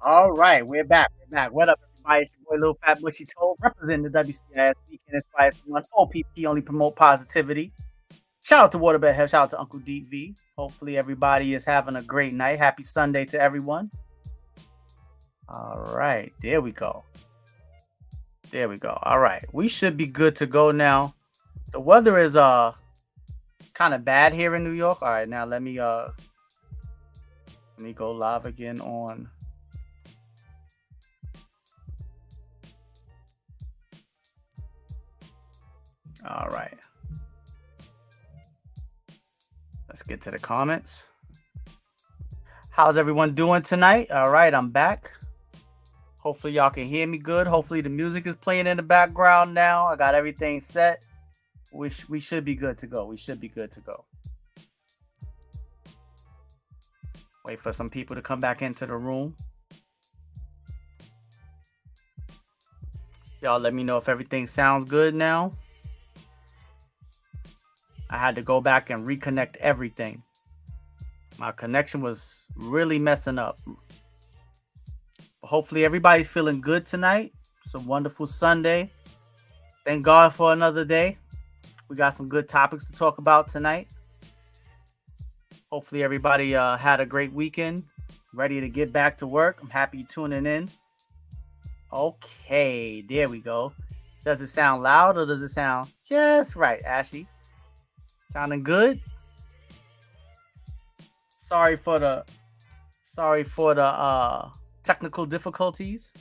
All right, we're back. We're back. What up, everybody? It's your boy, Little Fat Bushy Toe, representing the WCIS Weekend Inspire Someone. OPP only promote positivity. Shout out to Waterbed Health. Shout out to Uncle DV. Hopefully, everybody is having a great night. Happy Sunday to everyone. All right, there we go. There we go. All right, we should be good to go now. The weather is kind of bad here in New York. All right, now let me go live again on. All right. Let's get to the comments. How's everyone doing tonight? All right, I'm back. Hopefully y'all can hear me good. Hopefully the music is playing in the background now. I got everything set. We should be good to go. We should be good to go. Wait for some people to come back into the room. Y'all let me know if everything sounds good now. I had to go back and reconnect everything. My connection was really messing up. But hopefully everybody's feeling good tonight. It's a wonderful Sunday. Thank God for another day. We got some good topics to talk about tonight. Hopefully everybody had a great weekend. Ready to get back to work. I'm happy you're tuning in. Okay, there we go. Does it sound loud or does it sound just right, Ashley? Sounding good? Sorry for the technical difficulties.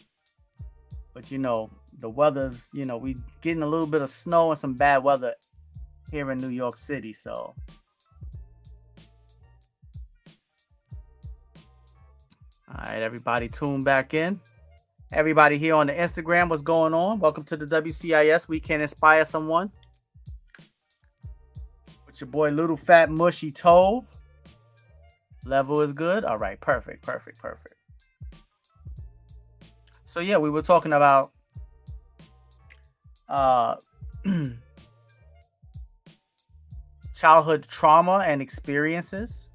But you know, the weather's, we getting a little bit of snow and some bad weather here in New York City, so all right, everybody tune back in. Everybody here on the Instagram, what's going on? Welcome to the WCIS Weekend Inspire Someone. With your boy Little Fat Mushy Tove. Level is good. All right, perfect. So yeah, we were talking about childhood trauma and experiences.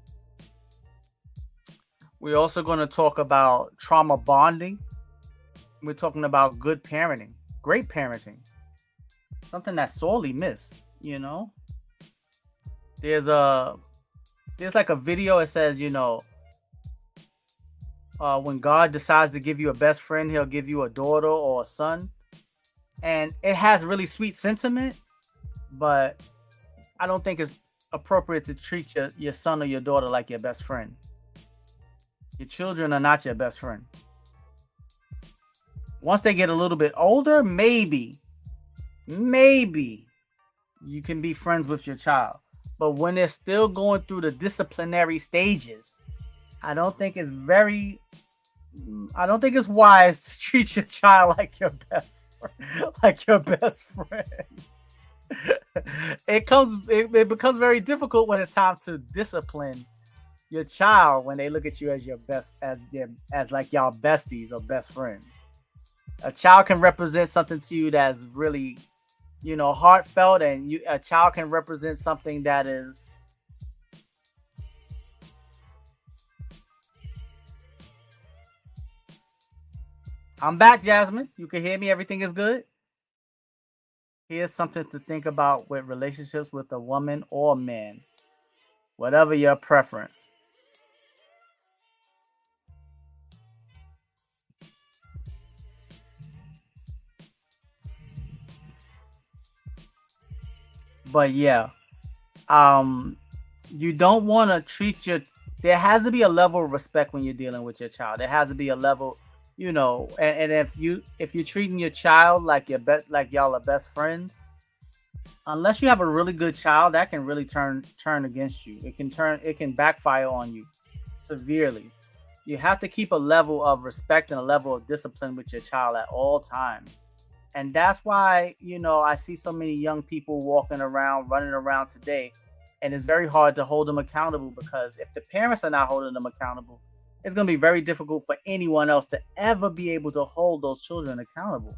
We're also going to talk about trauma bonding. We're talking about good parenting, great parenting, something that's sorely missed. There's like a video. It says, when God decides to give you a best friend, he'll give you a daughter or a son. And it has really sweet sentiment, but I don't think it's appropriate to treat your son or your daughter like your best friend. Your children are not your best friend. Once they get a little bit older, maybe you can be friends with your child. But when they're still going through the disciplinary stages, I don't think it's wise to treat your child like your best friend. It becomes very difficult when it's time to discipline your child when they look at you as your best, as like y'all besties or best friends. A child can represent something to you that's really, heartfelt, and a child can represent something that is I'm back, Jasmine. You can hear me. Everything is good. Here's something to think about with relationships with a woman or man, whatever your preference. But yeah, you don't want to there has to be a level of respect when you're dealing with your child. There has to be a level, and if you're treating your child like y'all are best friends, unless you have a really good child, that can really turn against you. It can backfire on you severely. You have to keep a level of respect and a level of discipline with your child at all times. And that's why, I see so many young people running around today, and it's very hard to hold them accountable, because if the parents are not holding them accountable, it's going to be very difficult for anyone else to ever be able to hold those children accountable.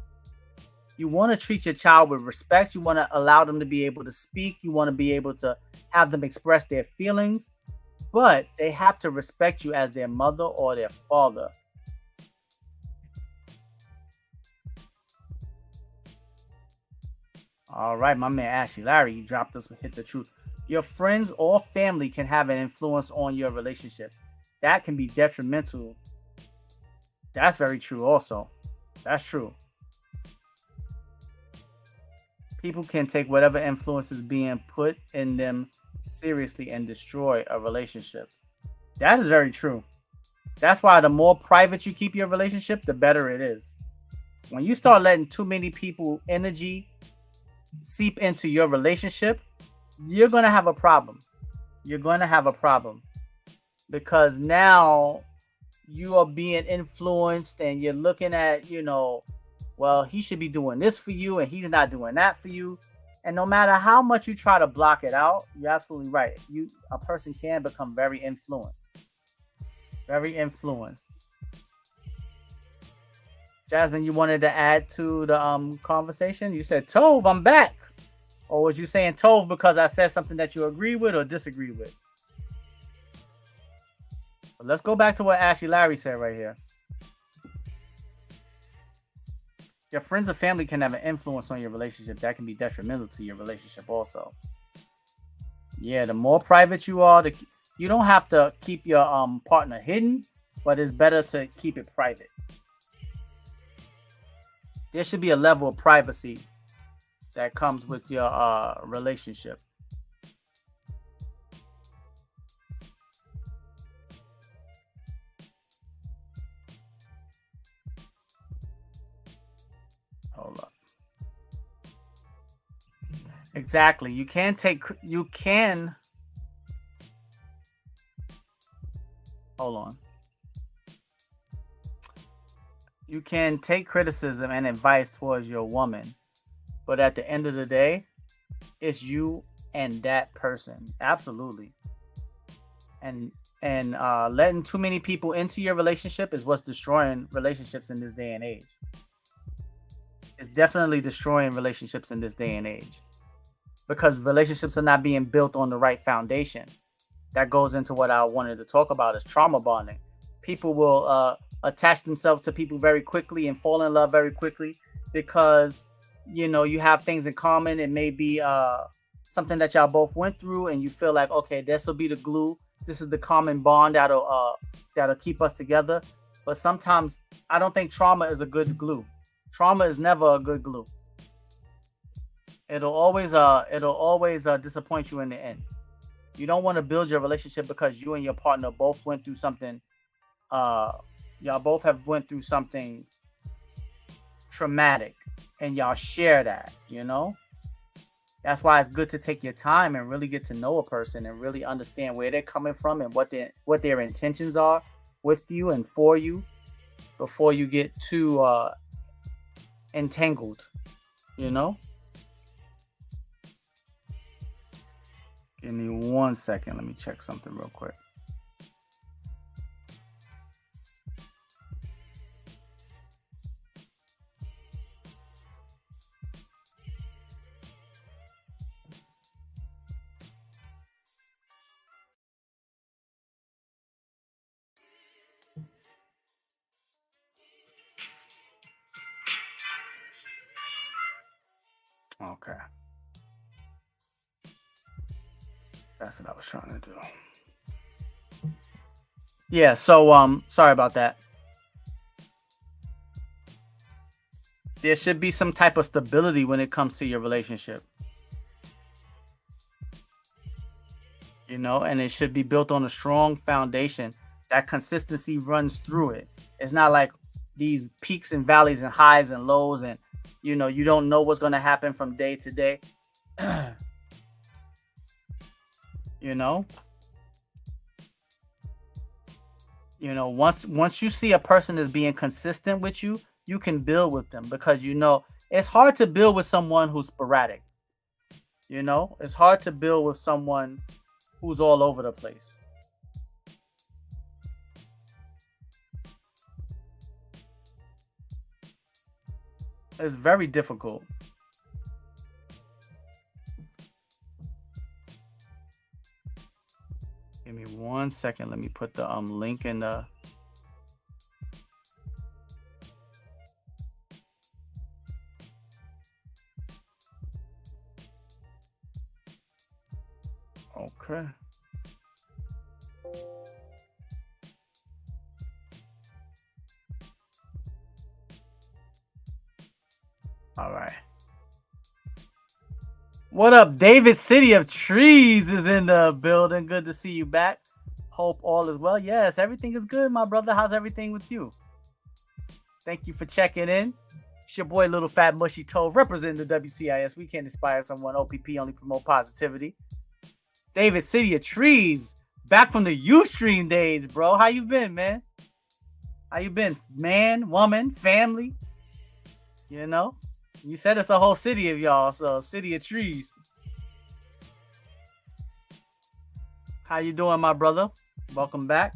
You want to treat your child with respect. You want to allow them to be able to speak. You want to be able to have them express their feelings, but they have to respect you as their mother or their father. All right, my man Ashley Larry, you dropped us, hit the truth. Your friends or family can have an influence on your relationship. That can be detrimental. That's very true, also. That's true. People can take whatever influence is being put in them seriously and destroy a relationship. That is very true. That's why the more private you keep your relationship, the better it is. When you start letting too many people energy seep into your relationship, you're going to have a problem. You're going to have a problem because now you are being influenced and you're looking at, well, he should be doing this for you and he's not doing that for you. And no matter how much you try to block it out, you're absolutely right. A person can become very influenced. Very influenced. Jasmine, you wanted to add to the conversation? You said, Tove, I'm back. Or was you saying Tove because I said something that you agree with or disagree with? But let's go back to what Ashley Larry said right here. Your friends or family can have an influence on your relationship. That can be detrimental to your relationship also. Yeah, the more private you are, you don't have to keep your partner hidden, but it's better to keep it private. There should be a level of privacy that comes with your relationship. Hold up. Exactly. You can hold on. You can take criticism and advice towards your woman, but at the end of the day, it's you and that person. Absolutely. And letting too many people into your relationship is what's destroying relationships in this day and age. It's definitely destroying relationships in this day and age because relationships are not being built on the right foundation. That goes into what I wanted to talk about is trauma bonding. People will attach themselves to people very quickly and fall in love very quickly because you have things in common. It may be something that y'all both went through and you feel like, okay, this will be the glue. This is the common bond that'll keep us together. But sometimes I don't think trauma is a good glue. Trauma is never a good glue. It'll always disappoint you in the end. You don't want to build your relationship because you and your partner both went through something. Y'all both have went through something traumatic, and y'all share that. That's why it's good to take your time and really get to know a person and really understand where they're coming from and what their intentions are with you and for you before you get too entangled. Give me 1 second. Let me check something real quick. Okay. That's what I was trying to do. Yeah, so sorry about that. There should be some type of stability when it comes to your relationship. And it should be built on a strong foundation. That consistency runs through it. It's not like these peaks and valleys and highs and lows and you don't know what's going to happen from day to day. Once you see a person is being consistent with you, you can build with them because it's hard to build with someone who's sporadic. It's hard to build with someone who's all over the place. It's very difficult. Give me 1 second. Let me put the link in the. Okay. All right. What up, David? City of Trees is in the building. Good to see you back. Hope all is well. Yes, everything is good, my brother. How's everything with you? Thank you for checking in. It's your boy, Little Fat Mushy TOV, representing the WCIS. We can't inspire someone. OPP only promote positivity. David, City of Trees, back from the Ustream days, bro. How you been, man? How you been? Man, woman, family? You know? You said it's a whole city of y'all, so City of Trees. How you doing, my brother? Welcome back.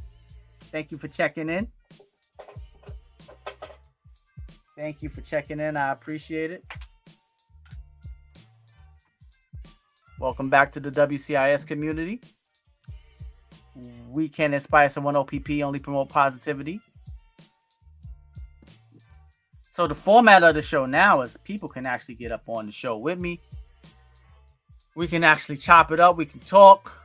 Thank you for checking in. Thank you for checking in. I appreciate it. Welcome back to the WCIS community. We can inspire someone. OPP only promote positivity. So the format of the show now is people can actually get up on the show with me. We can actually chop it up. We can talk.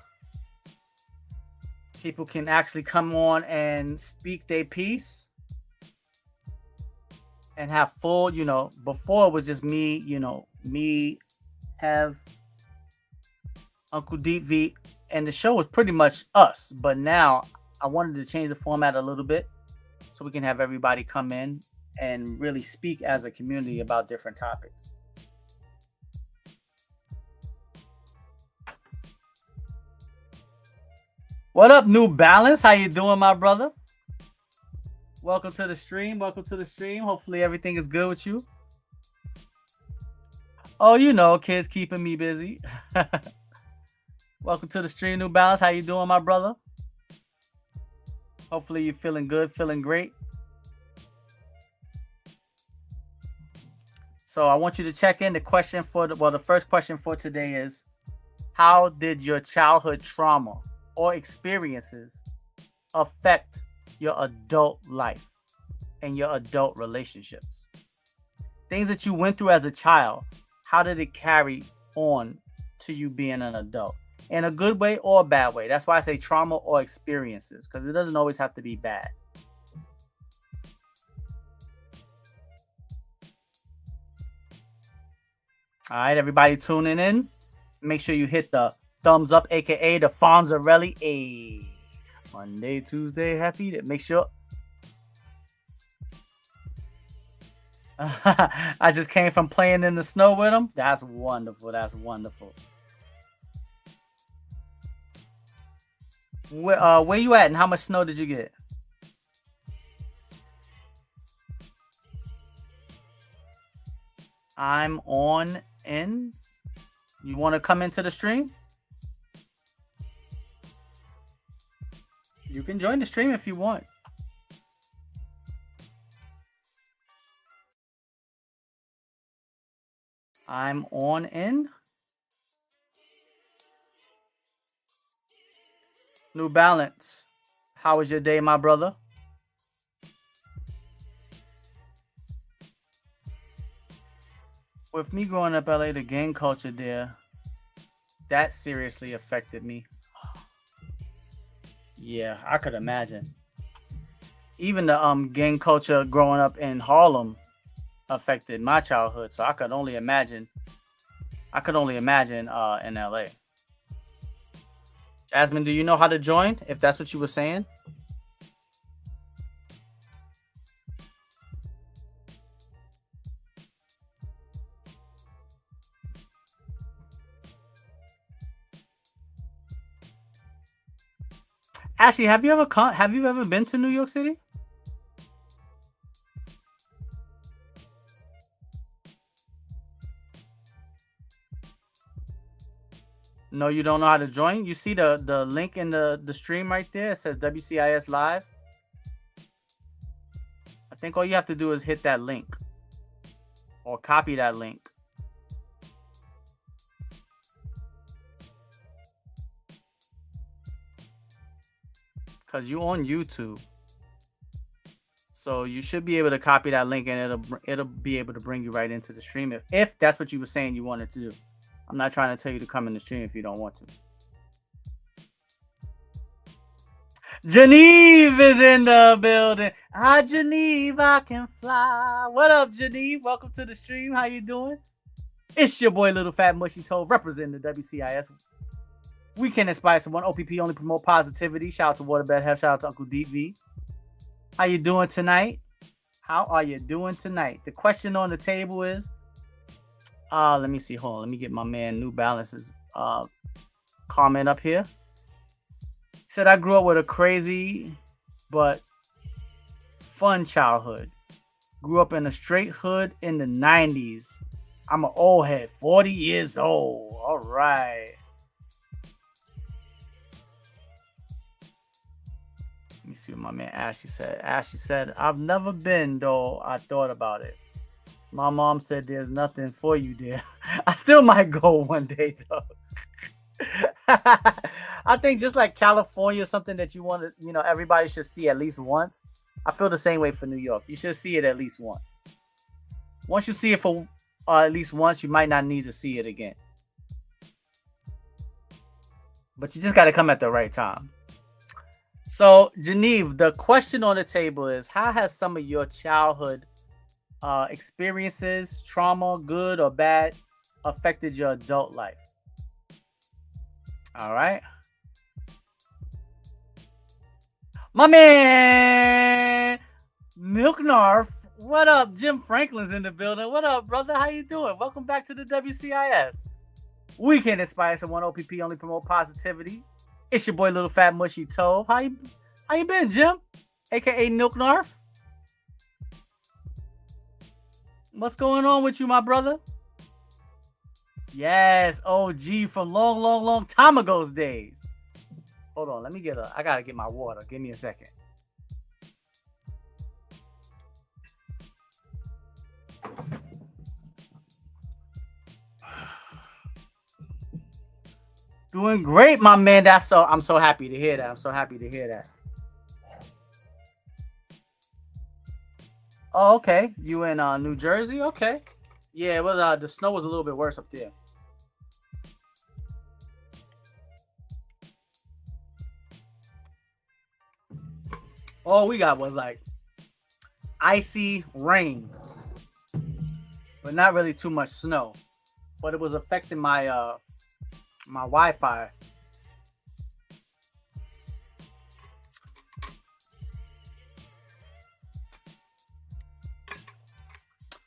People can actually come on and speak their piece and have full, before it was just me, me have Uncle Deep V, and the show was pretty much us. But now I wanted to change the format a little bit so we can have everybody come in and really speak as a community about different topics. What up, New Balance? How you doing, my brother? Welcome to the stream. Welcome to the stream. Hopefully everything is good with you. Oh, kids keeping me busy. Welcome to the stream, New Balance. How you doing, my brother? Hopefully you're feeling good, feeling great. So I want you to check in. The first question for today is, how did your childhood trauma or experiences affect your adult life and your adult relationships? Things that you went through as a child, how did it carry on to you being an adult? In a good way or a bad way. That's why I say trauma or experiences, because it doesn't always have to be bad. All right, everybody tuning in. Make sure you hit the thumbs up, aka the Fonzarelli. Hey, Monday, Tuesday, happy to make sure. I just came from playing in the snow with him. That's wonderful. That's wonderful. Where you at and how much snow did you get? I'm on in. You want to come into the stream? You can join the stream if you want. I'm on in. New Balance. How was your day, my brother? With me growing up LA, the gang culture there, that seriously affected me. Yeah, I could imagine. Even the gang culture growing up in Harlem affected my childhood, so I could only imagine in LA. Jasmine, do you know how to join, if that's what you were saying? Ashley, have you ever been to New York City? No, you don't know how to join? You see the link in the stream right there? It says WCIS Live. I think all you have to do is hit that link or copy that link. Because you're on YouTube. So you should be able to copy that link and it'll be able to bring you right into the stream if that's what you were saying you wanted to do. I'm not trying to tell you to come in the stream if you don't want to. Geneve is in the building. Ah, Geneve, I can fly. What up, Geneve? Welcome to the stream. How you doing? It's your boy, Little Fat Mushy Toe, representing the WCIS. We can inspire someone. OPP only promote positivity. Shout out to Waterbed Health. Shout out to Uncle DV. How you doing tonight? How are you doing tonight? The question on the table is, let me see. Hold on. Let me get my man New Balance's comment up here. He said, I grew up with a crazy but fun childhood. Grew up in a straight hood in the 90s. I'm an old head, 40 years old. All right. Let me see what my man Ashley said. Ashley said, I've never been, though I thought about it. My mom said there's nothing for you there. I still might go one day, though. I think just like California, something that you want to, everybody should see at least once. I feel the same way for New York. You should see it at least once. Once you see it for at least once, you might not need to see it again. But you just got to come at the right time. So, Geneve, the question on the table is, how has some of your childhood experiences, trauma, good or bad, affected your adult life? All right. My man, Milk Narf. What up? Jim Franklin's in the building. What up, brother? How you doing? Welcome back to the WCIS. We can inspire someone. OPP only promote positivity. It's your boy, Little Fat Mushy Toe. How you been, Jim? AKA Milk Narf. What's going on with you, my brother? Yes, OG from long time ago's days. Hold on, I gotta get my water. Give me a second. Doing great, my man. I'm so happy to hear that. I'm so happy to hear that. Oh, okay. You in New Jersey? Okay. Yeah, it was the snow was a little bit worse up there. All we got was like icy rain, but not really too much snow. But it was affecting my my Wi-Fi.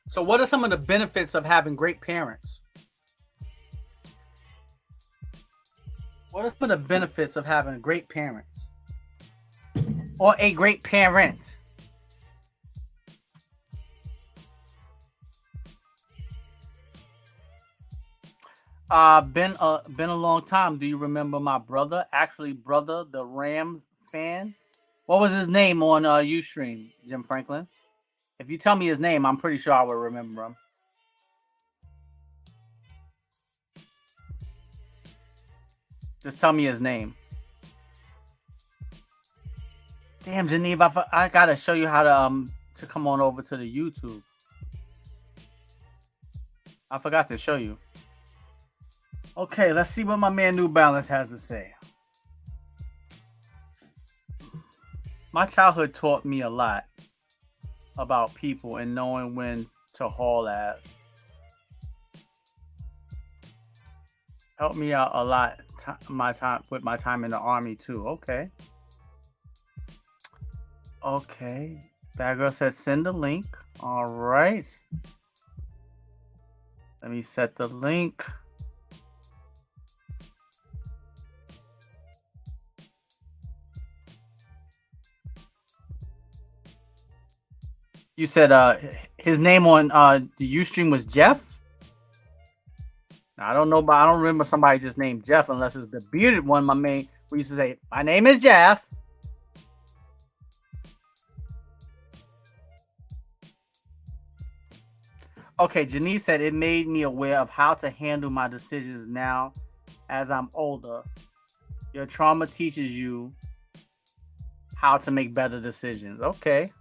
So what are some of the benefits of having great parents? What are some of the benefits of having great parents? Or a great parent? Been a long time. Do you remember my brother? Actually, brother, the Rams fan. What was his name on Ustream, Jim Franklin? If you tell me his name, I'm pretty sure I will remember him. Just tell me his name. Damn, Geneva, I gotta show you how to come on over to the YouTube. I forgot to show you. Okay, let's see what my man New Balance has to say. My childhood taught me a lot about people and knowing when to haul ass. Helped me out a lot my time in the Army too. Okay. Okay. BADGURL said send the link. All right. Let me set the link. You said his name on the Ustream was Jeff? Now, I don't know, but I don't remember somebody just named Jeff unless it's the bearded one, my man. We used to say, my name is Jeff. Okay, Janice said it made me aware of how to handle my decisions now as I'm older. Your trauma teaches you how to make better decisions. Okay.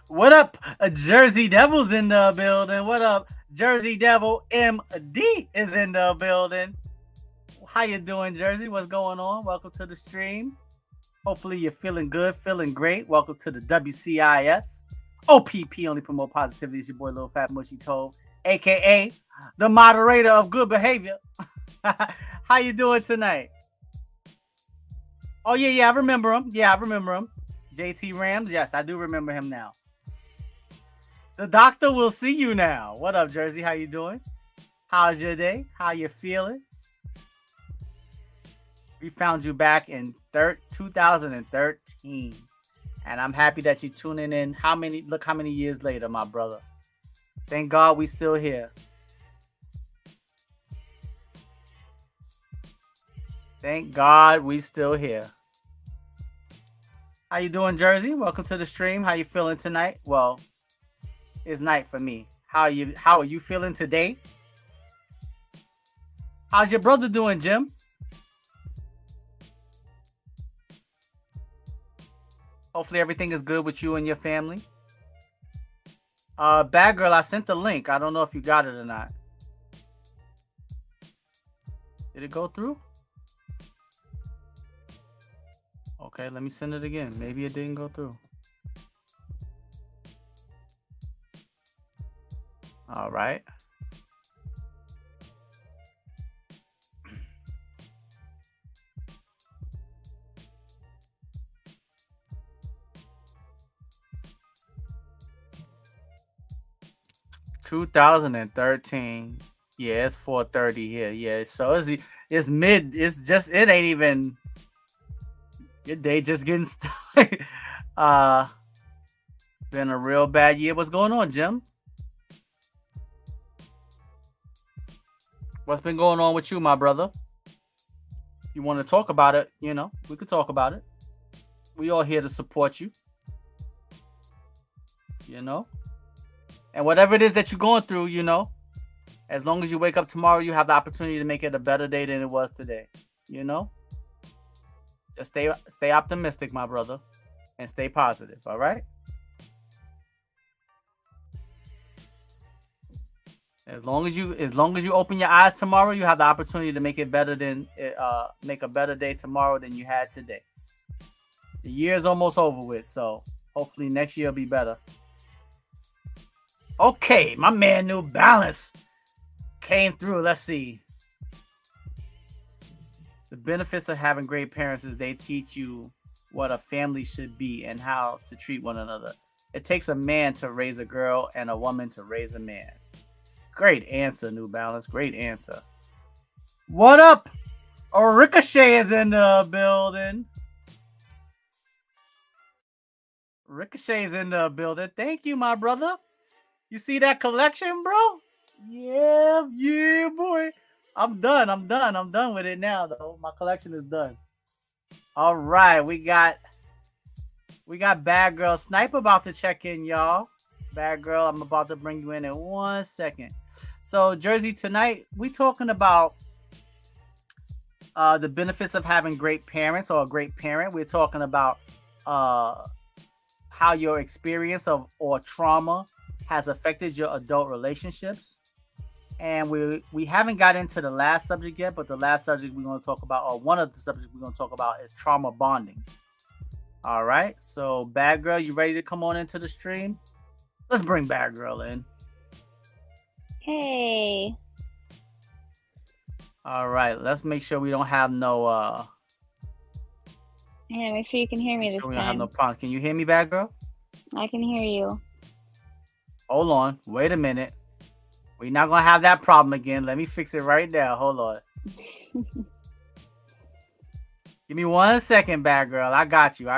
What up, Jersey Devil's in the building? What up, Jersey Devil MD is in the building. How you doing, Jersey? What's going on? Welcome to the stream. Hopefully you're feeling good, feeling great. Welcome to the WCIS. OPP, only promote positivity. It's your boy Lil Fat Mushy TOV, aka the moderator of good behavior. How you doing tonight? Oh yeah, I remember him. Yeah, I remember him. JT Rams. Yes, I do remember him now. The doctor will see you now. What up, Jersey? How you doing? How's your day? How you feeling? We found you back in 2013. And I'm happy that you're tuning in. Look how many years later, my brother. Thank God we still here. Thank God we still here. How you doing, Jersey? Welcome to the stream. How you feeling tonight? Well, it's night for me. How are you feeling today? How's your brother doing, Jim? Hopefully everything is good with you and your family. Bad Girl, I sent the link. I don't know if you got it or not. Did it go through? Okay, let me send it again. Maybe it didn't go through. All right. "2013. Yeah, it's 4:30 here. Yeah, so it's mid. It's just it ain't even. Your day just getting started. Been a real bad year. What's going on, Jim? What's been going on with you, my brother? You want to talk about it? You know, we could talk about it. We all here to support you. You know, and whatever it is that you're going through, you know, as long as you wake up tomorrow, you have the opportunity to make it a better day than it was today. You know. Just stay optimistic, my brother, and stay positive. All right. As long as you open your eyes tomorrow, you have the opportunity to make it better than make a better day tomorrow than you had today. The year's almost over with, so hopefully next year will be better. Okay, my man New Balance came through. Let's see. The benefits of having great parents is they teach you what a family should be and how to treat one another. It takes a man to raise a girl and a woman to raise a man. Great answer, New Balance. Great answer. What up? Ricochet is in the building. Ricochet's in the building. Thank you, my brother. You see that collection, bro? Yeah, boy. I'm done with it now, though. My collection is done. All right, we got Bad Girl Snipe about to check in, y'all. Bad Girl, I'm about to bring you in 1 second. So, Jersey, tonight we talking about the benefits of having great parents or a great parent. We're talking about how your experience of or trauma has affected your adult relationships. And we haven't got into the last subject yet, but the last subject we're going to talk about, or one of the subjects we're going to talk about, is trauma bonding. All right. So, Bad Girl, you ready to come on into the stream? Let's bring Bad Girl in. Hey. All right. Let's make sure we don't have no. Yeah, make sure you can hear me this time. We don't have no problem. Can you hear me, Bad Girl? I can hear you. Hold on. Wait a minute. We're not going to have that problem again. Let me fix it right now. Hold on. Give me 1 second, Bad Girl. I got you.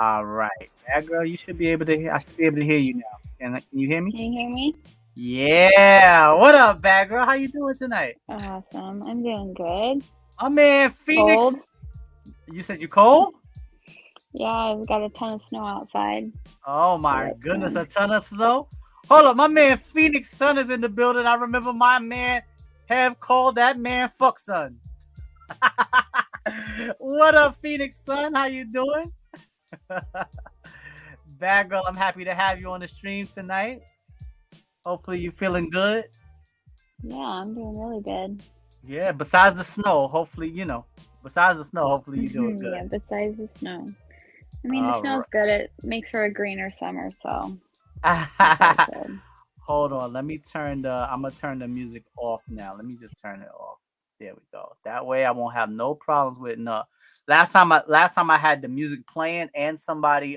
All right. Bad Girl, you should be able to hear. I should be able to hear you now. Can you hear me? Can you hear me? Yeah. What up, Bad Girl? How you doing tonight? Awesome. I'm doing good. My man, Phoenix. Cold. You said you cold? Yeah, I've got a ton of snow outside. Oh my goodness, a ton of snow. Hold up, my man Phoenix Son is in the building. I remember my man have called that man fuck son. What up, Phoenix Son? How you doing? Bad Girl, I'm happy to have you on the stream tonight. Hopefully you're feeling good. Yeah, I'm doing really good. Yeah, besides the snow, hopefully, besides the snow, hopefully you're doing Yeah, good. besides the snow. I mean, the All snow's good. It makes for a greener summer, so it's all right. good. Hold on. I'm gonna turn the music off now. Let me just turn it off. There we go. That way I won't have no problems with no. Last time I had the music playing and somebody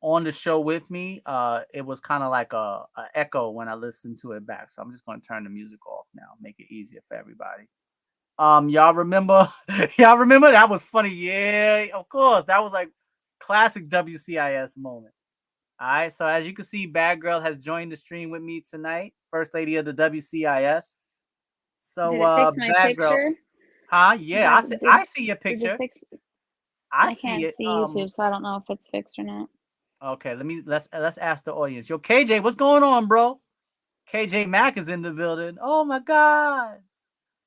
on the show with me, it was kind of like a echo when I listened to it back. So I'm just gonna turn the music off now, make it easier for everybody. Y'all remember? Y'all remember that was funny? Yeah, of course. That was like classic WCIS moment. All right. So as you can see, Bad Girl has joined the stream with me tonight, First Lady of the WCIS. So Did it fix my Bad Girl, picture? huh? Yeah, Did I see your did it picture. fix? I I see can't it. see YouTube, so I don't know if it's fixed or not. Okay. Let's ask the audience. Yo, KJ, what's going on, bro? KJ Mack is in the building. Oh my God.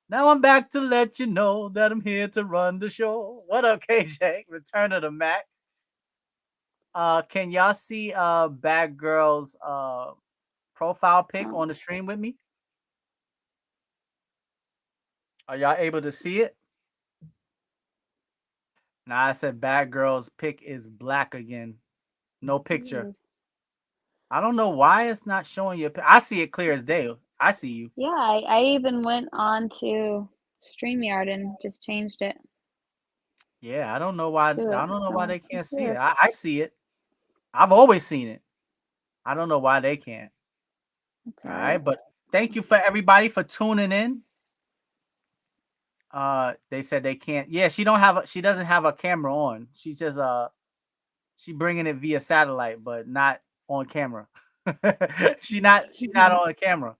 Now I'm back to let you know that I'm here to run the show. What up, KJ? Return of the Mac. Can y'all see Bad Girl's profile pic Oh, on the stream with me? Are y'all able to see it? Now I said Bad Girl's pic is black again. No picture. weird. I don't know why it's not showing you. I see it clear as day. I see you. Yeah, I even went on to StreamYard and just changed it Yeah, I don't know why. I to it, don't know why so they can't it's see it. weird. I see it. I've always seen it. I don't know why they can't. It's All all right, right. but thank you for everybody for tuning in. They said they can't. Yeah, she doesn't have a camera on. She's just she bringing it via satellite, but not on camera. She not on camera.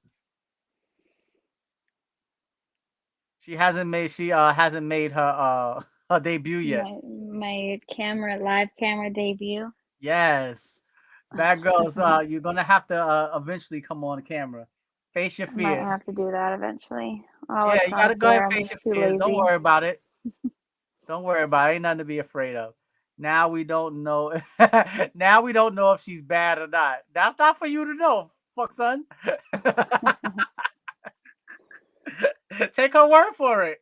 She hasn't made her her debut yet. My camera live camera debut. Yes. Bad girls, you're gonna have to eventually come on camera. Face your I might fears. have to do that eventually. Oh, Yeah, it's you not a gotta go ahead fear. and I'm face your just too fears. Don't lazy. worry about it. Don't worry about it. Ain't nothing to be afraid of. Now we don't know. Now we don't know if she's bad or not. That's not for you to know, fuck son. Take her word for it.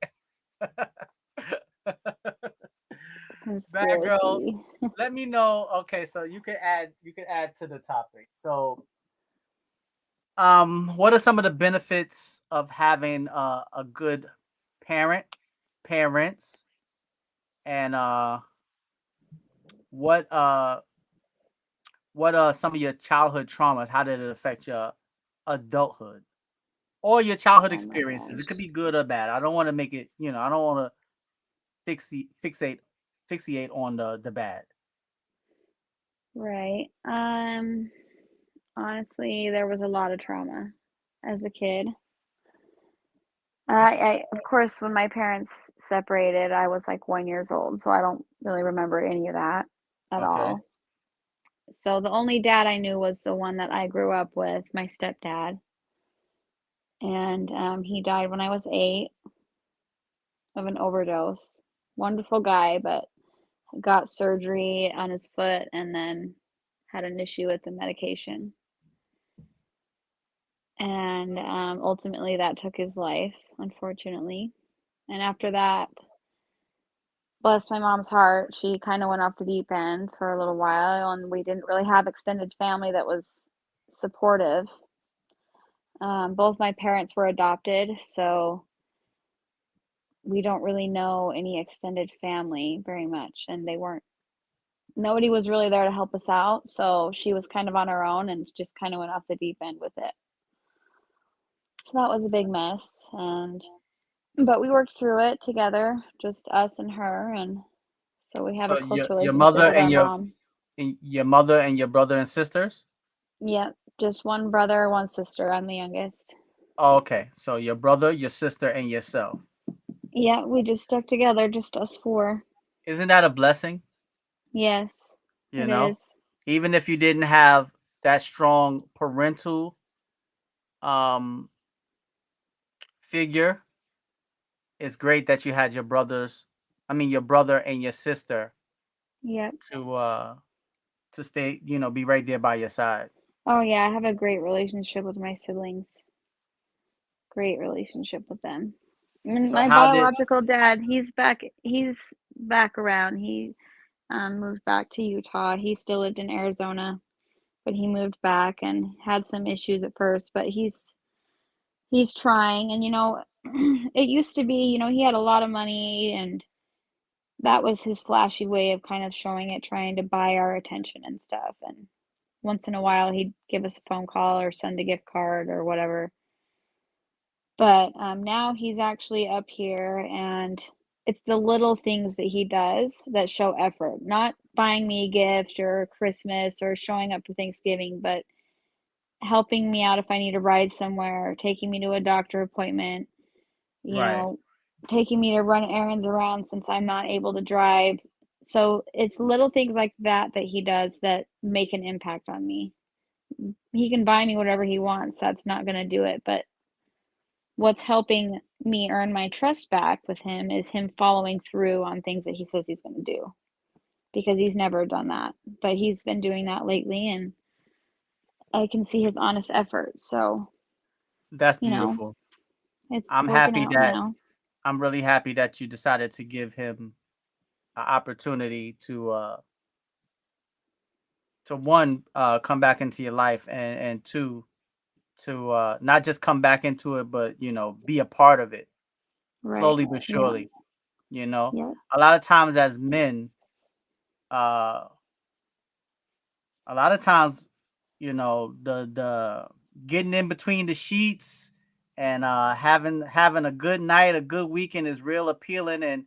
Bad girl. Conspiracy. Let me know. Okay, so you can add to the topic. So what are some of the benefits of having a good parents, and what uh what are some of your childhood traumas? How did it affect your adulthood or your childhood Oh my experiences? It could gosh. be good or bad. I don't want to make it, I don't want to fixate on the bad. Right. Honestly, there was a lot of trauma as a kid. Of course, when my parents separated, I was like 1 years old, so I don't really remember any of that at Okay. all. So the only dad I knew was the one that I grew up with, my stepdad, and he died when I was 8 of an overdose. Wonderful guy, but got surgery on his foot and then had an issue with the medication. And ultimately, that took his life, unfortunately. And after that, bless my mom's heart, she kind of went off the deep end for a little while, and we didn't really have extended family that was supportive. Both my parents were adopted, so we don't really know any extended family very much, and nobody was really there to help us out, so she was kind of on her own and just kind of went off the deep end with it. So that was a big mess, and but we worked through it together, just us and her, and so we have So a close your relationship mother with our and mom. your mother and your brother and sisters. Yep, just one brother, one sister. I'm the youngest. Oh, okay. So your brother, your sister, and yourself. Yeah, we just stuck together, just us four. Isn't that a blessing? Yes, You it know, is. even if you didn't have that strong parental um figure, it's great that you had your brother and your sister Yep. to stay, be right there by your side. Oh yeah, I have a great relationship with my siblings. great relationship with them. And So my how did biological dad, he's back around. He moved back to Utah. He still lived in Arizona, but he moved back and had some issues at first, but he's trying. And it used to be, he had a lot of money, and that was his flashy way of kind of showing it, trying to buy our attention and stuff. And once in a while, he'd give us a phone call or send a gift card or whatever. But now he's actually up here, and it's the little things that he does that show effort. Not buying me a gift or Christmas or showing up for Thanksgiving, but helping me out if I need a ride somewhere, taking me to a doctor appointment, you right? know, taking me to run errands around since I'm not able to drive. So it's little things like that that he does that make an impact on me. He can buy me whatever he wants. That's not going to do it. But what's helping me earn my trust back with him is him following through on things that he says he's going to do, because he's never done that. But he's been doing that lately, and I can see his honest effort. So, That's you know, beautiful. it's I'm working happy out that now. I'm really happy that you decided to give him an opportunity to one come back into your life, and two to not just come back into it, but be a part of it Right. slowly but Yeah. surely. You know, Yep. a lot of times as men, uh, a lot of times, the getting in between the sheets and having a good night, a good weekend is real appealing, and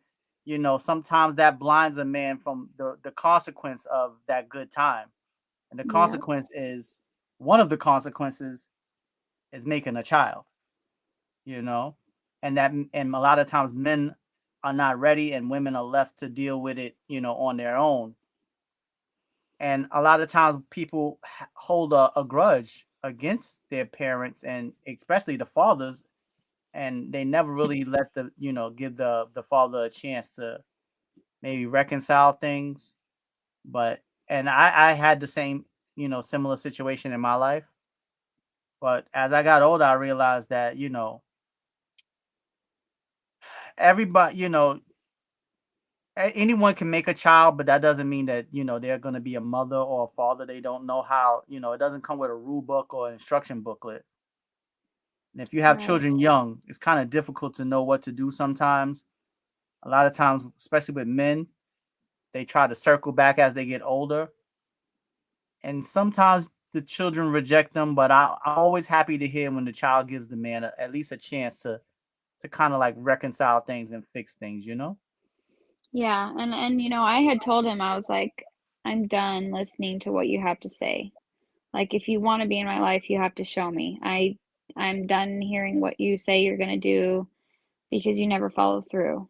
sometimes that blinds a man from the consequence of that good time. And the Yep. consequence is one of the consequences is making a child, you know, and a lot of times men are not ready and women are left to deal with it, on their own. And a lot of times people hold a grudge against their parents and especially the fathers, and they never really let give the father a chance to maybe reconcile things. But and I had the same, similar situation in my life. But as I got older, I realized that, everybody, anyone can make a child, but that doesn't mean that, they're going to be a mother or a father. They don't know how, it doesn't come with a rule book or instruction booklet. And if you have Right. children young, it's kind of difficult to know what to do sometimes. A lot of times, especially with men, they try to circle back as they get older. And sometimes the children reject them, but I'm always happy to hear when the child gives the man at least a chance to kind of like reconcile things and fix things, you know? Yeah. And I had told him, I was like, I'm done listening to what you have to say. Like, if you want to be in my life, you have to show me. I'm done hearing what you say you're going to do because you never follow through.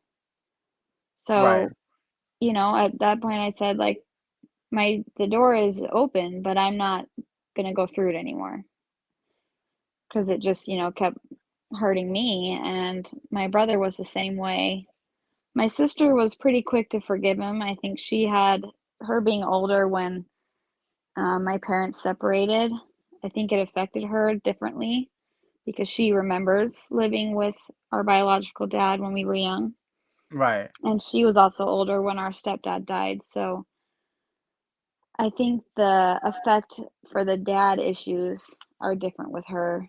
Right. So, at that point I said, like, the door is open, but I'm not going to go through it anymore, because it just, kept hurting me. And my brother was the same way. My sister was pretty quick to forgive him. I think her being older when my parents separated, I think it affected her differently because she remembers living with our biological dad when we were young. Right. And she was also older when our stepdad died. So I think the effect for the dad issues are different with her.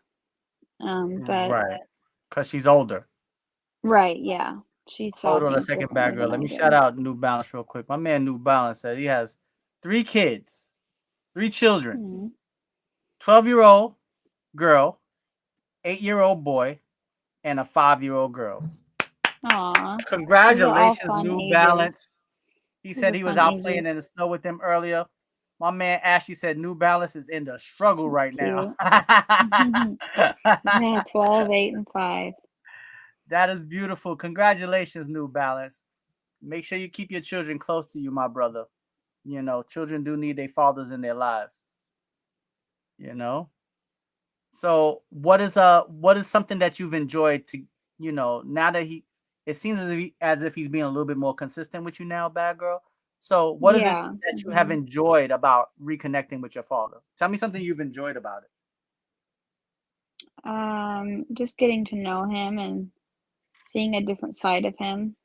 But Right. Because she's older. right, yeah. She saw Hold on a things second, differently bad girl. than Let I me shout did. out New Balance real quick. My man New Balance said he has 3 kids, 3 children, Hmm. 12-year-old girl, 8-year-old boy, and a 5-year-old girl. Aw. Those are all Congratulations, fun New ages. Balance. He Those said are he was fun out playing ages. in the snow with them earlier. My man Ashley said New Balance is in the struggle That's right now. cute. Yeah, 12, 8, and 5. That is beautiful. Congratulations, New Balance. Make sure you keep your children close to you, my brother. Children do need their fathers in their lives. You know. So, what is something that you've enjoyed to, now that it seems as if he's being a little bit more consistent with you now, bad girl. So, what is it Yeah. that you have Hmm. enjoyed about reconnecting with your father? Tell me something you've enjoyed about it. Just getting to know him and seeing a different side of him.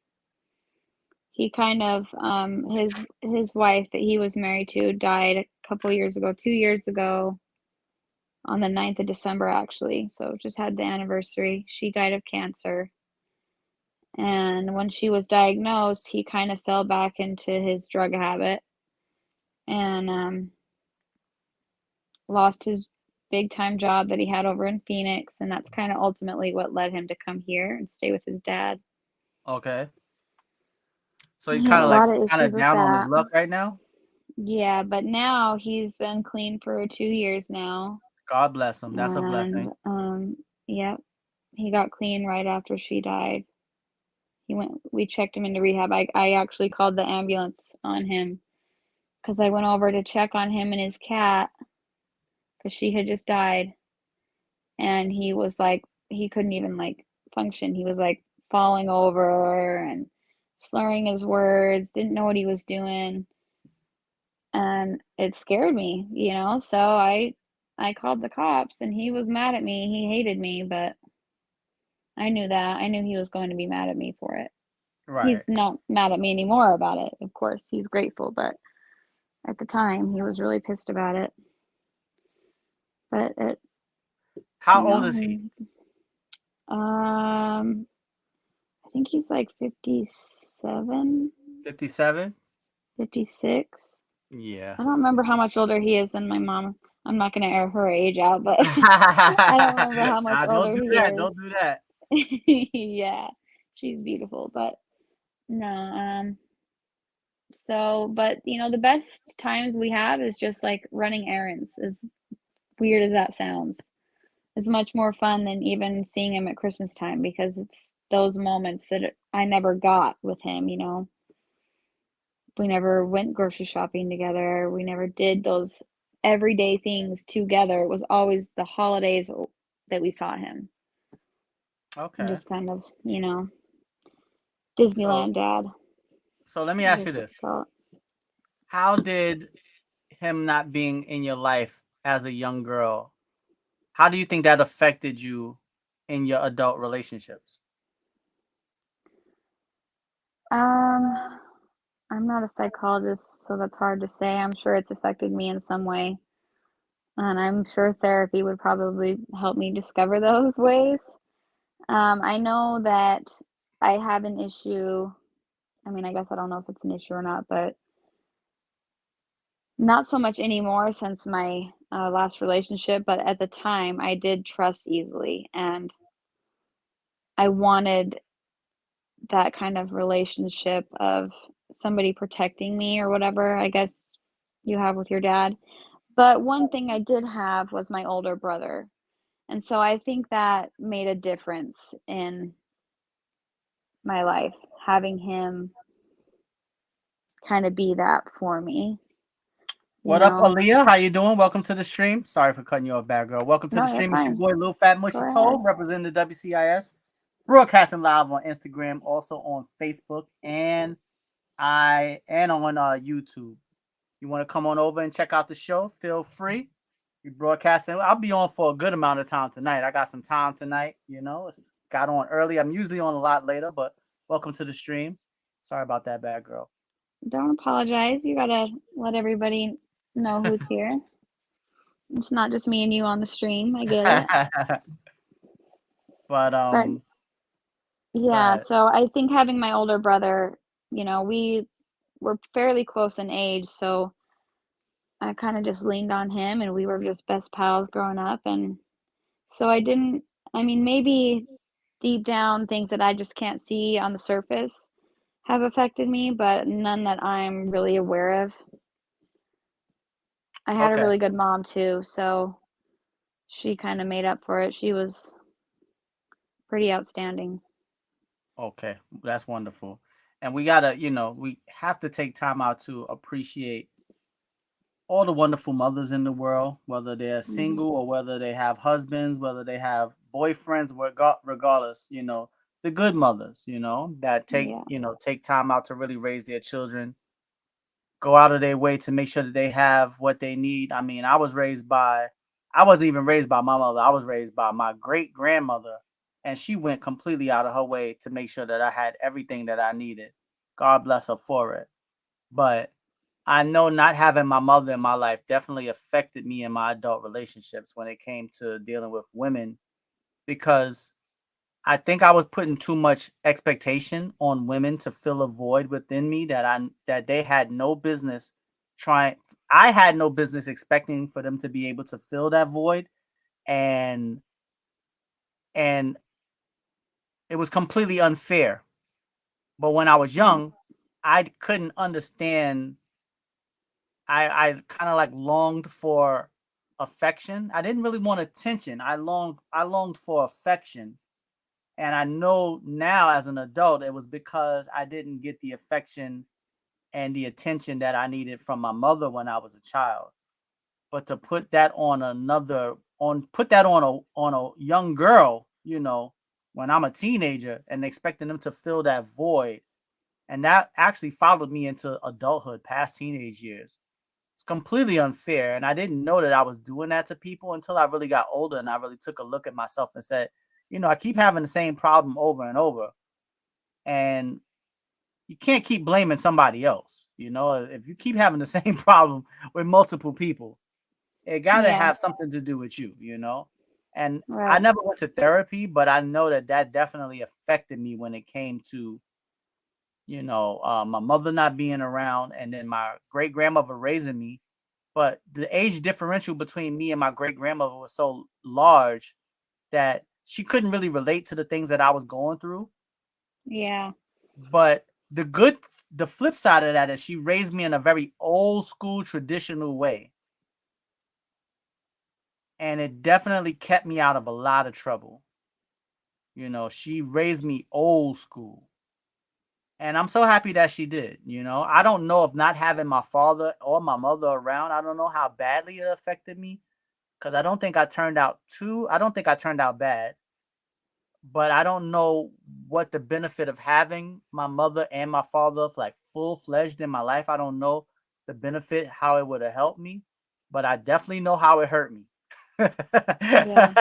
He kind of his wife that he was married to died a couple years ago, 2 years ago on the 9th of December actually. So just had the anniversary. She died of cancer. And when she was diagnosed, he kind of fell back into his drug habit and lost his big time job that he had over in Phoenix, and that's kind of ultimately what led him to come here and stay with his dad. Okay. So he's He had kind a of like lot of kind of issues with down on his that. luck right now. Yeah, but now he's been clean for 2 years now, God bless him. That's a and blessing. yep, he got clean right after she died. We checked him into rehab. I actually called the ambulance on him because I went over to check on him and his cat because she had just died, and he was like he couldn't even like function. He was like falling over and slurring his words, didn't know what he was doing, and it scared me, so I called the cops, and he was mad at me. He hated me, but I knew that. I knew he was going to be mad at me for it. Right. He's not mad at me anymore about it. Of course, he's grateful, but at the time, he was really pissed about it. But it, How you old know, is he? I think he's like 57, 57. 56. Yeah. I don't remember how much older he is than my mom. I'm not going to air her age out, but I don't remember how much Don't older do he that. is. Don't do that. Yeah, she's beautiful, but no, but the best times we have is just like running errands, as weird as that sounds. It's much more fun than even seeing him at Christmas time because it's those moments that I never got with him. We never went grocery shopping together. We never did those everyday things together. It was always the holidays that we saw him. And Okay. just kind of, So Disneyland dad, let me I ask guess you you could this. call it. How did him not being in your life as a young girl, how do you think that affected you in your adult relationships? Um, I'm not a psychologist, so that's hard to say. I'm sure it's affected me in some way. And I'm sure therapy would probably help me discover those ways. I know that I have an issue. I mean, I guess I don't know if it's an issue or not, but not so much anymore since my last relationship. But at the time, I did trust easily, and I wanted that kind of relationship of somebody protecting me or whatever, I guess you have with your dad. But one thing I did have was my older brother. And so I think that made a difference in my life, having him kind of be that for me, you What up, know? Aaliyah? How you doing? Welcome to the stream. Sorry for cutting you off, bad girl. Welcome to the No, you're stream. It's your fine. boy, Lil Fat Go Mushy ahead. Tove, representing the WCIS, broadcasting live on Instagram, also on Facebook, and on YouTube. You want to come on over and check out the show? Feel free. We broadcasting. I'll be on for a good amount of time tonight. I got some time tonight. It's got on early. I'm usually on a lot later, but welcome to the stream. Sorry about that, bad girl. Don't apologize. You gotta let everybody know who's here. It's not just me and you on the stream. I get it. But But go yeah, ahead. so I think having my older brother, we were fairly close in age, so I kind of just leaned on him and we were just best pals growing up. And so I mean, maybe deep down things that I just can't see on the surface have affected me, but none that I'm really aware of. I had a Okay. really good mom too, so she kind of made up for it. She was pretty outstanding. Okay. That's wonderful. And we gotta, we have to take time out to appreciate all the wonderful mothers in the world, whether they're Hmm. single or whether they have husbands, whether they have boyfriends, regardless, the good mothers, that Yeah. take time out to really raise their children, go out of their way to make sure that they have what they need. I mean, I was raised by I wasn't even raised by my mother. I was raised by my great grandmother, and she went completely out of her way to make sure that I had everything that I needed. God bless her for it. But I know not having my mother in my life definitely affected me in my adult relationships when it came to dealing with women, because I think I was putting too much expectation on women to fill a void within me that they had no business trying. I had no business expecting for them to be able to fill that void, and and it was completely unfair. But when I was Yeah. young, I couldn't understand. I kind of like longed for affection. I didn't really want attention. I longed for affection. And I know now as an adult, it was because I didn't get the affection and the attention that I needed from my mother when I was a child. But to put that on another on put that on a young girl, when I'm a teenager and expecting them to fill that void, and that actually followed me into adulthood past teenage years. It's completely unfair. And I didn't know that I was doing that to people until I really got older and I really took a look at myself and said, I keep having the same problem over and over. And you can't keep blaming somebody else. If you keep having the same problem with multiple people, it got to Yeah. have something to do with you. And I Right. never went to therapy, but I know that that definitely affected me when it came to, my mother not being around and then my great grandmother raising me. But the age differential between me and my great grandmother was so large that she couldn't really relate to the things that I was going through. Yeah. But the flip side of that is she raised me in a very old school traditional way. And it definitely kept me out of a lot of trouble. She raised me old school. And I'm so happy that she did. I don't know if not having my father or my mother around, I don't know how badly it affected me. Because I don't think I turned out bad, but I don't know what the benefit of having my mother and my father like full fledged in my life. I don't know the benefit, how it would have helped me, but I definitely know how it hurt me. Yeah.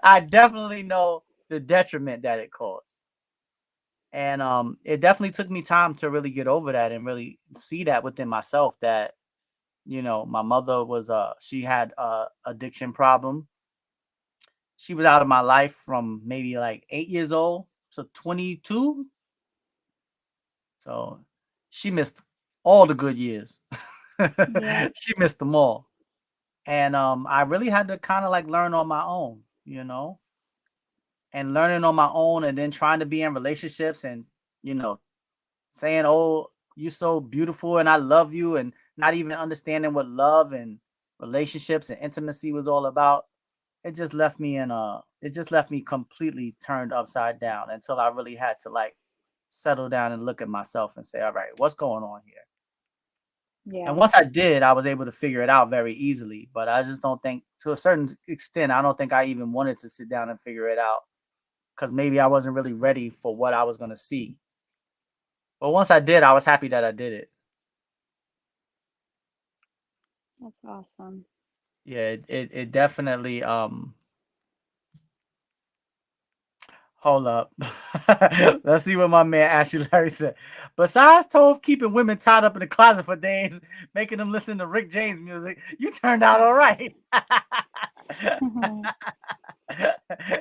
I definitely know the detriment that it caused. And it definitely took me time to really get over that and really see that within myself that, my mother she had a addiction problem. She was out of my life from maybe like 8 years old to 22. So she missed all the good years. Yeah. She missed them all. And I really had to kind of like learn on my own, and learning on my own and then trying to be in relationships and, you know, saying, "Oh, you're so beautiful and I love you," and not even understanding what love and relationships and intimacy was all about. It just left me completely turned upside down until I really had to like settle down and look at myself and say, all right, what's going on here? And Yeah. once I did, I was able to figure it out very easily. But I just don't think, to a certain extent, I don't think I even wanted to sit down and figure it out because maybe I wasn't really ready for what I was going to see. But once I did, I was happy that I did it. That's awesome. Yeah, it definitely hold up. Let's see what my man Ashley Larry said. Besides TOV keeping women tied up in the closet for days, making them listen to Rick James music, you turned out all right.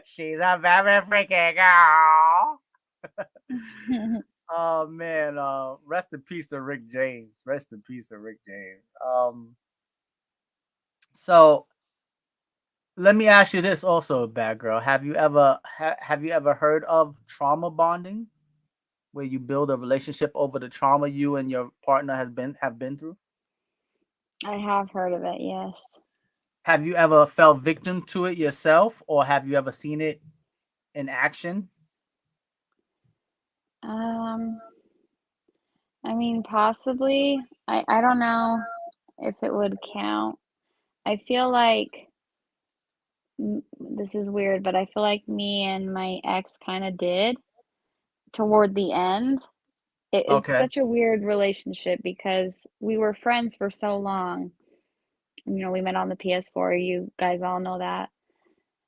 She's a very freaky girl. Oh man, rest in peace to Rick James. Rest in peace to Rick James. So let me ask you this also, bad girl. Have you ever heard of trauma bonding, where you build a relationship over the trauma you and your partner have been through? I have heard of it, yes. Have you ever fell victim to it yourself, or have you ever seen it in action? Um, I mean, possibly. I don't know if it would count. I feel like this is weird, but I feel like me and my ex kind of did toward the end. It's Okay. such a weird relationship because we were friends for so long, You know, we met on the PS4. You guys all know that.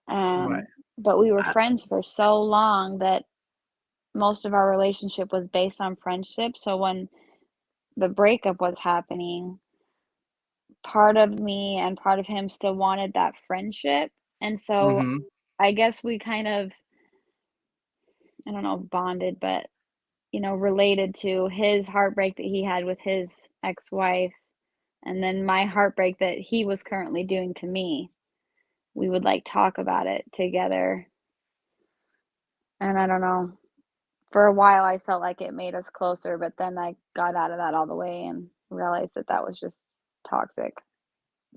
Right. But we were I, friends for so long that most of our relationship was based on friendship. So when the breakup was happening, part of me and part of him still wanted that friendship. And so mm-hmm. I guess we kind of, I don't know, bonded, but, you know, related to his heartbreak that he had with his ex-wife and then my heartbreak that he was currently doing to me. We would like talk about it together. And I don't know. For a while, I felt like it made us closer, but then I got out of that all the way and realized that that was just toxic.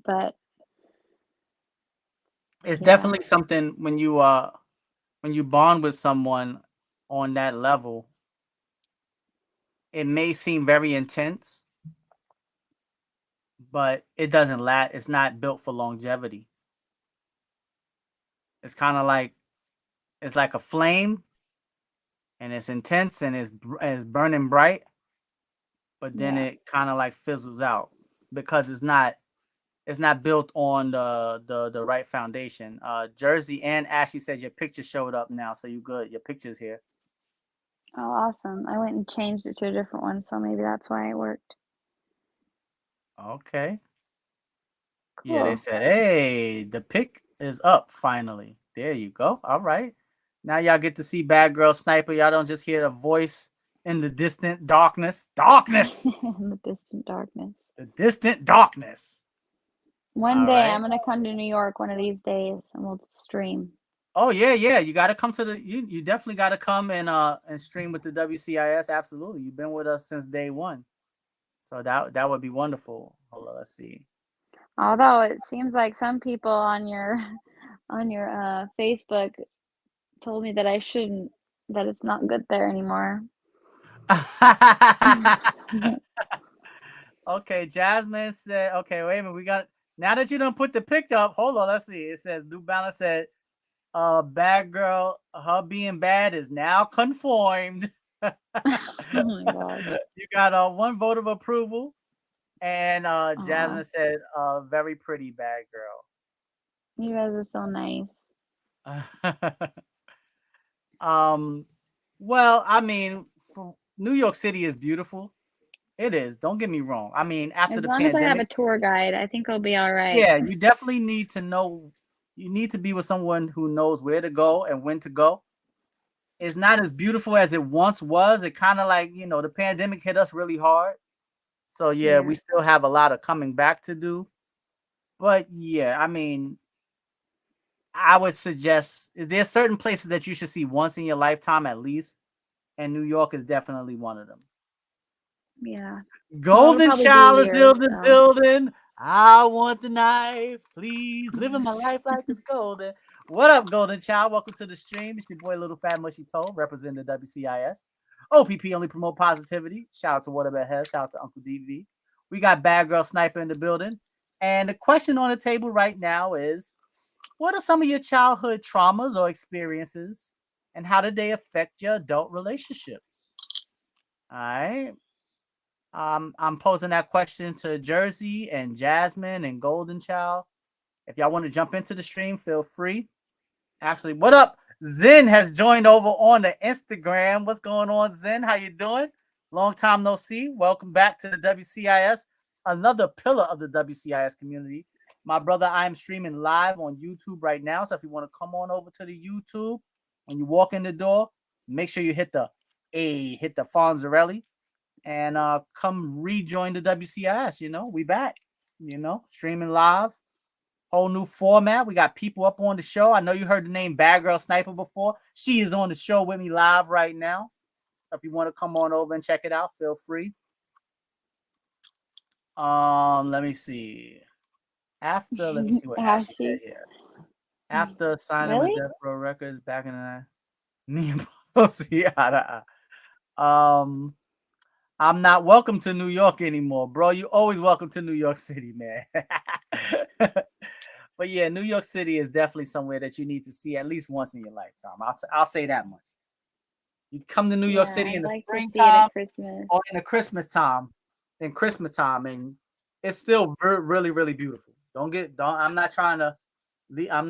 But It's yeah, definitely something when you bond with someone on that level, it may seem very intense, but it doesn't last. It's not built for longevity. It's kind of like it's like a flame, and it's intense and it's burning bright, but then yeah. it kind of like fizzles out because it's not built on the right foundation. Jersey and Ashley said your picture showed up now, so you good. Your picture's here. Oh, awesome. I went and changed it to a different one, so maybe that's why it worked. Okay. Yeah, they Cool. said, hey, the pick is up finally. There you go. All right. Now y'all get to see Bad Girl Sniper. Y'all don't just hear the voice in the distant darkness. Darkness! In the distant darkness. The distant darkness. One All day right. I'm gonna come to New York one of these days and we'll stream. Oh yeah, yeah. You gotta come to you definitely gotta come and stream with the WCIS. Absolutely. You've been with us since day one. So that would be wonderful. Hold on, let's see. Although it seems like some people on your on your Facebook told me that I shouldn't, that it's not good there anymore. Okay, Jasmine said, okay, wait a minute. We got now that you don't put the pic up, hold on, let's see. It says New Balance said, bad girl, her being bad is now conformed. Oh my gosh. You got one vote of approval. And Aw, Jasmine said, very pretty bad you guys are so nice. girl. um, well, I mean, New York City is beautiful. It is. Don't get me wrong. I mean, after As the long as I have a pandemic, tour guide, I think I'll be all right. yeah, you definitely need to know. You need to be with someone who knows where to go and when to go. It's not as beautiful as it once was. It kind of like, the pandemic hit us really hard. So yeah, Yeah. we still have a lot of coming back to do. But yeah, I mean, I would suggest there's certain places that you should see once in your lifetime at least, and New York is definitely one of them. Yeah. Well, it'll Golden probably be Child is years, still the so. building. I want the knife, please. Living my life like it's golden. What up, Golden Child? Welcome to the stream. It's your boy Little Fat Mushy Toe, representing the WCIS. OPP only promote positivity. Shout out to Whatever Hell. Shout out to Uncle DV. We got Bad Girl Sniper in the building. And the question on the table right now is, what are some of your childhood traumas or experiences, and how did they affect your adult relationships? All right. I'm posing that question to Jersey and Jasmine and Golden Child. If y'all want to jump into the stream, feel free. Actually, what up? Zen has joined over on the Instagram. What's going on, Zen? How you doing? Long time no see. Welcome back to the WCIS, another pillar of the WCIS community. My brother, I am streaming live on YouTube right now. So if you want to come on over to the YouTube, when you walk in the door, make sure you hit the Fonzarelli and come rejoin the WCIS. We back. Streaming live, whole new format. We got people up on the show. I know you heard the name Bad Girl Sniper before. She is on the show with me live right now. If you want to come on over and check it out, feel free. Let me see. Let me see what Ashley said Ashley. here. After signing with Really? Death Row Records back in the night, me and Pussy. Um, I'm not welcome to New York anymore, bro. You always welcome to New York City, man. But yeah, New York City is definitely somewhere that you need to see at least once in your lifetime. I'll say that much. You come to New York Yeah, City in I'd the like to see it springtime at Christmas. or in the Christmas time, and it's still really, really beautiful. I'm not trying to I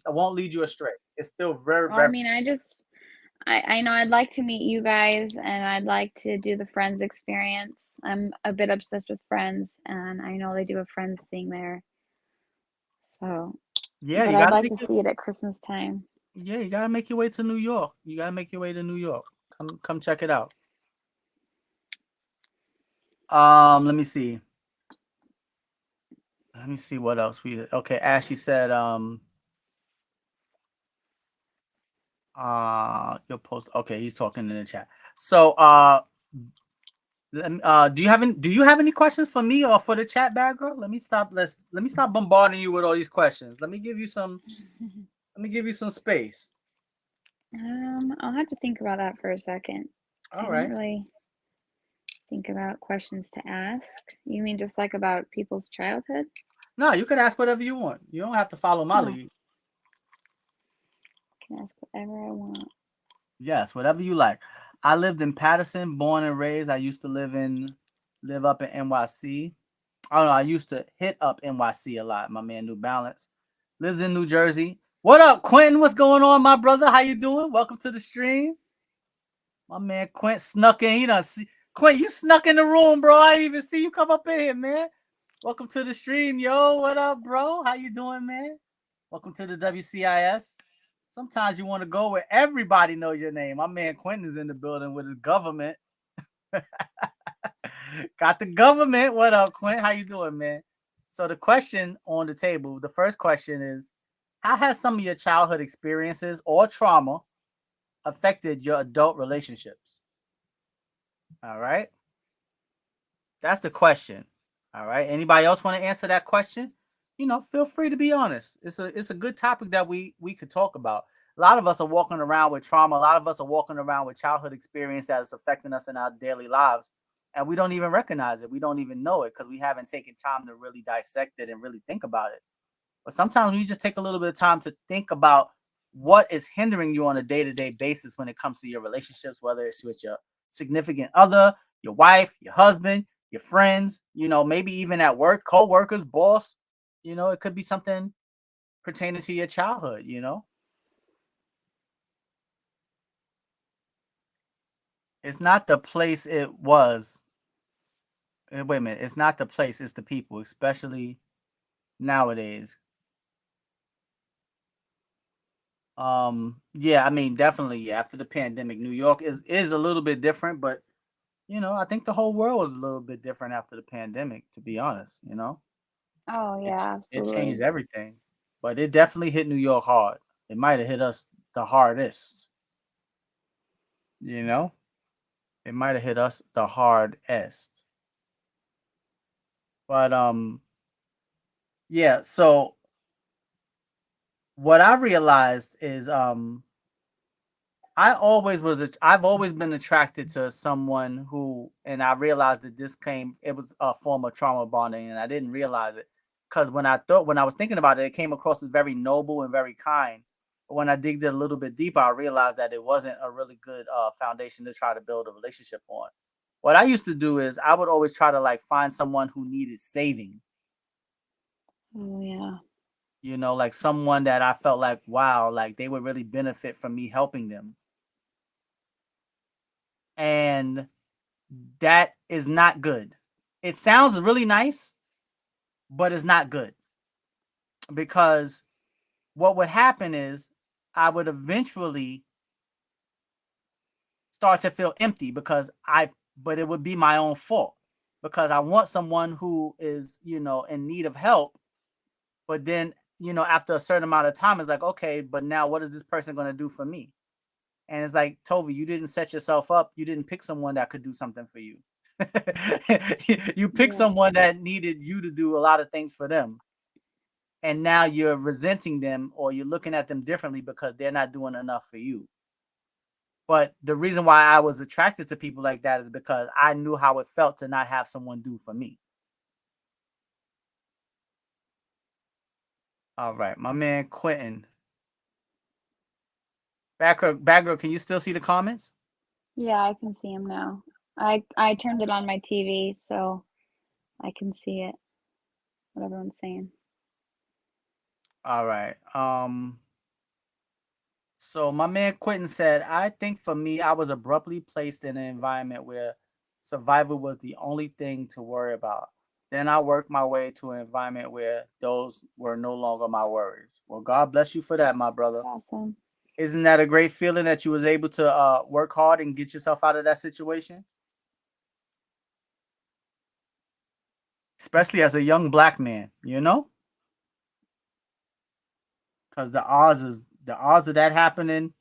won't lead you astray. It's still very, Well, I very. mean, I know I'd like to meet you guys and I'd like to do the Friends experience. I'm a bit obsessed with Friends and I know they do a Friends thing there. So, Yeah, but you I'd gotta like make to it. see it at Christmas time. Yeah, you gotta make your way to New York. You gotta make your way to New York. Come check it out. Let me see. Let me see what else we. Okay, Ashley said, your post. Okay, he's talking in the chat. So, do you have any questions for me or for the chat, bad girl? Let me stop bombarding you with all these questions. Let me give you some. Let me give you some space. I'll have to think about that for a second. I All didn't right. really think about questions to ask. You mean just like about people's childhood? No, you can ask whatever you want. You don't have to follow my Oh, lead. I can ask whatever I want. Yes, whatever you like. I lived in Patterson, born and raised. I used to live up in NYC. I don't know. I used to hit up NYC a lot. My man New Balance lives in New Jersey. What up, Quentin? What's going on, my brother? How you doing? Welcome to the stream. My man Quint snuck in. He done see Quint, you snuck in the room, bro. I didn't even see you come up in here, man. Welcome to the stream, yo. What up, bro? How you doing, man? Welcome to the WCIS. Sometimes you want to go where everybody knows your name. My man Quentin is in the building with his government. Got the government. What up, Quint? How you doing, man? So the question on the table, the first question is, how has some of your childhood experiences or trauma affected your adult relationships? All right. That's the question. All right. Anybody else want to answer that question? Feel free to be honest. It's a good topic that we could talk about. A lot of us are walking around with trauma. A lot of us are walking around with childhood experience that is affecting us in our daily lives, and we don't even recognize it. We don't even know it because we haven't taken time to really dissect it and really think about it. But sometimes we just take a little bit of time to think about what is hindering you on a day-to-day basis when it comes to your relationships, whether it's with your significant other, your wife, your husband, your friends, maybe even at work, co-workers, boss. It could be something pertaining to your childhood. It's not the place it was. Wait a minute. It's not the place, it's the people, especially nowadays. Yeah, I mean, definitely, yeah, after the pandemic, New York is a little bit different, but I think the whole world was a little bit different after the pandemic, to be honest. Oh, It yeah, it absolutely. changed everything. But it definitely hit New York hard. It might have hit us the hardest, you know? It might have hit us the hardest. But yeah, so what I realized is I've always been attracted to someone who, and I realized that it was a form of trauma bonding, and I didn't realize it because when I was thinking about it, it came across as very noble and very kind. But when I digged it a little bit deeper, I realized that it wasn't a really good foundation to try to build a relationship on. What I used to do is I would always try to like find someone who needed saving, Oh, yeah. like someone that I felt like, wow, like they would really benefit from me helping them. And that is not good. It sounds really nice, but it's not good because what would happen is I would eventually start to feel empty but it would be my own fault because I want someone who is, in need of help. But then, after a certain amount of time, it's like, okay, but now what is this person going to do for me? And it's like, Tovi, you didn't set yourself up. You didn't pick someone that could do something for you. You picked Yeah. someone that needed you to do a lot of things for them. And now you're resenting them or you're looking at them differently because they're not doing enough for you. But the reason why I was attracted to people like that is because I knew how it felt to not have someone do for me. All right, my man Quentin. Bad girl, can you still see the comments? Yeah, I can see him now. I turned it on my TV so I can see it, what everyone's saying. All right. So my man Quentin said, I think for me, I was abruptly placed in an environment where survival was the only thing to worry about. Then I worked my way to an environment where those were no longer my worries. Well, God bless you for that, my That's brother. awesome. Isn't that a great feeling that you was able to work hard and get yourself out of that situation? Especially as a young black man, you know? Because the odds of that happening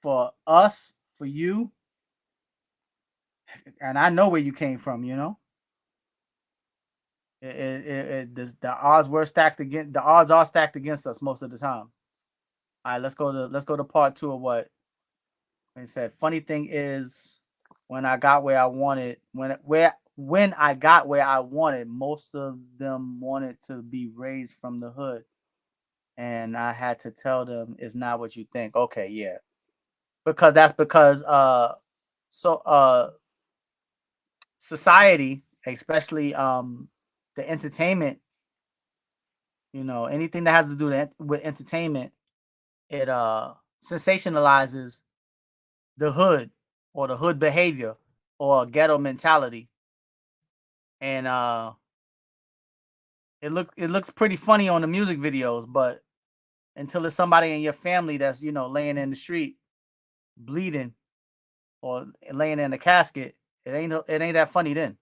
for us, for you, and I know where you came from, you know? The odds were stacked against the odds are stacked against us most of the time. All right, let's go to part two of what he said. Funny thing is, when I got where I wanted, when I got where I wanted, most of them wanted to be raised from the hood, and I had to tell them it's not what you think. Okay, yeah, because so society, especially the entertainment, anything that has to do with entertainment, it sensationalizes the hood or the hood behavior or ghetto mentality, and it looks pretty funny on the music videos, but until it's somebody in your family that's laying in the street bleeding or laying in a casket, it ain't that funny then.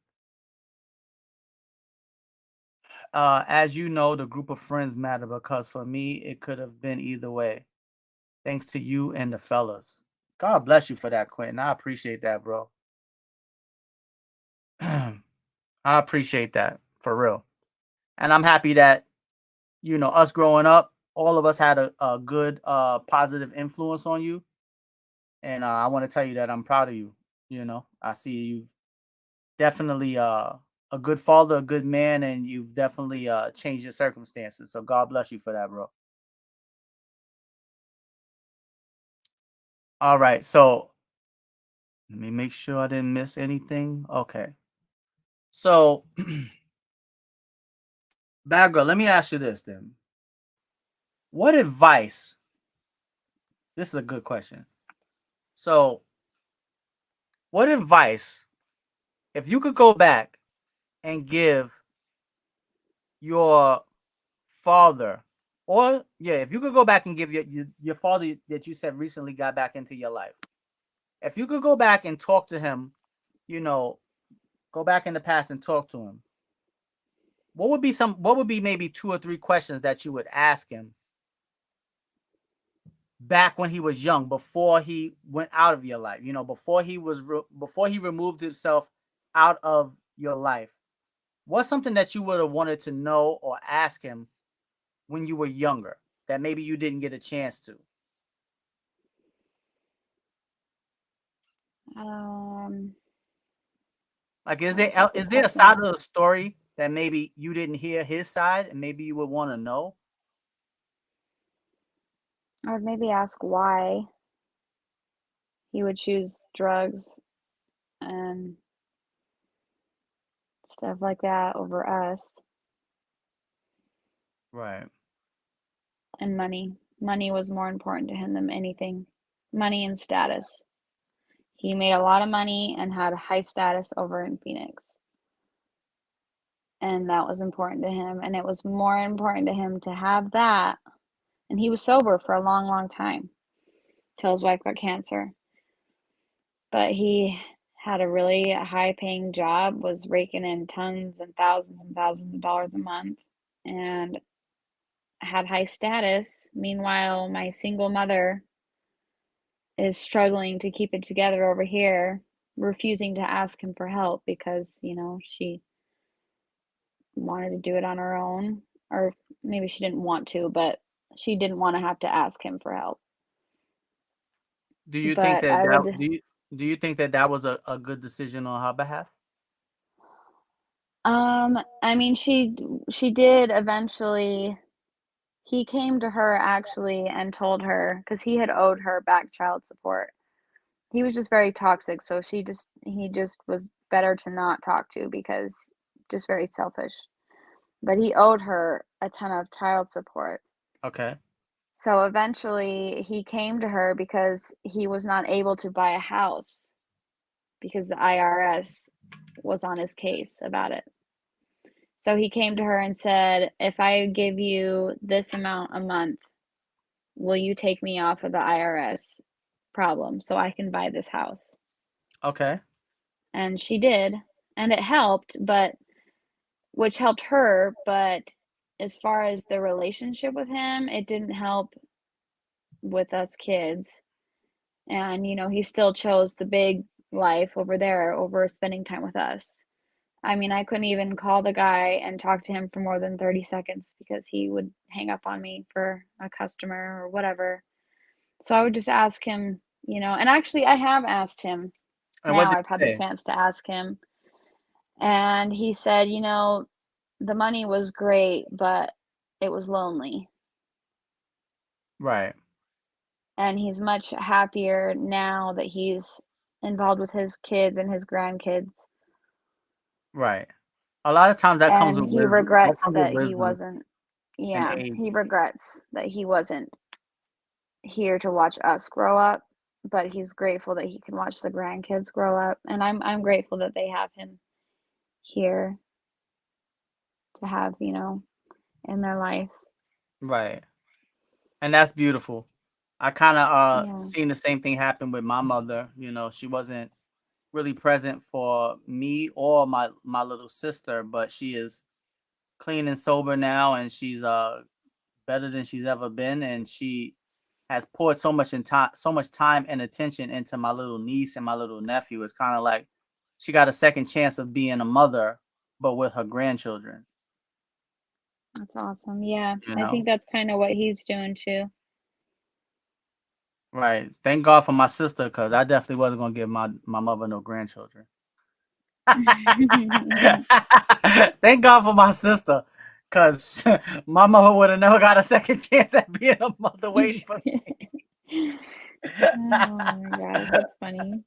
As you know, the group of friends matter because for me it could have been either way. Thanks to you and the fellas. God bless you for that, Quentin. I appreciate that, bro. I appreciate that for real. And I'm happy that, us growing up, all of us had a good positive influence on you. And I want to tell you that I'm proud of you. I see you've definitely a good father, a good man, and you've definitely changed your circumstances. So God bless you for that, bro. All right. So let me make sure I didn't miss anything. Okay. So, bad girl, let me ask you this then. What advice? This is a good question. So, what advice, if you could go back and give your father, or yeah, if you could go back and give your father that you said recently got back into your life, if you could go back and talk to him, you know, go back in the past and talk to him, what would be maybe two or three questions that you would ask him back when he was young, before he went out of your life, before he removed himself out of your life? What's something that you would have wanted to know or ask him when you were younger that maybe you didn't get a chance to? Um, Like, is gosh, there that's a is there a tough side one. of the story that maybe you didn't hear his side and maybe you would want to know? I would maybe ask why he would choose drugs and stuff like that over us, Right. and money. Money was more important to him than anything. Money and status. He made a lot of money and had a high status over in Phoenix. And that was important to him. And it was more important to him to have that. And he was sober for a long, long time till his wife got cancer. But he had a really high paying job, was raking in tons and thousands of dollars a month, and had high status. Meanwhile, my single mother is struggling to keep it together over here, refusing to ask him for help because, she wanted to do it on her own. Or maybe she didn't want to, but she didn't want to have to ask him for help. Do you think But that I that would, do you think that that was a good decision on her behalf? I mean, she did eventually. He came to her actually and told her, because he had owed her back child support. He was just very toxic, so he just was better to not talk to, because just very selfish. But he owed her a ton of child support. Okay. So eventually he came to her because he was not able to buy a house because the IRS was on his case about it. So he came to her and said, "If I give you this amount a month, will you take me off of the IRS problem so I can buy this house?" Okay. And she did, and it helped, but which helped her, but as far as the relationship with him, it didn't help with us kids. And, he still chose the big life over there over spending time with us. I mean, I couldn't even call the guy and talk to him for more than 30 seconds because he would hang up on me for a customer or whatever. So I would just ask him, and actually I have asked him. And what Now did I've had he the say? chance to ask him. And he said, the money was great, but it was lonely. Right. And he's much happier now that he's involved with his kids and his grandkids. Right. A lot of times that comes And with he wisdom. That regrets comes with that he wisdom wasn't, and yeah, age. he regrets that he wasn't here to watch us grow up, but he's grateful that he can watch the grandkids grow up. And I'm grateful that they have him here to have, in their life. Right. And that's beautiful. I kind of Yeah. seen the same thing happen with my mother. She wasn't really present for me or my little sister, but she is clean and sober now, and she's better than she's ever been, and she has poured so much time and attention into my little niece and my little nephew. It's kind of like she got a second chance of being a mother, but with her grandchildren. That's awesome. Yeah. You I know, think that's kind of what he's doing too. right? Thank God for my sister, because I definitely wasn't gonna give my mother no grandchildren. Thank God for my sister, cause my mother would have never got a second chance at being a mother waiting for Oh my gosh, that's funny.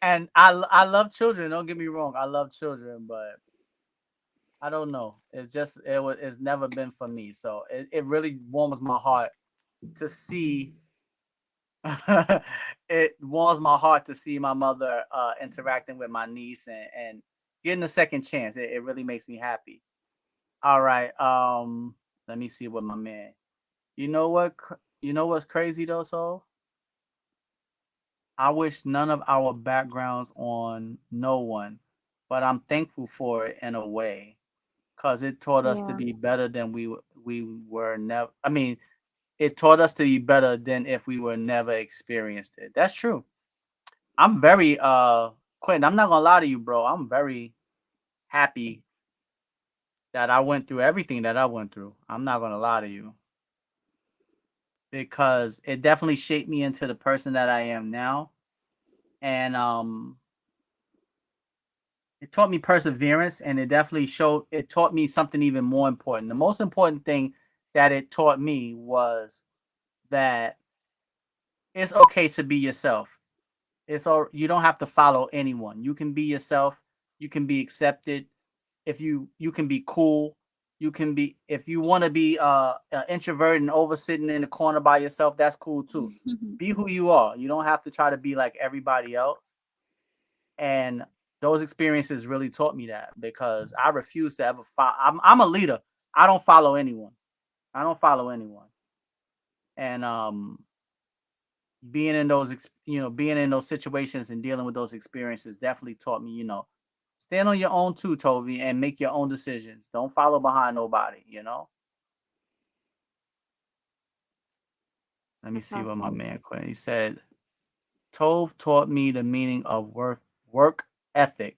and I love children. Don't get me wrong, I love children, but I don't know. It's never been for me. So it really warms my heart to see. It warms my heart to see my mother interacting with my niece and getting a second chance. It really makes me happy. All right. Let me see what my man. You know what? You know what's crazy though, so I wish none of our backgrounds on no one, but I'm thankful for it in a way because it taught us to Yeah. be better than we were never. I mean, it taught us to be better than if we were never experienced it. That's true. I'm very Quentin. I'm not gonna lie to you, bro. I'm very happy that I went through everything that I went through. I'm not gonna lie to you because it definitely shaped me into the person that I am now, and it taught me perseverance, and it taught me something even more important. The most important thing that it taught me was that it's okay to be yourself. You don't have to follow anyone. You can be yourself. You can be accepted. If you can be cool. You can be if you want to be introvert and over sitting in the corner by yourself. That's cool too. Be who you are. You don't have to try to be like everybody else. And those experiences really taught me that because I refuse to ever follow. I'm a leader. I don't follow anyone. I don't follow anyone. And being in those situations and dealing with those experiences definitely taught me, stand on your own too, Tovi, and make your own decisions. Don't follow behind nobody. Let me That's see what my awesome. man Quinn. He said, Tove taught me the meaning of work ethic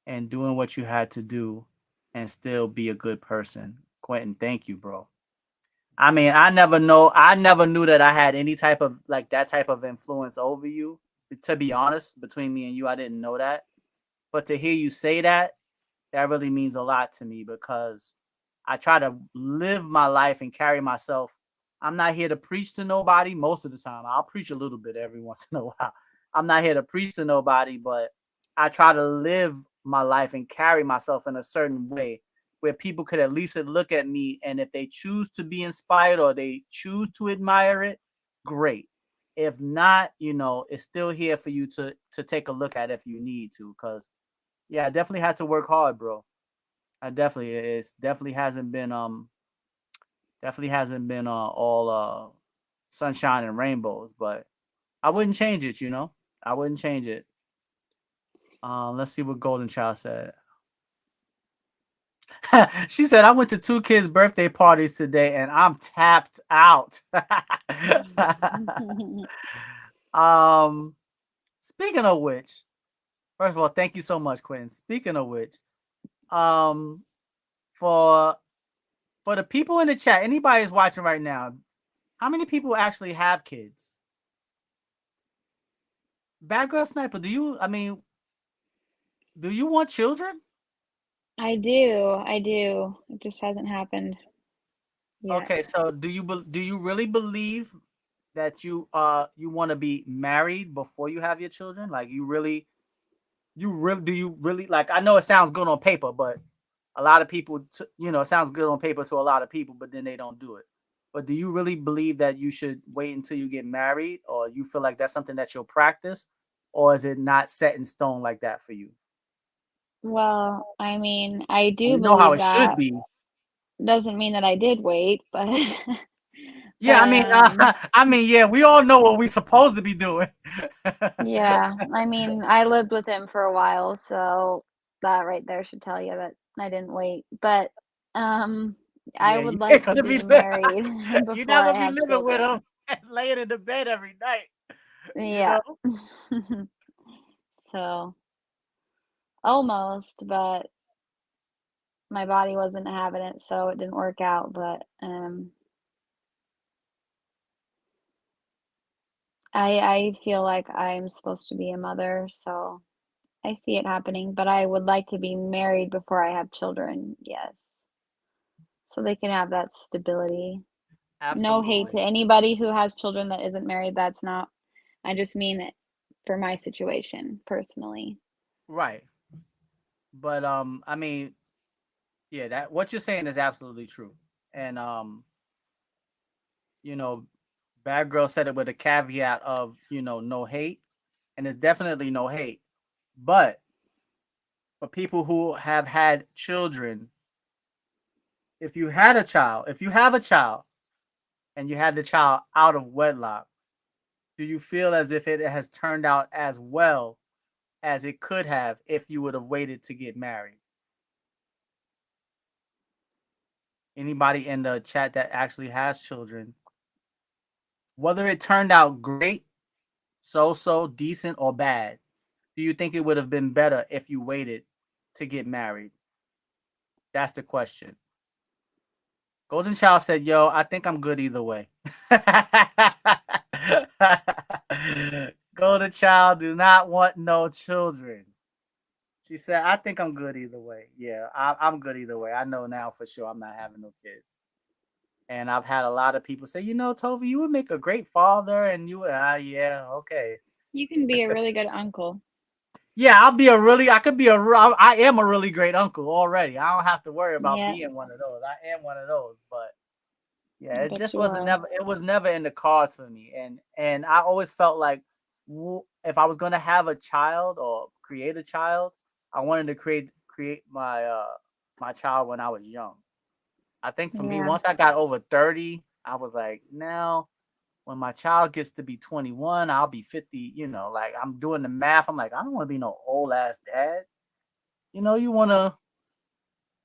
and doing what you had to do and still be a good person. Quentin, thank you, bro. I mean, I never knew that I had any type of like that type of influence over you. To be honest, between me and you, I didn't know that. But to hear you say that really means a lot to me because I try to live my life and carry myself. I'm not here to preach to nobody most of the time. I'll preach a little bit every once in a while. I'm not here to preach to nobody, but I try to live my life and carry myself in a certain way where people could at least look at me, and if they choose to be inspired or they choose to admire it, great. If not, it's still here for you to take a look at if you need to. Cause yeah, I definitely had to work hard, bro. I definitely it's definitely hasn't been all sunshine and rainbows, but I wouldn't change it. I wouldn't change it. Let's see what Golden Child said. She said, I went to 2 kids' birthday parties today and I'm tapped out. um, Speaking of which, first of all, thank you so much, Quentin. Speaking of which, um, for the people in the chat, anybody who's watching right now, how many people actually have kids? Bad Girl Sniper, do you want children? I do. It just hasn't happened yet. Okay, so do you really believe that you want to be married before you have your children? Like do you really, like, I know it sounds good on paper, but a lot of people it sounds good on paper to a lot of people, but then they don't do it. But do you really believe that you should wait until you get married, or you feel like that's something that you'll practice, or is it not set in stone like that for you? Well, I mean, I do We know how believe it should that. be. Doesn't mean that I did wait, but Yeah, but yeah, we all know what we're supposed to be doing. yeah, I mean, I lived with him for a while, so that right there should tell you that I didn't wait. But um I Yeah, would you ain't like to gonna be be married you're before not I gonna be have living with children. him and laying in the bed every night. You Yeah. know? So, almost, but my body wasn't having it, so it didn't work out, but I feel like I'm supposed to be a mother, so I see it happening, but I would like to be married before I have children, yes. So they can have that stability. No hate to Absolutely. anybody who has children that isn't married, that's not, I just mean it for my situation personally. Right. But yeah, that what you're saying is absolutely true. And you know, Bad Girl said it with a caveat of, no hate, and it's definitely no hate. But for people who have had children, if you have a child and you had the child out of wedlock, do you feel as if it has turned out as well as it could have if you would have waited to get married? Anybody in the chat that actually has children, whether it turned out great, so decent, or bad, do you think it would have been better if you waited to get married? That's the question. Golden Child said, "Yo, I think I'm good either way." Golden Child do not want no children. She said, "I think I'm good either way." Yeah, I'm good either way. I know now for sure I'm not having no kids. And I've had a lot of people say, Tovi, you would make a great father, and yeah, okay. You can be a really good uncle. Yeah, I could be I am a really great uncle already. I don't have to worry about Yeah, being one of those. I am one of those, but yeah, I it bet just you are. it was never in the cards for me. And I always felt like if I was going to have a child or create a child, I wanted to create my child when I was young. I think for me, Yeah, once I got over 30, I was like, now when my child gets to be 21, I'll be 50. Like, I'm doing the math. I'm like, I don't want to be no old ass dad. You want to,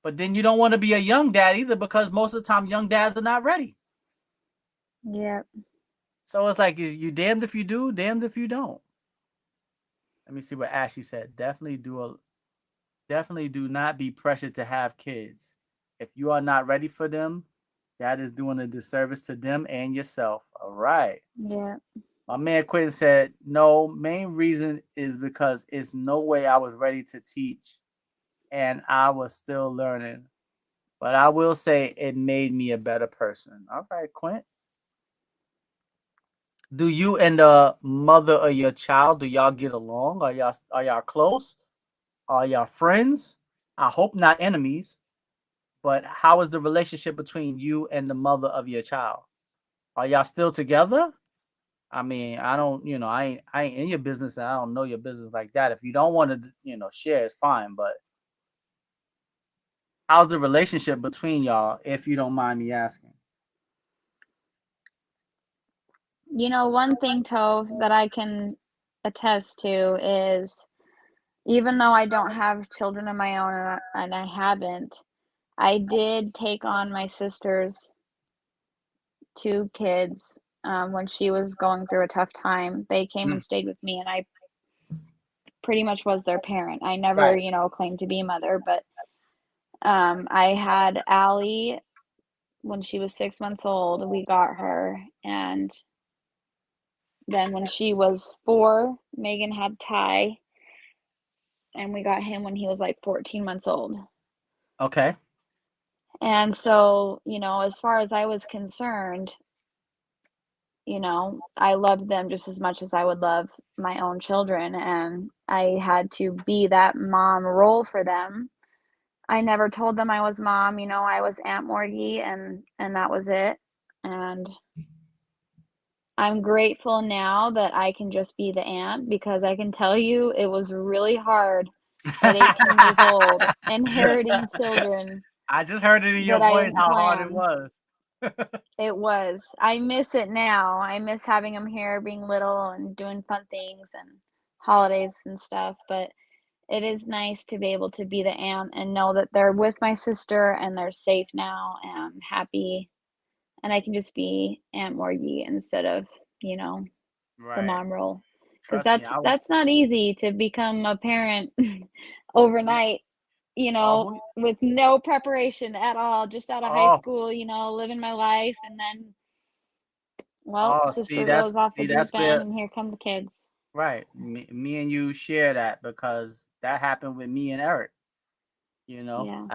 but then you don't want to be a young dad either, because most of the time young dads are not ready. yeah, So it's like you damned if you do, damned if you don't. Let me see what Ashley said. Definitely do not be pressured to have kids. If you are not ready for them, that is doing a disservice to them and yourself. All right. yeah, My man Quentin said, no, main reason is because it's no way I was ready to teach and I was still learning. But I will say it made me a better person. All right, Quint. Do you and the mother of your child, do y'all get along? Are y'all close? Are y'all friends? I hope not enemies. But how is the relationship between you and the mother of your child? Are y'all still together? I mean, I don't, I ain't in your business and I don't know your business like that. If you don't want to, share, it's fine. But how's the relationship between y'all, if you don't mind me asking? One thing, Tove, that I can attest to is even though I don't have children of my own and I haven't, I did take on my sister's two kids when she was going through a tough time. They came Mm, and stayed with me, and I pretty much was their parent. I never, right. claimed to be a mother, but I had Allie when she was 6 months old. We got her, and then when she was 4, Megan had Ty, and we got him when he was like 14 months old. Okay. And so, as far as I was concerned, I loved them just as much as I would love my own children. And I had to be that mom role for them. I never told them I was mom, I was Aunt Morgie and that was it. And I'm grateful now that I can just be the aunt because I can tell you it was really hard at 18 years old inheriting children I just heard it in your that I voice didn't how hard it plan. was. It was. I miss it now. I miss having them here, being little and doing fun things and holidays and stuff, but it is nice to be able to be the aunt and know that they're with my sister and they're safe now and happy, and I can just be Aunt Morgie instead of, you know, the Right. mom role. Because Trust me, that's I was. that's not easy to become a parent Yeah. overnight, Oh, who? with no preparation at all, just out of high Oh, school, living my life, and then, well, oh. sister goes off the That's deep end, where. and here come the kids. Right. Me and you share that because that happened with me and Eric. Yeah,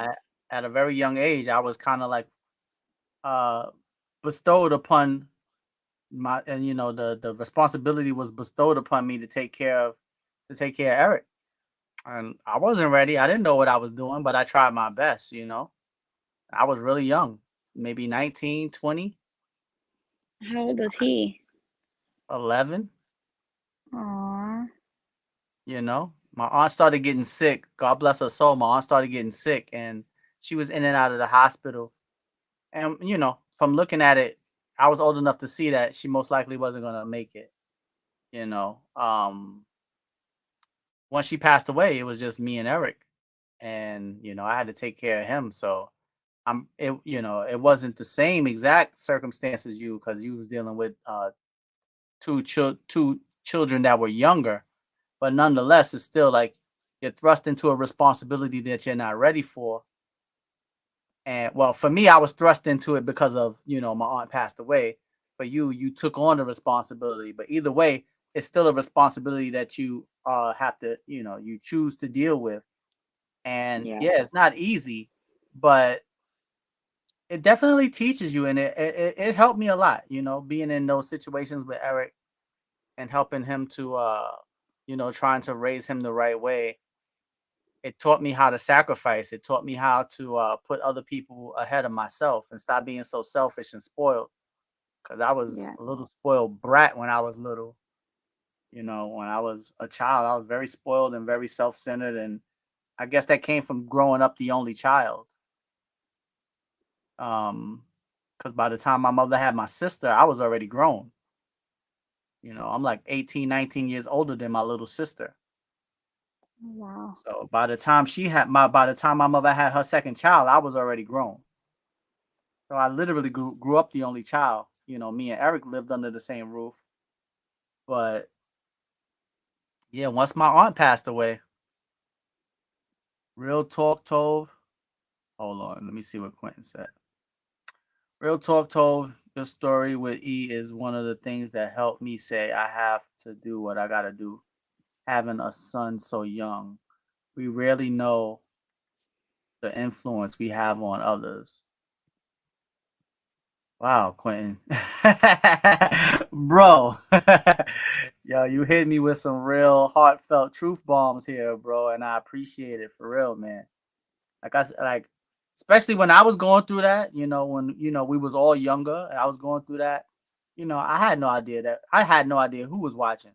At a very young age, I was kind of like uh bestowed upon my, and the responsibility was bestowed upon me to take care of Eric. And I wasn't ready. I didn't know what I was doing, but I tried my best. I was really young, maybe 19, 20, how old was he? 11. Aw. My aunt started getting sick. God bless her soul. My aunt started getting sick and she was in and out of the hospital. And, from looking at it, I was old enough to see that she most likely wasn't going to make it. You know, Once she passed away, it was just me and Eric. And, I had to take care of him. So it wasn't the same exact circumstance as you because you was dealing with two children that were younger, but nonetheless, it's still like you're thrust into a responsibility that you're not ready for. And well, for me, I was thrust into it because of my aunt passed away. For you, you took on the responsibility, but either way, it's still a responsibility that you have to you choose to deal with. And Yeah, yeah, it's not easy, but it definitely teaches you, and it helped me a lot. Being in those situations with Eric and helping him to trying to raise him the right way. It taught me how to sacrifice. It taught me how to put other people ahead of myself and stop being so selfish and spoiled. Because I was yeah, a little spoiled brat when I was little. When I was a child, I was very spoiled and very self-centered, and I guess that came from growing up the only child. Because by the time my mother had my sister, I was already grown. I'm like 18, 19 years older than my little sister. wow, So by the time my mother had her second child, I was already grown. So I literally grew up the only child. Me and Eric lived under the same roof. But yeah, once my aunt passed away, real talk, Tove. Hold on, let me see what Quentin said. Real talk, Tove. Your story with E is one of the things that helped me say I have to do what I gotta do. Having a son so young, we rarely know the influence we have on others. Wow, Quentin. bro. Yo, you hit me with some real heartfelt truth bombs here, bro, and I appreciate it for real, man. Like especially when I was going through that, when we was all younger, and I was going through that, I had no idea who was watching.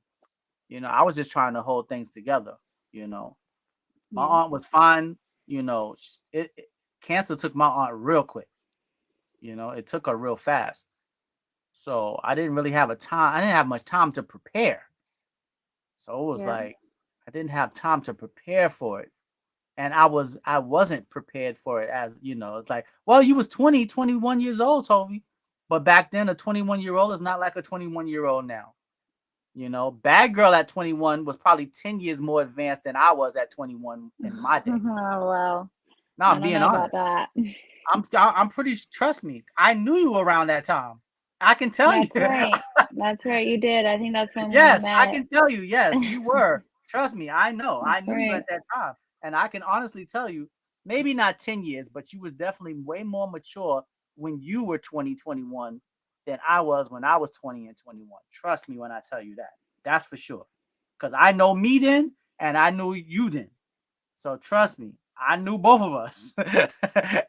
I was just trying to hold things together. You know, my Yeah. aunt was fine. Cancer took my aunt real quick. It took her real fast. So I didn't really have a time. I didn't have much time to prepare. So it was Yeah. like I didn't have time to prepare for it. And I wasn't prepared for it, as it's like, well, you was 20, 21 years old, Toby. But back then a 21-year-old is not like a 21-year-old now. Bad Girl at 21 was probably 10 years more advanced than I was at 21 in my day. Oh, well, Now I I'm don't being know about honest. that. I'm pretty, trust me. I knew you around that time. I can tell you. That's right. That's right. You did. I think that's when we Yes, I met. can tell you. Yes, you were. Trust me, I know. I That's knew you right. at that time. And I can honestly tell you, maybe not 10 years, but you was definitely way more mature when you were 20, 21 than I was when I was 20 and 21. Trust me when I tell you that. That's for sure. Because I know me then and I knew you then. So trust me, I knew both of us.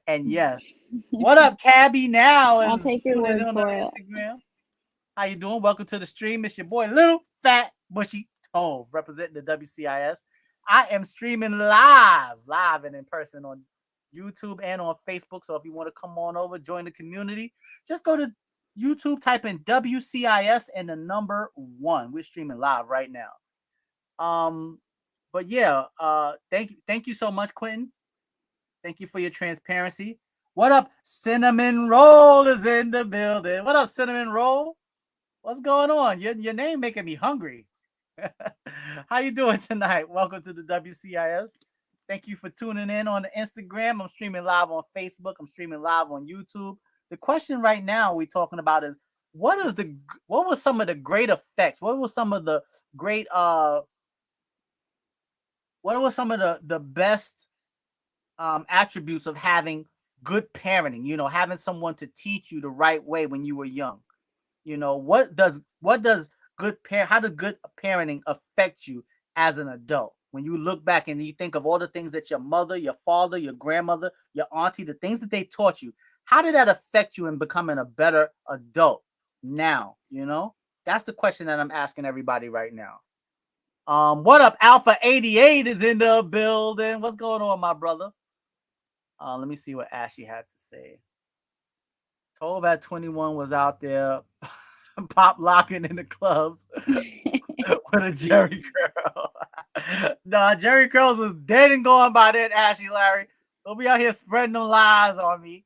And yes. What up, Cabby now I'll is take your tuning in word on the for it. Instagram. How you doing? Welcome to the stream. It's your boy, Little Fat Bushy Tove, representing the WCIS. I am streaming live and in person on YouTube and on Facebook. So if you want to come on over, join the community, just go to YouTube, type in WCIS and the number 1. We're streaming live right now. But yeah, thank you so much, Quentin. Thank you for your transparency. What up, Cinnamon Roll is in the building. What up, Cinnamon Roll? What's going on? Your name making me hungry. How you doing tonight? Welcome to the WCIS. Thank you for tuning in on the Instagram. I'm streaming live on Facebook. I'm streaming live on YouTube. The question right now we're talking about is what was some of the great effects? What was some of the great what were some of the best attributes of having good parenting? Having someone to teach you the right way when you were young. What does how does good parenting affect you as an adult? When you look back and you think of all the things that your mother, your father, your grandmother, your auntie, the things that they taught you, how did that affect you in becoming a better adult now? That's the question that I'm asking everybody right now. What up? Alpha 88 is in the building. What's going on, my brother? Let me see what Ashley had to say. Tove at 21 was out there pop locking in the clubs with a Jerry curl. Nah, Jerry curls was dead and gone by then, Ashley Larry. Don't be out here spreading them lies on me.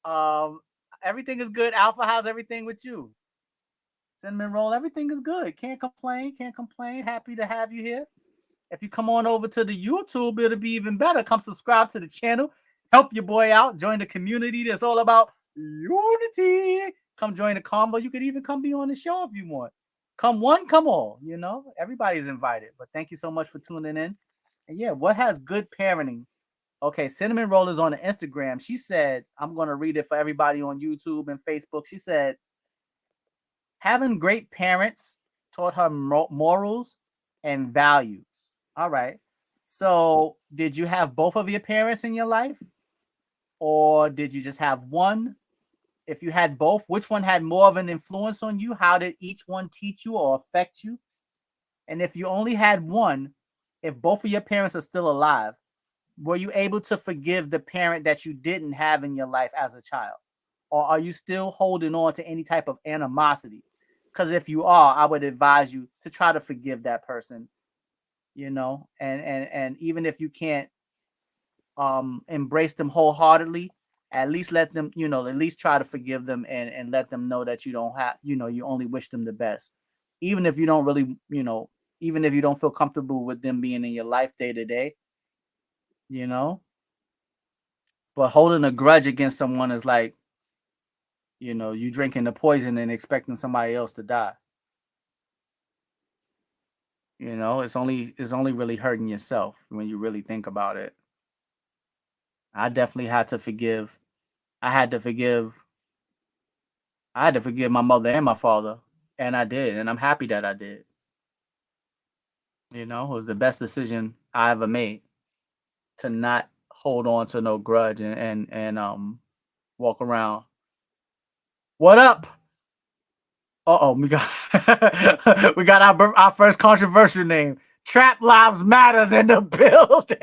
Um, Everything is good. Alpha, how's everything with you? Cinnamon roll, everything is good. Can't complain. Can't complain. Happy to have you here. If you come on over to the YouTube, it'll be even better. Come subscribe to the channel. Help your boy out. Join the community that's all about unity. Come join the combo. You could even come be on the show if you want. Come one, come all. Everybody's invited. But thank you so much for tuning in. And yeah, what has good parenting? Okay, Cinnamon Roll is on the Instagram. She said, I'm going to read it for everybody on YouTube and Facebook. She said, having great parents taught her morals and values. All right. So, did you have both of your parents in your life, or did you just have one? If you had both, which one had more of an influence on you? How did each one teach you or affect you? And if you only had one, if both of your parents are still alive, were you able to forgive the parent that you didn't have in your life as a child? Or are you still holding on to any type of animosity? Because if you are, I would advise you to try to forgive that person, and even if you can't embrace them wholeheartedly, at least let them, at least try to forgive them and let them know that you don't have, you only wish them the best. Even if you don't really, even if you don't feel comfortable with them being in your life day to day, you know, but holding a grudge against someone is like, you drinking the poison and expecting somebody else to die. It's only really hurting yourself when you really think about it. I definitely had to forgive. I had to forgive. I had to forgive my mother and my father, and I did, and I'm happy that I did. It was the best decision I ever made to not hold on to no grudge and walk around. What up? Uh-oh, we got we got our first controversial name. Trap Lives Matters in the building.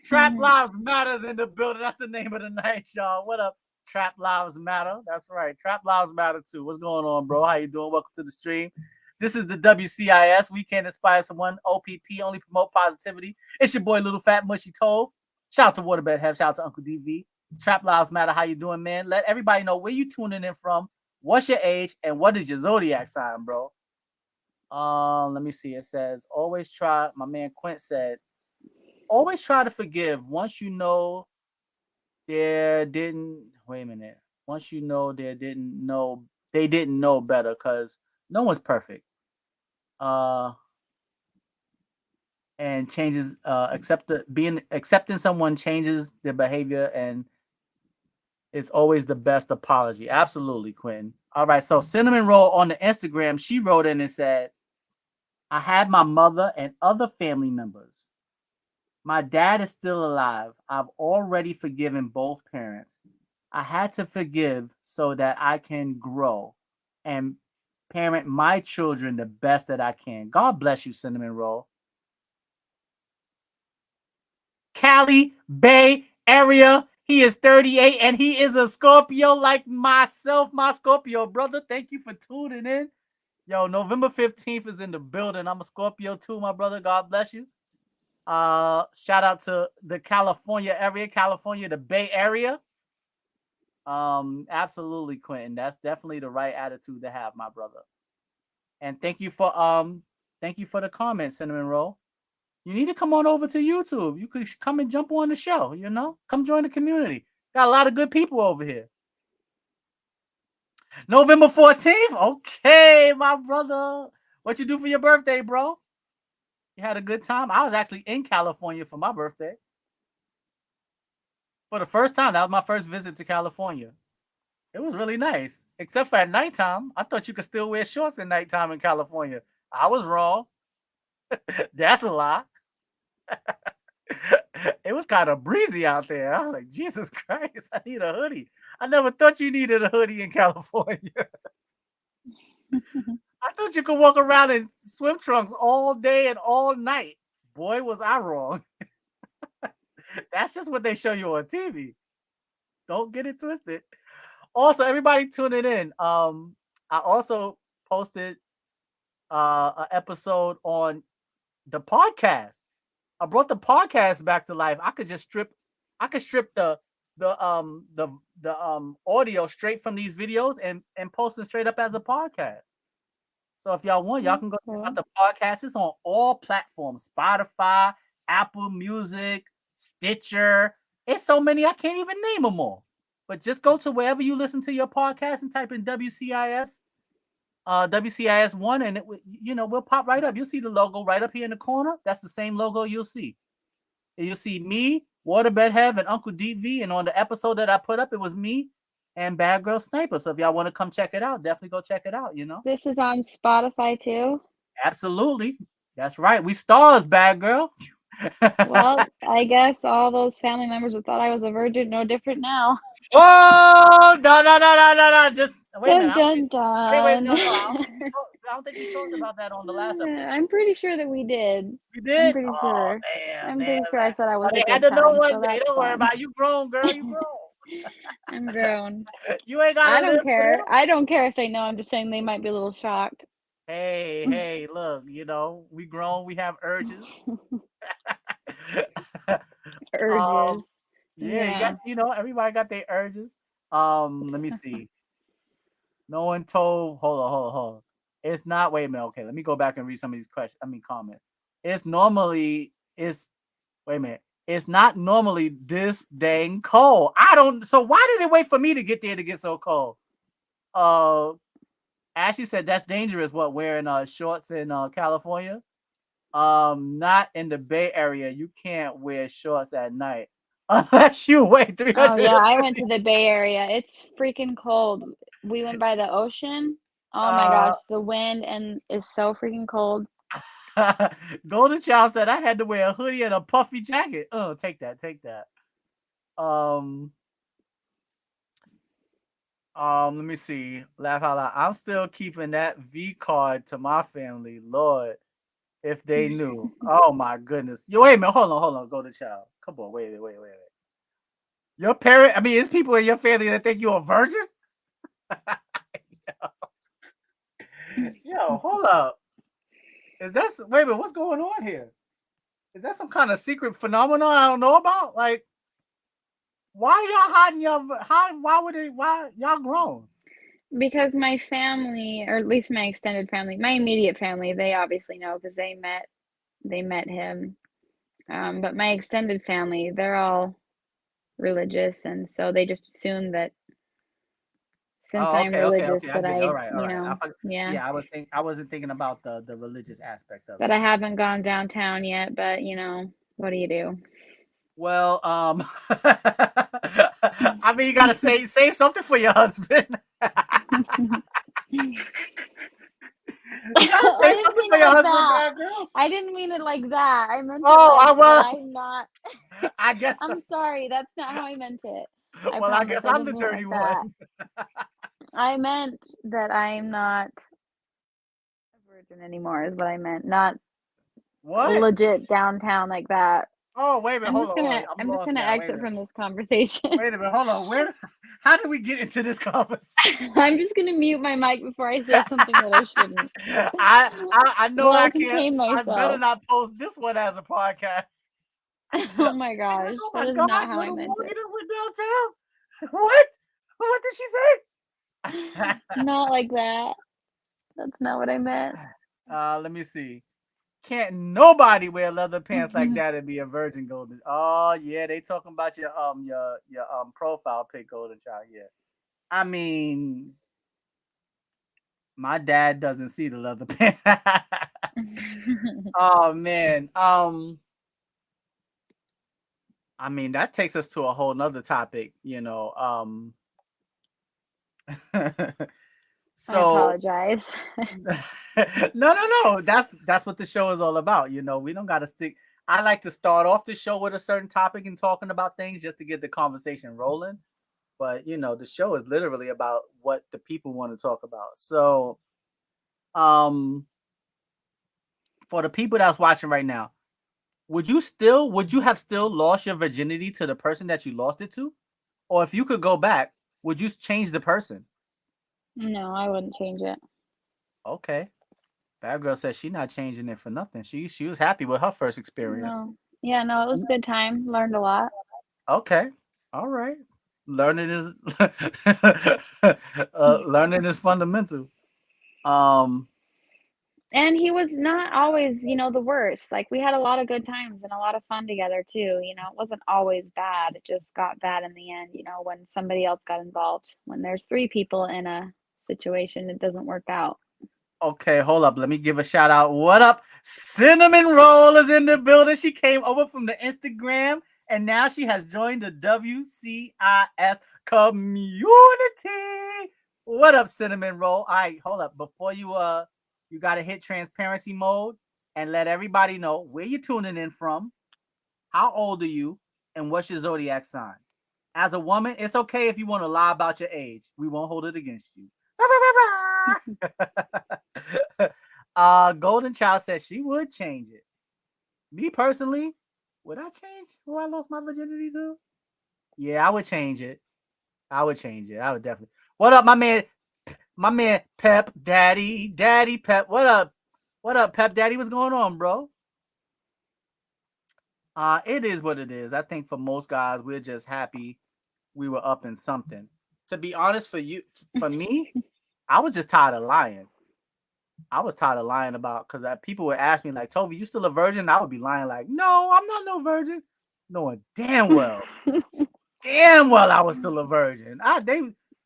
Trap Lives Matters in the building. That's the name of the night, y'all. What up? Trap Lives Matter. That's right. Trap Lives Matter too. What's going on, bro? How you doing? Welcome to the stream. This is the WCIS. We can inspire someone. OPP, only promote positivity. It's your boy, Little Fat Mushy Tove. Shout out to Waterbed Hev. Shout out to Uncle DV. Trap Lives Matter. How you doing, man? Let everybody know where you tuning in from. What's your age and what is your zodiac sign, bro? Let me see. It says always try. My man Quint said, always try to forgive once you know there didn't. Wait a minute. Once you know they didn't know better, because no one's perfect. And changes accepting someone changes their behavior, and it's always the best apology. Absolutely, Quentin. All right, so Cinnamon Roll on the Instagram, she wrote in and said, I had my mother and other family members. My dad is still alive. I've already forgiven both parents. I had to forgive so that I can grow and parent my children the best that I can. God bless you, Cinnamon Roll. Cali Bay Area. He is 38 and he is a Scorpio like myself, my Scorpio brother. Thank you for tuning in. Yo, November 15th is in the building. I'm a Scorpio too, my brother. God bless you. Shout out to the California area, California, the Bay Area. Absolutely, Quentin. That's definitely the right attitude to have, my brother. And thank you for the comment, Cinnamon Roll. You need to come on over to YouTube. You could come and jump on the show, you know? Come join the community. Got a lot of good people over here. November 14th? Okay, my brother. What you do for your birthday, bro? You had a good time? I was actually in California for my birthday. For the first time. That was my first visit to California. It was really nice. Except for at nighttime. I thought you could still wear shorts at nighttime in California. I was wrong. That's a lie. It was kind of breezy out there. I was like, Jesus Christ, I need a hoodie. I never thought you needed a hoodie in California. I thought you could walk around in swim trunks all day and all night. Boy, was I wrong. That's just what they show you on TV. Don't get it twisted. Also, everybody tuning in. I also posted an episode on the podcast. I brought the podcast back to life. I could strip the audio straight from these videos and post them straight up as a podcast. So if y'all want, y'all can go check out the podcast. It's on all platforms: Spotify, Apple Music, Stitcher. It's so many I can't even name them all. But just go to wherever you listen to your podcast and type in WCIS. WCIS1, and we'll pop right up. You'll see the logo right up here in the corner. That's the same logo you'll see. And you'll see me, Waterbed Hev, and Uncle DV. And on the episode that I put up, it was me and Bad Girl Sniper. So if y'all want to come check it out, definitely go check it out. This is on Spotify too. Absolutely, that's right. We stars, Bad Girl. Well, I guess all those family members that thought I was a virgin no different now. Oh no! Just wait a minute. Dun, Wait, no. I don't think you talked about that on the last episode. I'm pretty sure that we did. You did? I'm pretty sure. Damn, pretty sure I said I was. They had to know one day. Don't worry about it. You grown, girl. You grown. I'm grown. You ain't got. I don't care. I don't care if they know. I'm just saying they might be a little shocked. Hey, look. We grown. We have urges. Urges. Yeah. You got. Everybody got their urges. Let me see. No one told. Hold on. It's not. Wait a minute. Okay, let me go back and read some of these questions. Comments. Wait a minute. It's not normally this dang cold. So why did it wait for me to get there to get so cold? Ashley said that's dangerous. What, wearing shorts in California? Not in the Bay Area. You can't wear shorts at night unless you weigh 300. Oh yeah, I went to the Bay Area. It's freaking cold. We went by the ocean. Oh my gosh, the wind is so freaking cold. Golden Child said I had to wear a hoodie and a puffy jacket. Oh, take that, take that. Um, let me see. Laugh out loud. I'm still keeping that V card to my family. Lord, if they knew. Oh my goodness. Yo, wait a minute. Hold on. Golden Child. Come on. Wait. Your parent. I mean, it's people in your family that think you're a virgin. Yo, hold up. Is that wait a minute? What's going on here? Is that some kind of secret phenomenon I don't know about? Like, why y'all hiding your? Why would it? Why y'all grown? Because my family, or at least my extended family, my immediate family, they obviously know because they met him. But my extended family, they're all religious, and so they just assume that since Oh, I'm okay. religious I that get it. I, All you right. know, yeah, Yeah, I wasn't thinking about the religious aspect of that it. I haven't gone downtown yet, but you know, what do you do? Well, I mean, you gotta save something for your husband. You gotta I save didn't something mean for it your like husband, that. bad girl. I didn't mean it like that. I meant it Oh, like I that well, I'm not. I guess. I'm sorry, that's not how I meant it. I Well, I promise guess I I'm didn't the mean it dirty like that. one. I meant that I'm not a virgin anymore, is what I meant. Not What? legit downtown like that. Oh, wait a minute. Hold on. I'm I'm just lost gonna now. Wait a exit minute. from this conversation. Wait a minute. Hold on. Where? How did we get into this conversation? I'm just gonna mute my mic before I say something that I shouldn't. I know Well, I I'll can't. contain I better myself. not post this one as a podcast. Oh my Like, gosh, oh that my is not God, how I little meant Morgan it. went downtown. What? What did she say? Not like that. That's not what I meant. Let me see. Can't nobody wear leather pants like that and be a virgin golden. Oh yeah, they talking about your profile pic, golden child. Yeah. I mean, my dad doesn't see the leather pants. Oh man. I mean, that takes us to a whole nother topic, you know. I So apologize. no. That's what the show is all about. You know, we don't gotta stick. I like to start off the show with a certain topic and talking about things just to get the conversation rolling. But you know, the show is literally about what the people want to talk about. So um for the people that's watching right now, would you have still lost your virginity to the person that you lost it to? Or if you could go back, would you change the person? No, I wouldn't change it. Okay. Bad girl says she's not changing it for nothing. She was happy with her first experience. No. Yeah, no, it was a good time. Learned a lot. Okay. All right. Learning is learning is fundamental. Um And he was not always, you know, the worst. Like we had a lot of good times and a lot of fun together too. You know, it wasn't always bad. It just got bad in the end, you know, when somebody else got involved. When there's three people in a situation, it doesn't work out. okay, hold up. Let me give a shout out. What up? Cinnamon Roll is in the building. She came over from the Instagram and now she has joined the WCIS community. What up, Cinnamon Roll? All right, hold up. Before you gotta hit transparency mode and let everybody know where you're tuning in from, how old are you, and what's your zodiac sign. As a woman, it's okay if you want to lie about your age. We won't hold it against you. Golden Child says she would change it. Me personally, would I change who I lost my virginity to? Yeah, I would change it. I would change it. I would definitely. What up, my man? My man Pep Daddy Pep. What up? What up, Pep Daddy? What's going on, bro? It is what it is. I think for most guys, we're just happy we were up in something. To be honest, for me, I was just tired of lying. I was tired of lying about because people would ask me like, "Tovi, you still a virgin?" I would be lying like, "No, I'm not no virgin," knowing damn well, I was still a virgin.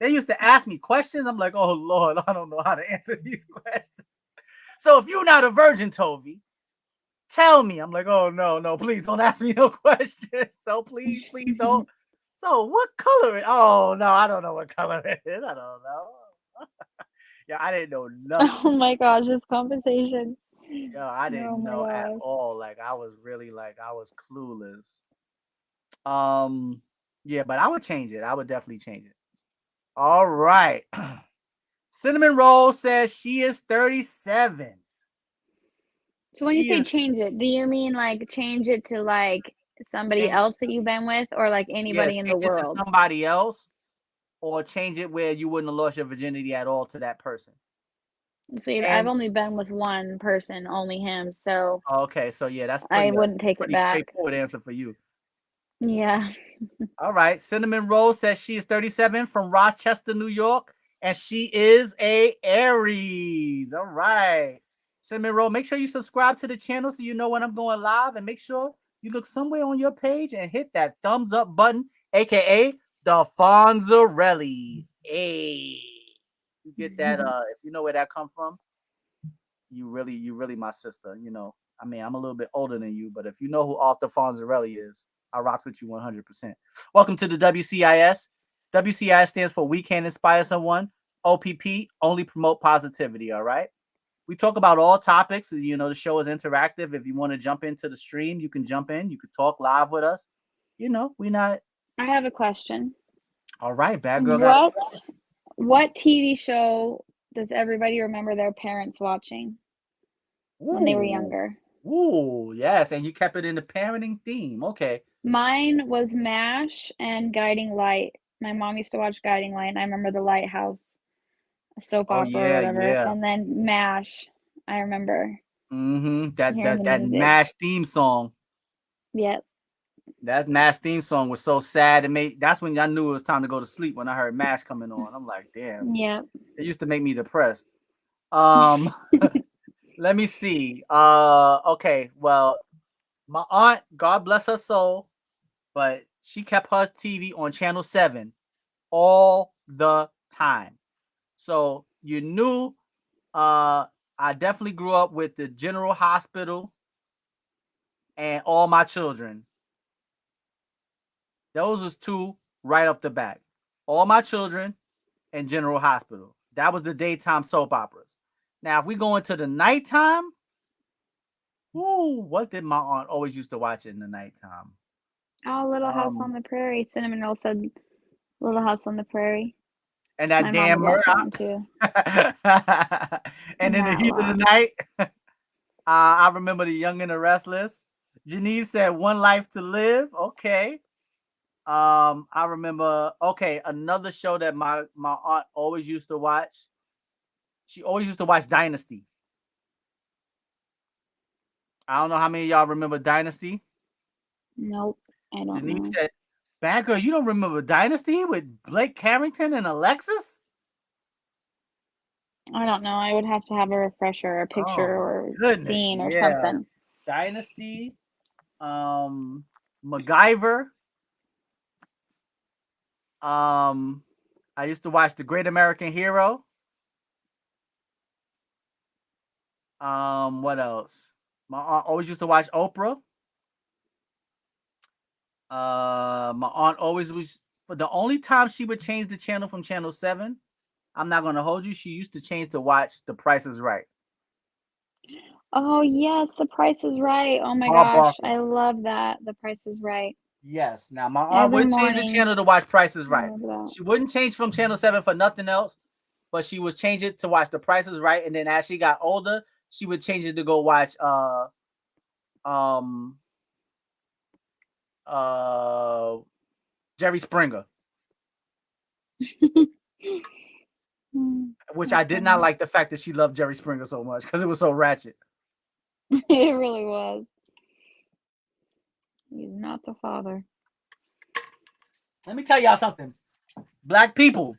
They used to ask me questions. I'm like, "Oh Lord, I don't know how to answer these questions." So if you're not a virgin, Tovi, tell me. I'm like, "Oh no, please don't ask me no questions. Don't please don't." So what color it? Oh no, I don't know what color it is. I don't know. Yeah, I didn't know Oh nothing. my gosh, this conversation. Yo, I Oh didn't my know at gosh. all. Like I was really like I was clueless. Yeah, but I would change it. I would definitely change it. All right. Cinnamon Roll says she is 37. So when you She say is change it, do you mean like change it to like somebody change, else that you've been with or like yeah, anybody in the change it to world? somebody else or change it where you wouldn't have lost your virginity at all to that person. See, I've And only been with one person, only him, so okay, so yeah, that's I pretty wouldn't take it pretty back. straightforward answer for you. Yeah. All right. Cinnamon Rose says she is 37 from Rochester, New York, and she is a Aries. All right. Cinnamon Rose, make sure you subscribe to the channel so you know when I'm going live, and make sure you look somewhere on your page and hit that thumbs up button, aka the Fonzarelli. Hey, you get that? If you know where that come from, you really my sister. You know, I mean, I'm a little bit older than you, but if you know who Arthur Fonzarelli is, I rocks with you 100%. Welcome to the WCIS. WCIS stands for We Can Inspire Someone. OPP, only promote positivity. All right. We talk about all topics. You know, the show is interactive. If you want to jump into the stream, you can jump in. You can talk live with us. You know, we not I have a question. all right. Bad girl got What what TV show does everybody remember their parents watching when they were ooh, younger? ooh, yes, and you kept it in the parenting theme. Okay. Mine was MASH and Guiding Light. My mom used to watch Guiding Light, and I remember The Lighthouse, a soap Oh opera or yeah, whatever, yeah. and then MASH. I remember Mm-hmm. That hearing that the that music. Mash theme song. Yep. That Mash theme song was so sad. It made that's when I knew it was time to go to sleep when I heard Mash coming on. I'm like, damn. Yep. It used to make me depressed. Let me see. Okay. Well, my aunt, God bless her soul, but she kept her TV on channel 7 all the time. So you knew I definitely grew up with the General Hospital and All My Children. Those was two right off the bat. All My Children and General Hospital. That was the daytime soap operas. Now, if we go into the nighttime, ooh, what did my aunt always used to watch in the nighttime? Oh, Little House on Um, the Prairie. Cinnamon Roll said Little House on the Prairie. and that My mom damn would watch that one Murdoch. too. And in the heat of the Matlock. night, I remember the Young and the Restless. Geneve said One Life to Live. Okay. I remember. Okay, another show that my aunt always used to watch. She always used to watch Dynasty. I don't know how many of y'all remember Dynasty. Nope. I don't Geneve know. said, "Bad girl, you don't remember Dynasty with Blake Carrington and Alexis?" I don't know. I would have to have a refresher, a picture Oh my or goodness, scene or yeah. something. Dynasty, MacGyver. I used to watch The Great American Hero. What else? My aunt always used to watch Oprah. My aunt always was for the only time she would change the channel from channel 7. I'm not gonna hold you. She used to change to watch The Price is Right. Oh, yes, The Price is Right. Oh my Bob gosh, Barker. I love that. The Price is Right. Yes. Now my aunt Every would change the morning. channel to watch Price is I Right. love that. She wouldn't change from channel 7 for nothing else, but she would change it to watch The Price is Right. And then as she got older, she would change it to go watch um uh Jerry Springer, which That's I did not funny. like the fact that she loved Jerry Springer so much because it was so ratchet. It really was. He's not the father. Let me tell y'all something. Black people,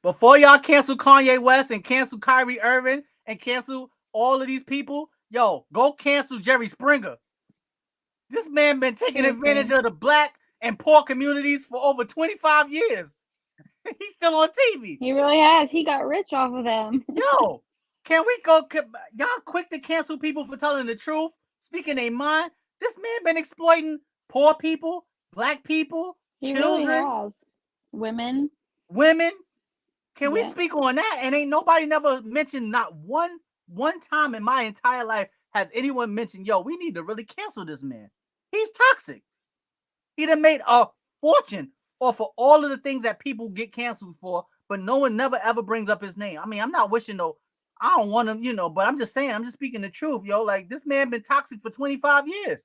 before y'all cancel Kanye West and cancel Kyrie Irving and cancel all of these people, yo, go cancel Jerry Springer. This man been taking advantage Seriously. of the black and poor communities for over 25 years. He's still on TV. He really has. He got rich off of them. Yo, can we go? Y'all quick to cancel people for telling the truth, speaking their mind? This man been exploiting poor people, black people, He really children, has. Women. women. Can we Yeah. speak on that? And ain't nobody never mentioned not one one time in my entire life has anyone mentioned, yo, we need to really cancel this man. He's toxic. He done made a fortune off of all of the things that people get canceled for, but no one never ever brings up his name. I mean, I'm not wishing no, I don't want him, but I'm just saying, I'm just speaking the truth, yo. Like, this man been toxic for 25 years.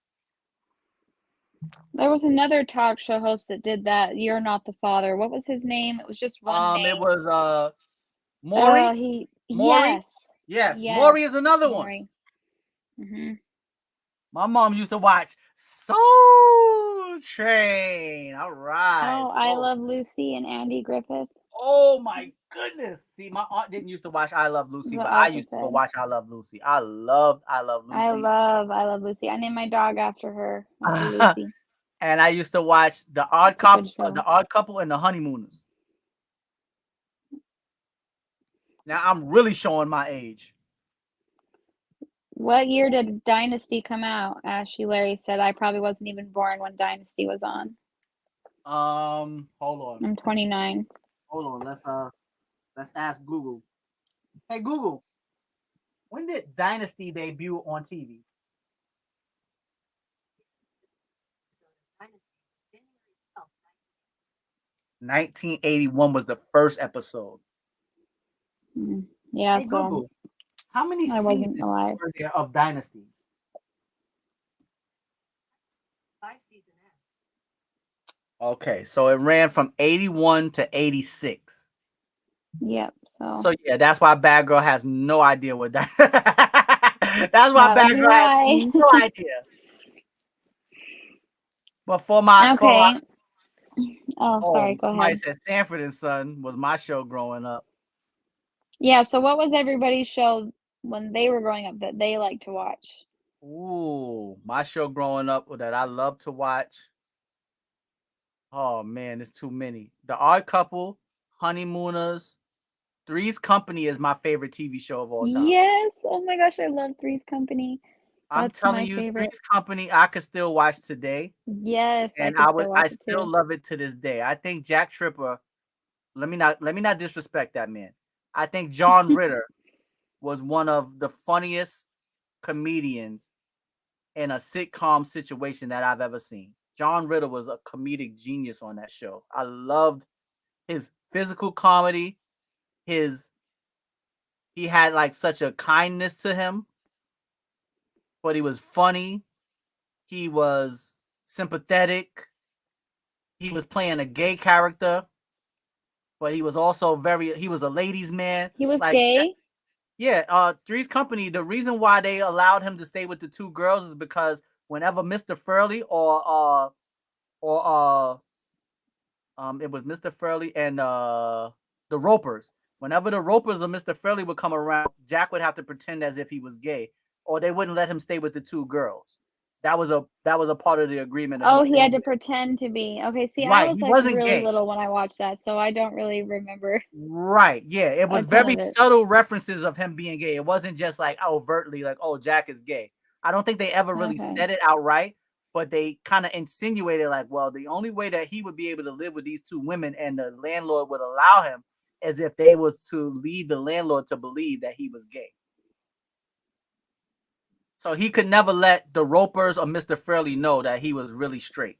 There was another talk show host that did that. You're Not the Father. What was his name? It was just one name. It was Maury. Maury. Yes, Maury is another one. Mm-hmm. My mom used to watch Soul Train. All right. Oh, I Love Lucy and Andy Griffith. Oh my goodness. See, my aunt didn't used to watch I Love Lucy, but I used to go watch I Love Lucy. I love Lucy. I love Lucy. I named my dog after her, after Lucy. And I used to watch The Odd Couple and The Honeymooners. Now I'm really showing my age. What year did Dynasty come out? Ashley Larry said I probably wasn't even born when Dynasty was on. Hold on. I'm 29. Hold on. Let's ask Google. Hey Google, when did Dynasty debut on TV? 1981 was the first episode. Yeah, hey, Google, how many seasons were there of Dynasty? 5 seasons. Okay, so it ran from 81 to 86. Yep. So yeah, that's why BADGURL has no idea what that. That's why BADGURL has no idea. But for my sorry, go ahead. I said Sanford and Son was my show growing up. Yeah. So what was everybody's show when they were growing up that they liked to watch? Ooh, my show growing up that I love to watch. Oh man, there's too many. The Odd Couple, Honeymooners, Three's Company is my favorite TV show of all time. Yes. Oh my gosh, I love Three's Company. I'm telling you, Three's Company I could still watch today. Yes, and I still love it to this day. I think Jack Tripper. Let me not disrespect that man. I think John Ritter was one of the funniest comedians in a sitcom situation that I've ever seen. John Ritter was a comedic genius on that show. I loved his physical comedy. He had like such a kindness to him, but he was funny. He was sympathetic. He was playing a gay character, but he was also he was a ladies' man. He was gay? Yeah. Three's Company, the reason why they allowed him to stay with the two girls is because whenever Mr. Furley or it was Mr. Furley and the Ropers. Whenever the Ropers or Mr. Furley would come around, Jack would have to pretend as if he was gay, or they wouldn't let him stay with the two girls. That was a part of the agreement. Oh, he had to pretend to be. Okay, see, right. I was like really little when I watched that, so I don't really remember. Right. Yeah, it was very subtle references of him being gay. It wasn't just like overtly like, oh, Jack is gay. I don't think they ever really said it outright, but they kind of insinuated like, well, the only way that he would be able to live with these two women and the landlord would allow him is if they was to lead the landlord to believe that he was gay. So he could never let the Ropers or Mr. Furley know that he was really straight.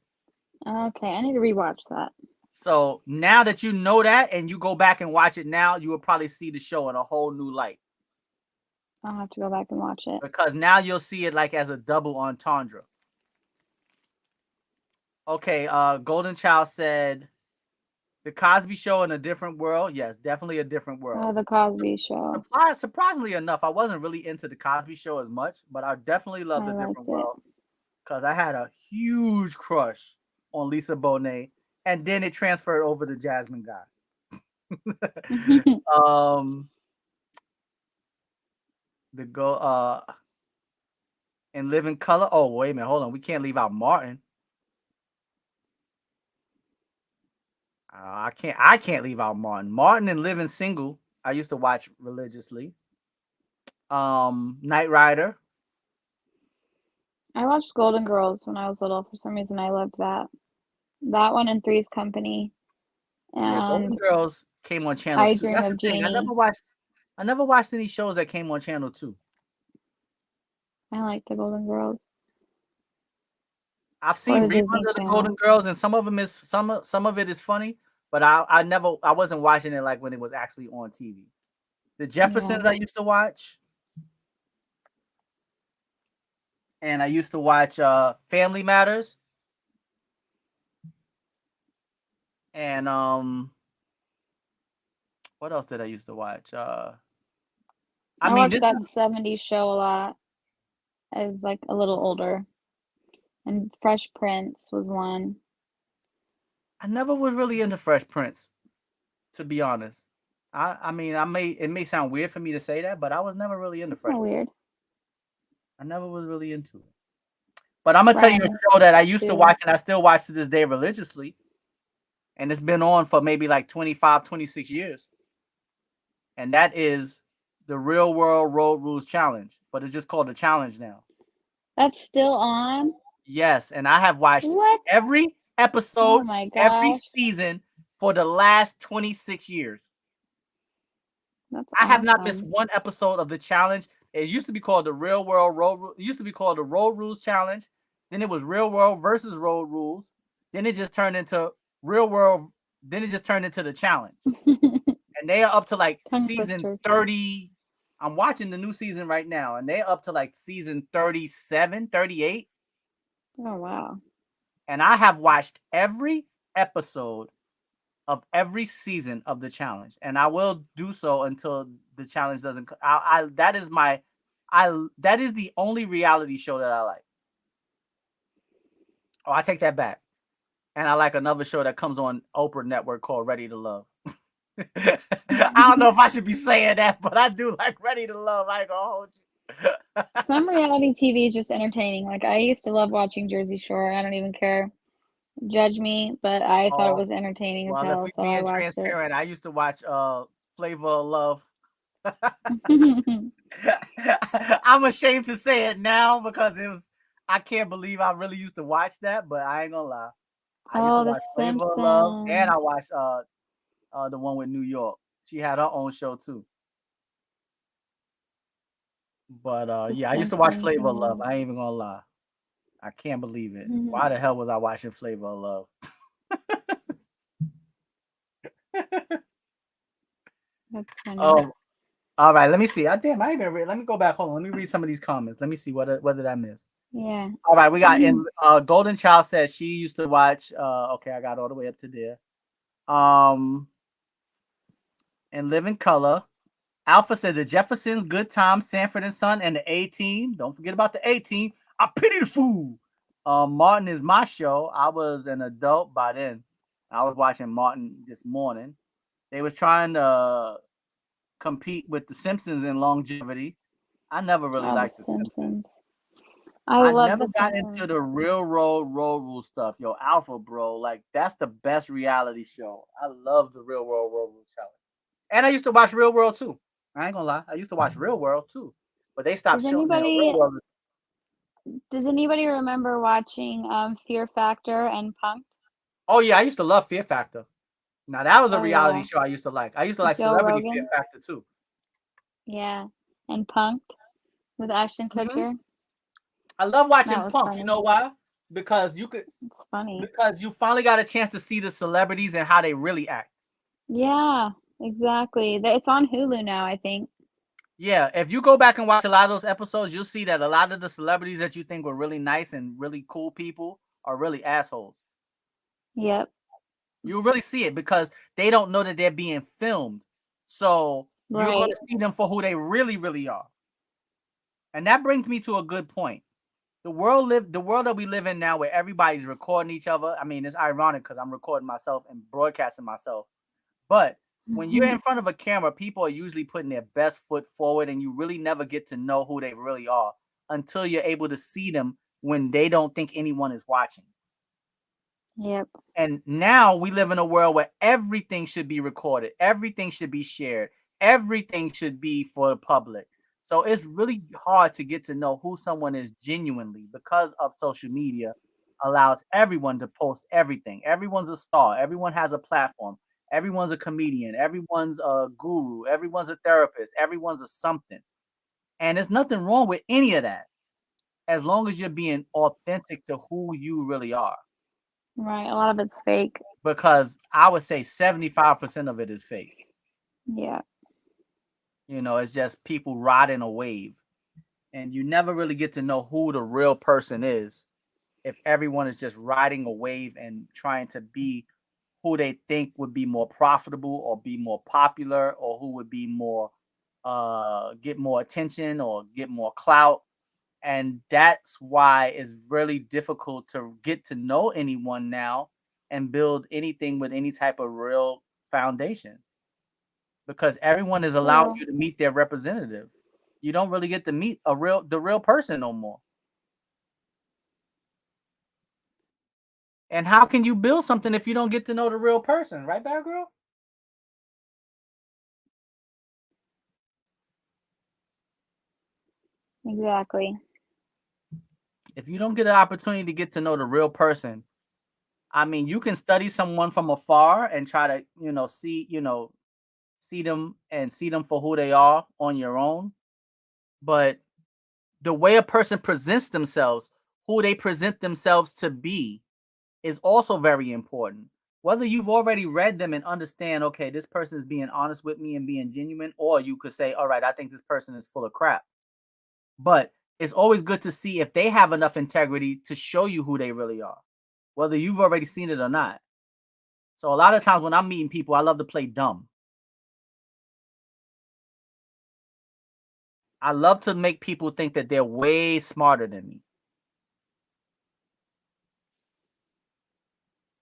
Okay, I need to rewatch that. So now that you know that and you go back and watch it now, you will probably see the show in a whole new light. I'll have to go back and watch it. Because now you'll see it like as a double entendre. Okay, Golden Child said, The Cosby Show in a different world. Yes, definitely a different world. Oh, The Cosby Show. Surprisingly enough, I wasn't really into The Cosby Show as much, but I definitely loved A Different World because I had a huge crush on Lisa Bonet, and then it transferred over to Jasmine Guy. In Living Color. Oh, wait a minute, hold on. We can't leave out Martin. I can't leave out Martin. Martin and Living Single, I used to watch religiously. Knight Rider. I watched Golden Girls when I was little. For some reason, I loved that. That one and Three's Company. And Golden Girls came on channel 2. I Dream of Jeannie. I never watched I never watched any shows that came on Channel 2. I like the Golden Girls I've or seen the Disney reruns of the Golden Channel. Girls, and some of them is some of it is funny, but I wasn't watching it like when it was actually on TV. The Yeah. Jeffersons I used to watch, and I used to watch Family Matters, and what else did I used to watch? I I mean, watched this that is 70s show a lot as like a little older. And Fresh Prince was one. I never was really into Fresh Prince, to be honest. I mean, it may sound weird for me to say that, but I was never really into That's Fresh not Prince. weird. I never was really into it. But I'm gonna tell you a Friends show that I used to too. watch and I still watch to this day religiously, and it's been on for maybe like 25, 26 years. And that is the Real World Road Rules Challenge, but it's just called the Challenge now. That's still on? Yes, and I have watched What? every episode, Oh my every gosh. season for the last 26 years. That's I have not missed awesome. one episode of the challenge. It used to be called the Real World Road. It used to be called the Road Rules Challenge. Then it was Real World versus Road Rules. Then it just turned into Real World. Then it just turned into the challenge. And they are up to like Tongue season twister. 30. I'm watching the new season right now, and they're up to like season 37, 38. Oh wow. And I have watched every episode of every season of the challenge, and I will do so until the challenge doesn't. That is my, that is the only reality show that I like. Oh, I take that back, and I like another show that comes on Oprah Network called Ready to Love. I don't know if I should be saying that, but I do like Ready to Love. I ain't gonna hold you. Some reality TV is just entertaining. Like I used to love watching Jersey Shore. I don't even care. Judge me, but I thought it Oh, was entertaining as well, if hell, we so I being watched it. transparent, I used to watch Flavor of Love. I'm ashamed to say it now because it was. I can't believe I really used to watch that, but I ain't gonna lie. I used to Oh, The watch Flavor of Love, and Simpsons. I watched the one with New York. She had her own show too. But The yeah, I used to watch Simpsons, Flavor of Love. yeah. I ain't even gonna lie. I can't believe it. Mhm. Why the hell was I watching Flavor of Love? That's funny. Oh, all right. Let me see. Damn, I even read. Let me go back. Hold on. Let me read some of these comments. Let me see what did I miss. Yeah. All right, we got in Golden Child says she used to watch okay, I got all the way up to there. And Live in Color. Alpha said the Jeffersons, Good Time, Sanford and Son, and the A-Team. Don't forget about the A-Team. I pity the fool. Martin is my show. I was an adult by then. I was watching Martin this morning. They was trying to compete with the Simpsons in longevity. I never really Oh, The liked the Simpsons. Simpsons. I I love never The got into Simpsons. the real road rule stuff. Yo, Alpha, bro, like that's the best reality show. I love the Real World Road Rule Challenge, and I used to watch Real World too. I ain't gonna lie, I used to watch Real World too, but they stopped Does showing now. Real anybody World, does anybody remember watching Fear Factor and Punked? oh yeah, I used to love Fear Factor. Now that was a Oh reality yeah. show I used to like. I used to With like Joe Celebrity Fear Rogan? Factor too. Yeah. And Punked with Ashton Hmm. Kutcher. I love That watching was Punk. You funny. know why? Because It's funny. because you finally got a chance to see the celebrities and how they really act. Yeah, exactly. It's on Hulu now, I think. Yeah, if you go back and watch a lot of those episodes, you'll see that a lot of the celebrities that you think were really nice and really cool people are really assholes. Yep. You really see it because they don't know that they're being filmed. So you're going Right. to see them for who they really, really are. And that brings me to a good point. The world that we live in now where everybody's recording each other. I mean, it's ironic because I'm recording myself and broadcasting myself. But when you're in front of a camera, people are usually putting their best foot forward, and you really never get to know who they really are until you're able to see them when they don't think anyone is watching. Yep. And now we live in a world where everything should be recorded, everything should be shared, everything should be for the public. So it's really hard to get to know who someone is genuinely because of social media allows everyone to post everything. Everyone's a star. Everyone has a platform. Everyone's a comedian. Everyone's a guru. Everyone's a therapist. Everyone's a something. And there's nothing wrong with any of that as long as you're being authentic to who you really are. Right. A lot of it's fake. Because I would say 75% of it is fake. Yeah. You know, it's just people riding a wave. And you never really get to know who the real person is if everyone is just riding a wave and trying to be who they think would be more profitable or be more popular or who would be more get more attention or get more clout. And that's why it's really difficult to get to know anyone now and build anything with any type of real foundation because everyone is allowing you to meet their representative. You don't really get to meet the real person no more. And how can you build something if you don't get to know the real person, right, BADGURL? Exactly. If you don't get an opportunity to get to know the real person, I mean, you can study someone from afar and try to, see them for who they are on your own. But the way a person presents themselves, who they present themselves to be, is also very important. Whether you've already read them and understand, okay, this person is being honest with me and being genuine, or you could say, all right, I think this person is full of crap. But it's always good to see if they have enough integrity to show you who they really are, whether you've already seen it or not. So a lot of times when I'm meeting people, I love to play dumb. I love to make people think that they're way smarter than me.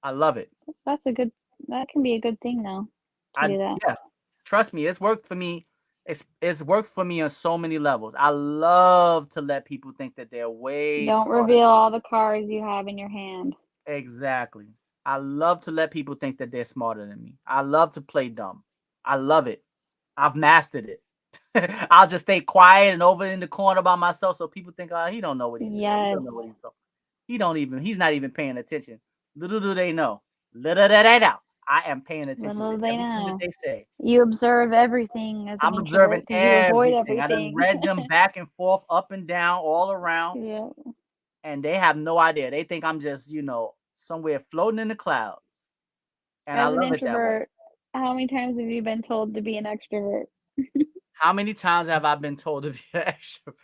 I love it. That can be a good thing though, to do that. Yeah, trust me, it's worked for me. It's worked for me on so many levels. I love to let people think that they're way Don't smarter. reveal all the cards you have in your hand. Exactly. I love to let people think that they're smarter than me. I love to play dumb. I love it. I've mastered it. I'll just stay quiet and over in the corner by myself so people think, oh, he don't know what he's doing. He don't know what he's talking. He's not even paying attention. Little do they know. Little do they know. I am paying attention to everything that they say. You observe everything as an I'm observing introvert 'cause you avoid everything. I done everything. read them back and forth, up and down, all around. Yeah. And they have no idea. They think I'm just, somewhere floating in the clouds. And I As an love it that way. introvert, how many times have you been told to be an extrovert? How many times have I been told to be an extrovert?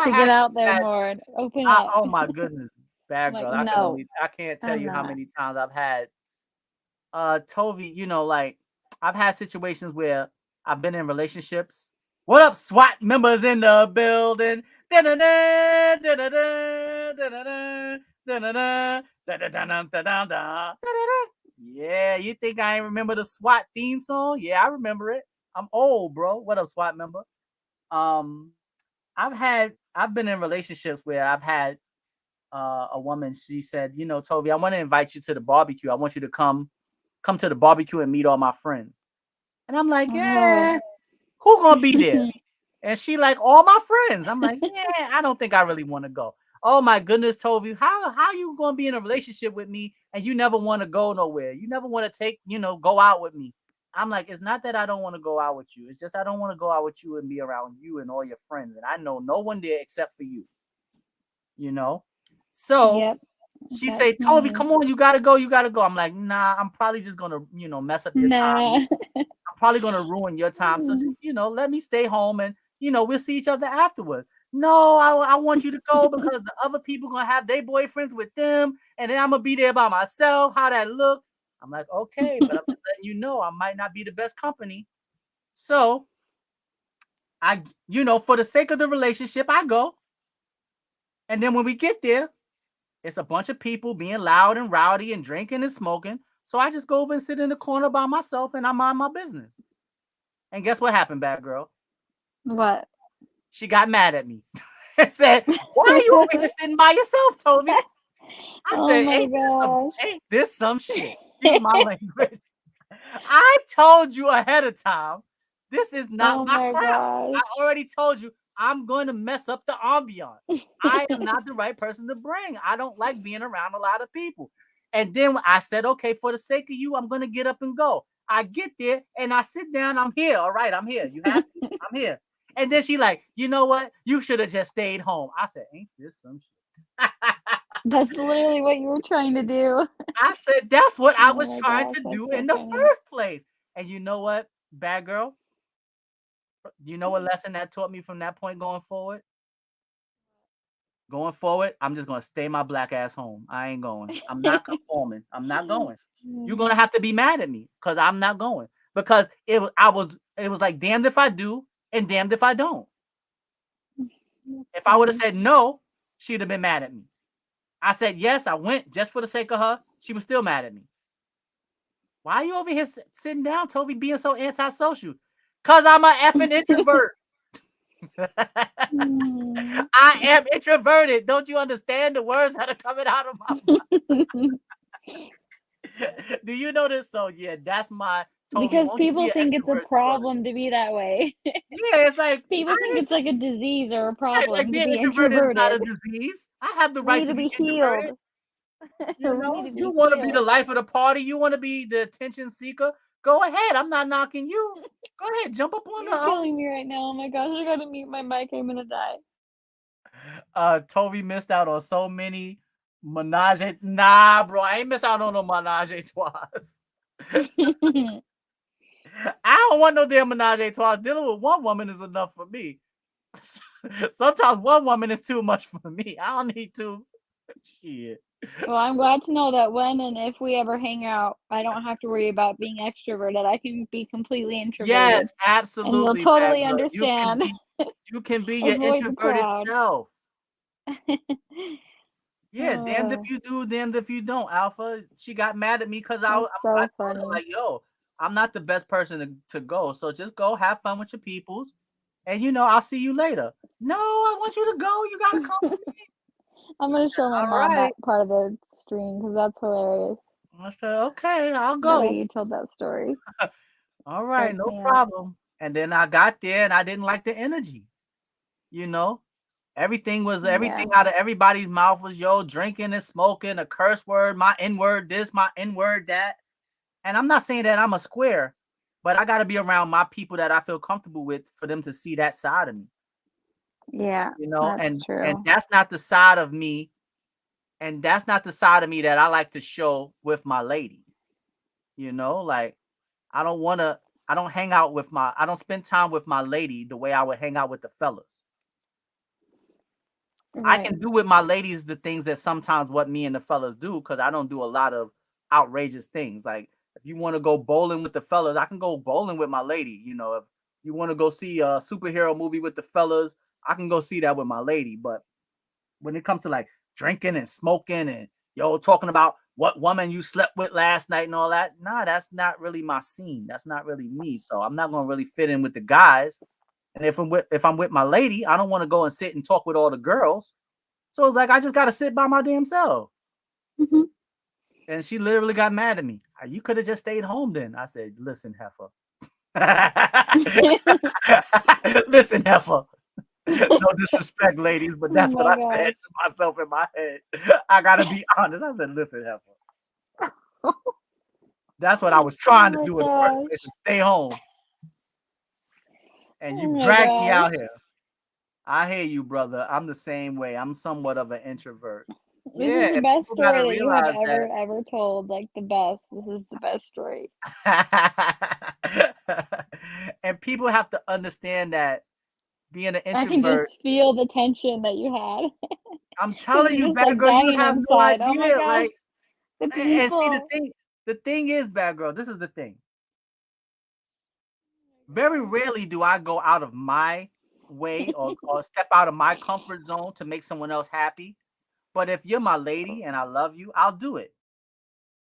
To get out there more and open up. Oh my goodness, BADGURL. Like, no, I can't tell I'm you how not. many times I've had TOV, like I've had situations where I've been in relationships. What up, SWAT members in the building? Yeah, you think I ain't remember the SWAT theme song? Yeah, I remember it. I'm old, bro. What up, SWAT member? I've been in relationships where I've had a woman. She said, Toby, I want to invite you to the barbecue. I want you to come to the barbecue and meet all my friends. And I'm like, yeah, who gonna be there? And she like, all my friends. I'm like, yeah, I don't think I really want to go. Oh my goodness, Toby, how you gonna be in a relationship with me and you never want to go nowhere? You never want to go out with me. I'm like, it's not that I don't want to go out with you. It's just I don't want to go out with you and be around you and all your friends. And I know no one there except for you. So she say, Toby, come on, you gotta go. I'm like, nah, I'm probably just gonna, mess up your time. I'm probably gonna ruin your time. So just, let me stay home and we'll see each other afterwards. No, I want you to go because the other people gonna have their boyfriends with them, and then I'm gonna be there by myself. How that look? I'm like, okay, but I'm just letting you know I might not be the best company. So I, for the sake of the relationship, I go. And then when we get there, it's a bunch of people being loud and rowdy and drinking and smoking. So I just go over and sit in the corner by myself and I mind my business. And guess what happened, BADGURL? What? She got mad at me and said, why are you over here sitting by yourself, Toby? I said, ain't this some shit? Excuse my language. I told you ahead of time, this is not my crowd. I already told you I'm going to mess up the ambiance. I am not the right person to bring. I don't like being around a lot of people. And then I said, okay, for the sake of you, I'm going to get up and go. I get there and I sit down. I'm here. All right, I'm here. You happy? I'm here. And then she like, you know what? You should have just stayed home. I said, ain't this some shit? That's literally what you were trying to do. I said, that's what I Oh was my trying gosh, to that's do so in the funny. first place. And you know what, bad girl? You know what lesson that taught me from that point going forward? Going forward, I'm just gonna stay my black ass home. I ain't going. I'm not conforming. I'm not going. You're gonna have to be mad at me because I'm not going. Because it was like damned if I do and damned if I don't. If I would have said no, she'd have been mad at me. I said yes, I went just for the sake of her. She was still mad at me. Why are you over here sitting down, Toby, being so antisocial? Cause I'm an effing introvert. I am introverted. Don't you understand the words that are coming out of my mouth? Do you know this? So yeah, that's my Toby. Because people think it's a problem to be that way. Yeah, it's like people think it's like a disease or a problem like to being be introverted is not a introverted. disease. I have the We right need to to be be healed. introverted. You We know, need to you be want to be the healed. life of the party. You want to be the attention seeker. Go ahead. I'm not knocking you. Go ahead. Jump up on You're killing me right now. Oh my gosh, I gotta mute my mic. I'm gonna die. Toby missed out on so many menage. Nah, bro, I ain't miss out on no menage a trois. I don't want no damn menage a trois. Dealing with one woman is enough for me. Sometimes one woman is too much for me. I don't need two. Shit. Well, I'm glad to know that when and if we ever hang out, I don't have to worry about being extroverted. I can be completely introverted. Yes, And you'll absolutely. totally Bad girl. understand. You can be your Avoid the introverted crowd. self. Yeah, damned Oh, if you do, damned if you don't, Alpha. She got mad at me because I that's so told her, funny. like, yo, I'm not the best person to go. So just go have fun with your peoples. And, you know, I'll see you later. No, I want you to go. You got to come with me. I'm gonna show my All mom right. that part of the stream because that's hilarious. I said, okay, I'll The way go. you told that story. All right, Cracks no me up. problem. And then I got there and I didn't like the energy. You know, everything Yeah. out of everybody's mouth was yo drinking and smoking, a curse word, my N-word this, my N-word that. And I'm not saying that I'm a square, but I got to be around my people that I feel comfortable with for them to see that side of me. Yeah, You know, that's and true. that's not the side of me, and that's not the side of me that I like to show with my lady. You know, like I don't hang out with I don't spend time with my lady the way I would hang out with the fellas. I Right. can do with my ladies the things that sometimes what me and the fellas do because I don't do a lot of outrageous things. Like if you want to go bowling with the fellas, I can go bowling with my lady. You know, if you want to go see a superhero movie with the fellas, I can go see that with my lady. But when it comes to like drinking and smoking and talking about what woman you slept with last night and all that, nah, that's not really my scene. That's not really me. So I'm not gonna really fit in with the guys. And if I'm with my lady, I don't want to go and sit and talk with all the girls. So it's like I just gotta sit by my damn self. Mm-hmm. And she literally got mad at me. You could have just stayed home then. I said, listen, heifer. Listen, heifer. No disrespect, ladies, but that's what I said to myself in my head. I gotta be honest. I said, listen, heifer. That's what I was trying to do in the first place, to stay home. And you dragged me out here. I hear you, brother. I'm the same way. I'm somewhat of an introvert. This is the best story that you have ever told. Like the best. This is the best story. And people have to understand that being an introvert. I can just feel the tension that you had. I'm telling you, bad girl, you have no idea. Oh my gosh, like, and see the thing is, bad girl, this is the thing. Very rarely do I go out of my way or step out of my comfort zone to make someone else happy. But if you're my lady and I love you, I'll do it.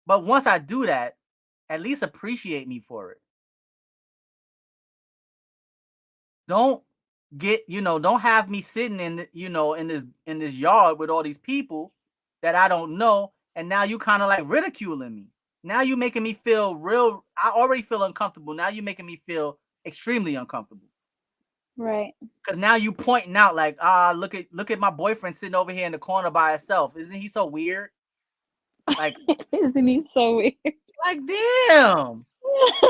But once I do that, at least appreciate me for it. Don't don't have me sitting in in this yard with all these people that I don't know, and now you kind of like ridiculing me. Now you making me feel I already feel uncomfortable. Now you're making me feel extremely uncomfortable. Right. Because now you pointing out like, look at my boyfriend sitting over here in the corner by himself. Isn't he so weird? Like, isn't he so weird? Like, damn.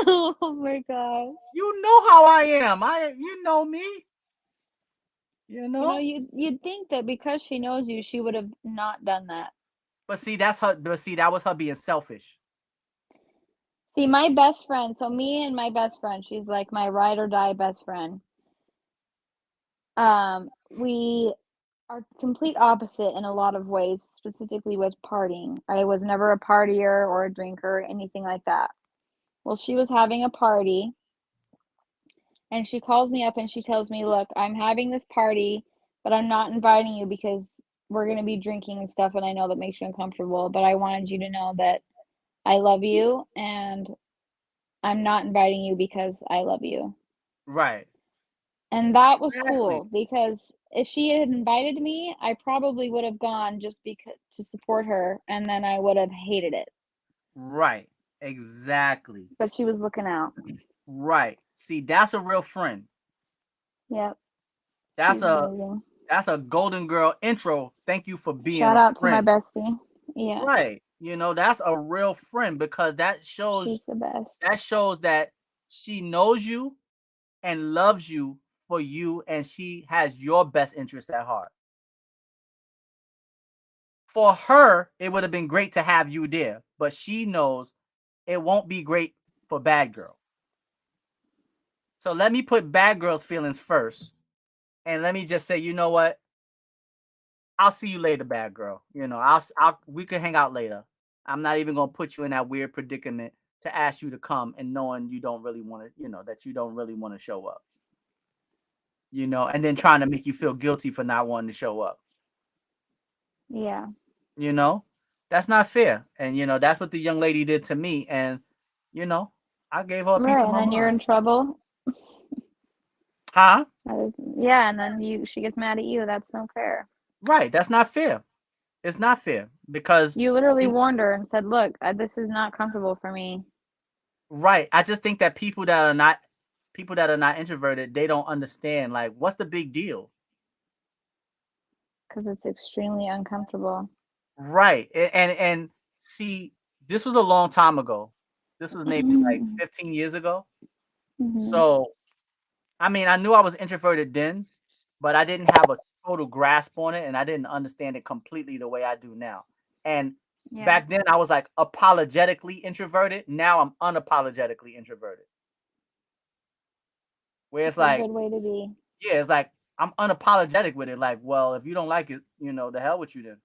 Oh my gosh. You know how I am. You know me. You You know, know. you'd think that because she knows you, she would have not done that. But see, that's her. But see, that was her being selfish. See, my best friend, so me and my best friend, she's like my ride or die best friend. We are complete opposite in a lot of ways, specifically with partying. I was never a partier or a drinker, anything like that. Well, she was having a party and she calls me up and she tells me, "Look, I'm having this party, but I'm not inviting you because we're going to be drinking and stuff, and I know that makes you uncomfortable, but I wanted you to know that I love you and I'm not inviting you because I love you." Right. And that was Exactly. cool because if she had invited me, I probably would have gone just because to support her, and then I would have hated it. Right. Exactly. But she was looking out. Right. See, that's a real friend. Yep, That's she's a amazing. that's a golden girl intro. Thank you for being Shout a out to my friend. bestie. Yeah, Right. You know, that's a real friend because she's the best. that she knows you and loves you for you, and she has your best interest at heart. For her, it would have been great to have you there, but she knows it won't be great for Bad Girl. So let me put Bad Girl's feelings first, and let me just say, you know what? I'll see you later, Bad Girl. You know, we can hang out later. I'm not even gonna put you in that weird predicament to ask you to come and knowing you don't really want to, that you don't really want to show up. And then So, trying to make you feel guilty for not wanting to show up. yeah. You know, that's not fair. And that's what the young lady did to me. And you know, I gave her a piece Right, of and my then you're mind. in trouble. Huh? Yeah, and then she gets mad at you. That's no fair. Right. That's not fair. It's not fair because You literally you warned her and said, "Look, this is not comfortable for me." right. I just think that people that are not introverted, they don't understand like what's the big deal. Because it's extremely uncomfortable. Right. And see, this was a long time ago. This was maybe like 15 years ago. Mhm. So, I mean, I knew I was introverted then, but I didn't have a total grasp on it and I didn't understand it completely the way I do now. And Yeah, back then I was like apologetically introverted. Now I'm unapologetically introverted. Where it's it's a like, good way to be. yeah, it's like I'm unapologetic with it. Like, well, if you don't like it, the hell with you then.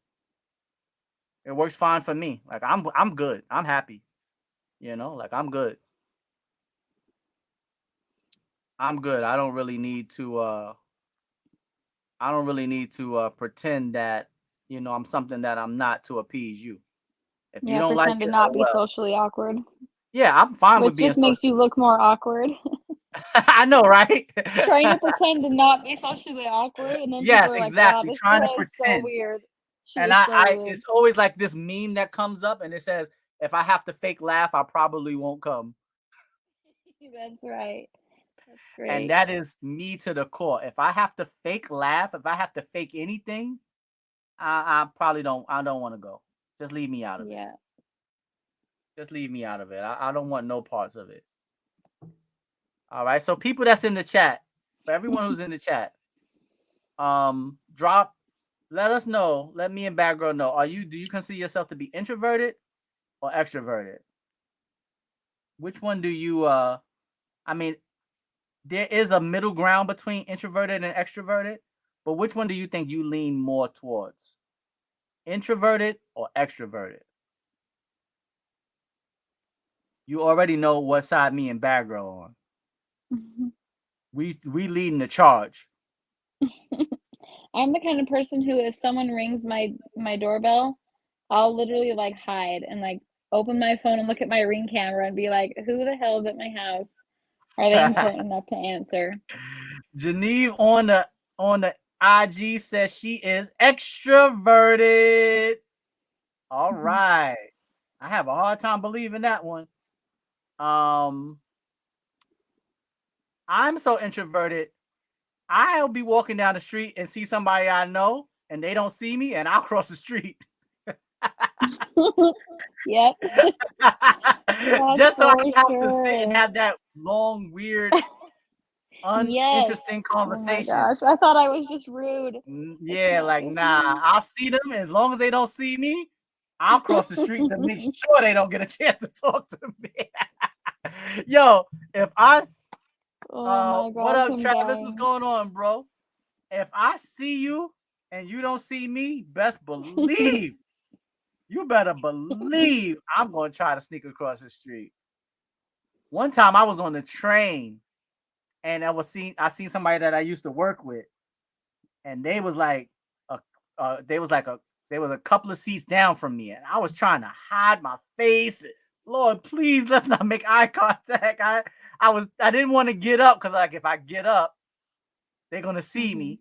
It works fine for me. Like I'm good. I'm happy. Like I'm good. I'm good. I don't really need to pretend that, I'm something that I'm not to appease you. If you Yeah, don't like pretend to it, not oh be well. socially awkward, Yeah, I'm fine with which being just makes you look more awkward. I know, right? Trying to pretend to not be socially awkward, and then people Yes, are like, "Wow, exactly. this Trying to girl is so pretend. weird. She And is so I weird." it's always like this meme that comes up and it says, if I have to fake laugh, I probably won't come. That's right. That's And great. that is me to the core. If I have to fake laugh, if I have to fake anything, I probably don't want to go. Just leave me out of it. Yeah. Just leave me out of it. I don't want no parts of it. All right. So people that's in the chat, for everyone who's in the chat, drop, let us know. Let me and Bad Girl know. Do you consider yourself to be introverted or extroverted? Which one do you I mean, there is a middle ground between introverted and extroverted, but which one do you think you lean more towards? Introverted or extroverted? You already know what side me and Bad Girl are on. We leading the charge. I'm the kind of person who, if someone rings my doorbell, I'll literally like hide and like open my phone and look at my ring camera and be like, "Who the hell is at my house? Are they important enough to answer?" Geneve on the IG says she is extroverted. All Mhm. right. I have a hard time believing that one. Um, I'm so introverted. I'll be walking down the street and see somebody I know and they don't see me and I'll cross the street. Yep. Just so I for have to sit and sure. have that long, weird, Yes. uninteresting Oh my conversation. gosh. I thought I was just rude. I Yeah, can't like just nah. I'll see them as long as they don't see me. I'll cross the street to make sure they don't get a chance to talk to me. Yo, if I Oh my what gosh, up, I'm Travis? What's dying. going on, bro? If I see you and you don't see me, best believe you better believe I'm gonna try to sneak across the street. One time I was on the train and I seen somebody that I used to work with, and they was like a they was like a they was a couple of seats down from me, and I was trying to hide my face. Lord, please let's not make eye contact. I didn't want to get up because like if I get up, they're gonna see me.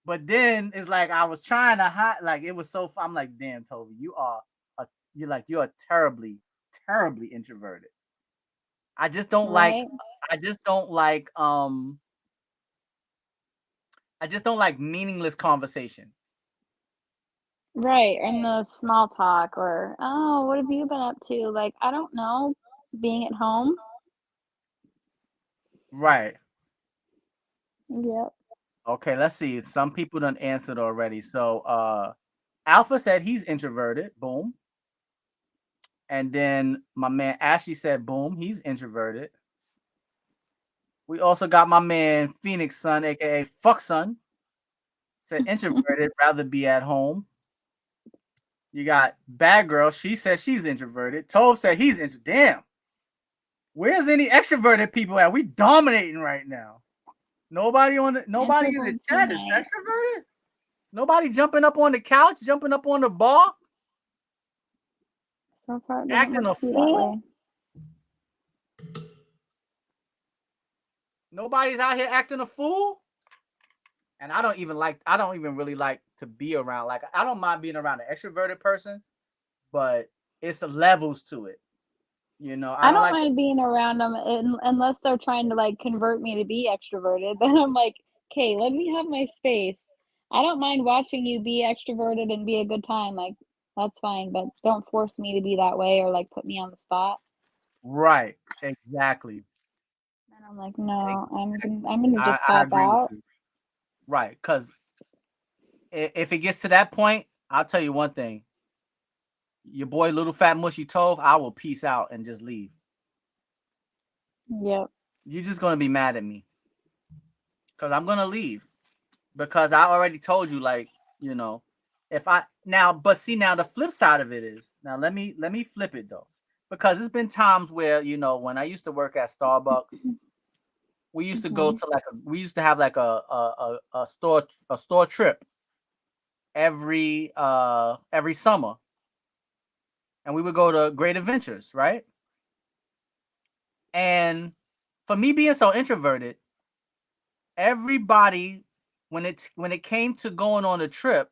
But then it's like I was trying to hide, like it was so. I'm like, damn, Toby, you're terribly, terribly introverted. I just don't like. Right? I just don't like. I just don't like meaningless conversation. Right. And the small talk or, oh, what have you been up to? Like, I don't know. Being at home. Right. Yep. Okay. Let's see. Some people done answered already. So, Alpha said he's introverted. Boom. And then my man Ashley said, boom, he's introverted. We also got my man Phoenix Son, aka Fuck Son, said introverted, rather be at home. You got Bad Girl. She said she's introverted. Tove said he's introverted. Damn. Where's any extroverted people at? We dominating right now. Nobody in the Introverts chat is unite. extroverted. Nobody jumping up on the couch, jumping up on the bar, So far, it doesn't acting look a to be that fool. way. Nobody's out here acting a fool. And I don't even really like to be around. Like I don't mind being around an extroverted person, but it's levels to it. You know, I I don't don't like. mind being around them unless they're trying to like convert me to be extroverted. Then I'm like, okay, let me have my space. I don't mind watching you be extroverted and be a good time. Like, that's fine, but don't force me to be that way or like put me on the spot. Right. Exactly. And I'm like, no, I'm Exactly. gonna just I pop agree with out. you. Right. Because if it gets to that point, I'll tell you one thing. Your boy Little Fat Mushy Tove, I will peace out and just leave. Yep. You're just gonna be mad at me. Because I'm gonna leave. Because I already told you, like, you know, if I now, but see now the flip side of it is now let me flip it though. Because it's been times where, when I used to work at Starbucks, we used to go Mhm. to we used to have like a store trip every summer, and we would go to Great Adventures, right? And for me being so introverted, everybody when it came to going on a trip,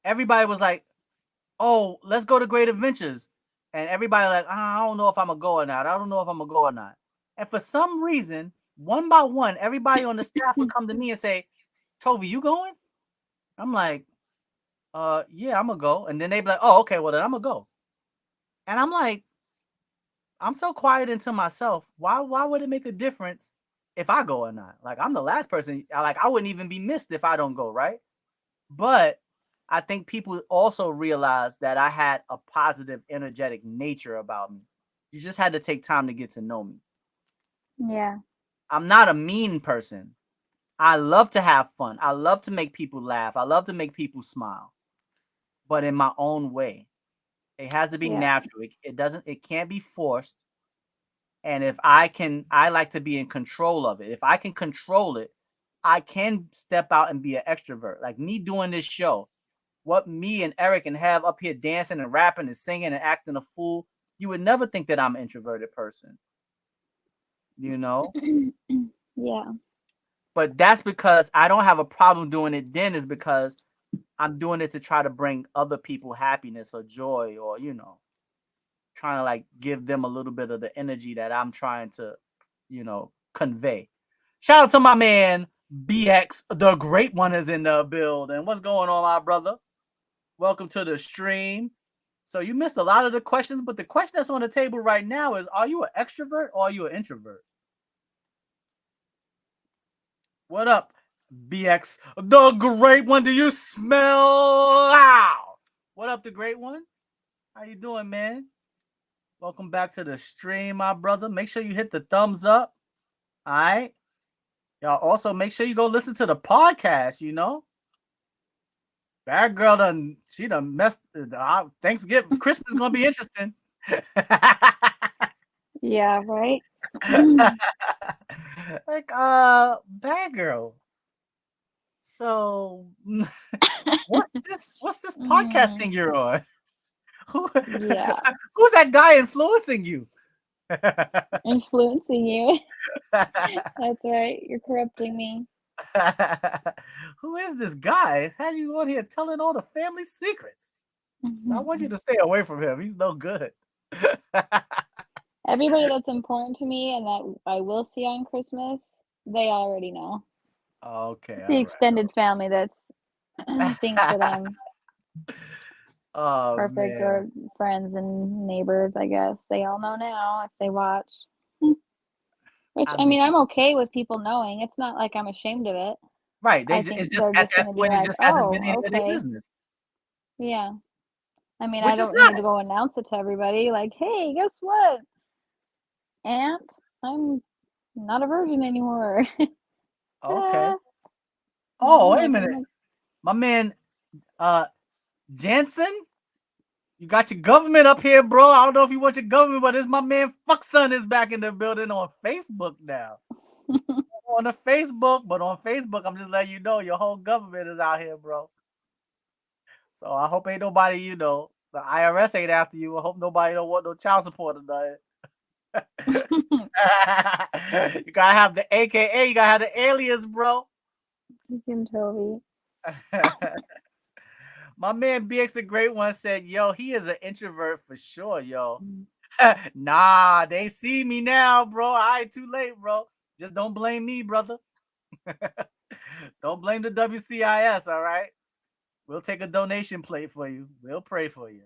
everybody was like, "Oh, let's go to Great Adventures," and everybody like, "I don't know if I'm gonna go or not. I don't know if I'm gonna go or not." And for some reason, one by one, everybody on the staff would come to me and say, "Tovi, you going?" I'm like, yeah, I'm gonna go." And then they'd be like, "Oh, okay, well then I'm gonna go." And I'm like, I'm so quiet into myself. Why would it make a difference if I go or not? Like I'm the last person. I wouldn't even be missed if I don't go, right? But I think people also realized that I had a positive, energetic nature about me. You just had to take time to get to know me. Yeah. I'm not a mean person. I love to have fun. I love to make people laugh. I love to make people smile, but in my own way. It has to be Yeah. natural. It can't be forced. And I like to be in control of it. If I can control it, I can step out and be an extrovert. Like me doing this show, what me and Eric can have up here dancing and rapping and singing and acting a fool, you would never think that I'm an introverted person, you know? Yeah. But that's because I don't have a problem doing it then, is because I'm doing it to try to bring other people happiness or joy, or, trying to like give them a little bit of the energy that I'm trying to, convey. Shout out to my man BX, the great one is in the building. What's going on, my brother? Welcome to the stream. So you missed a lot of the questions, but the question that's on the table right now is: are you an extrovert or are you an introvert? What up, BX? The great one. Do you smell? Wow. What up, the great one? How you doing, man? Welcome back to the stream, my brother. Make sure you hit the thumbs up. All right. Y'all also make sure you go listen to the podcast, you know. Bad girl done, she done messed. Thanksgiving, Christmas is gonna be interesting. Yeah, right? Like, bad girl. So, what's this podcast thing you're on? Yeah. Who's that guy influencing you? Influencing you. That's right. You're corrupting me. Who is this guy? How you on here telling all the family secrets? I want you to stay away from him. He's no good. Everybody that's important to me and that I will see on Christmas, they already know. Okay, The extended family that's thinks that I'm perfect, man. or friends and neighbors, I guess. They all know now if they watch. Which, I mean, I'm okay with people knowing. It's not like I'm ashamed of it. Right. I It's think just they're at just that gonna be point, it like, just hasn't been "Oh, any of their okay." business. Yeah. I mean, I Which is don't need to not. go announce it to everybody like, "Hey, guess what? Aunt, I'm not a virgin anymore." Okay. Ah, Oh, no, wait a like, I'm minute. like, My man, Jansen, you got your government up here, bro. I don't know if you want your government, but it's my man Fuckson is back in the building on Facebook now. On the Facebook, but on Facebook, I'm just letting you know your whole government is out here, bro. So I hope ain't nobody, you know, the IRS ain't after you. I hope nobody don't want no child support or nothing. You gotta have the AKA, you gotta have the alias, bro. freaking Toby. My man BX the Great One said, yo, he is an introvert for sure, yo. Nah, they see me now, bro. I ain't too late, bro. Just don't blame me, brother. Don't blame the WCIS, all right? We'll take a donation plate for you. We'll pray for you.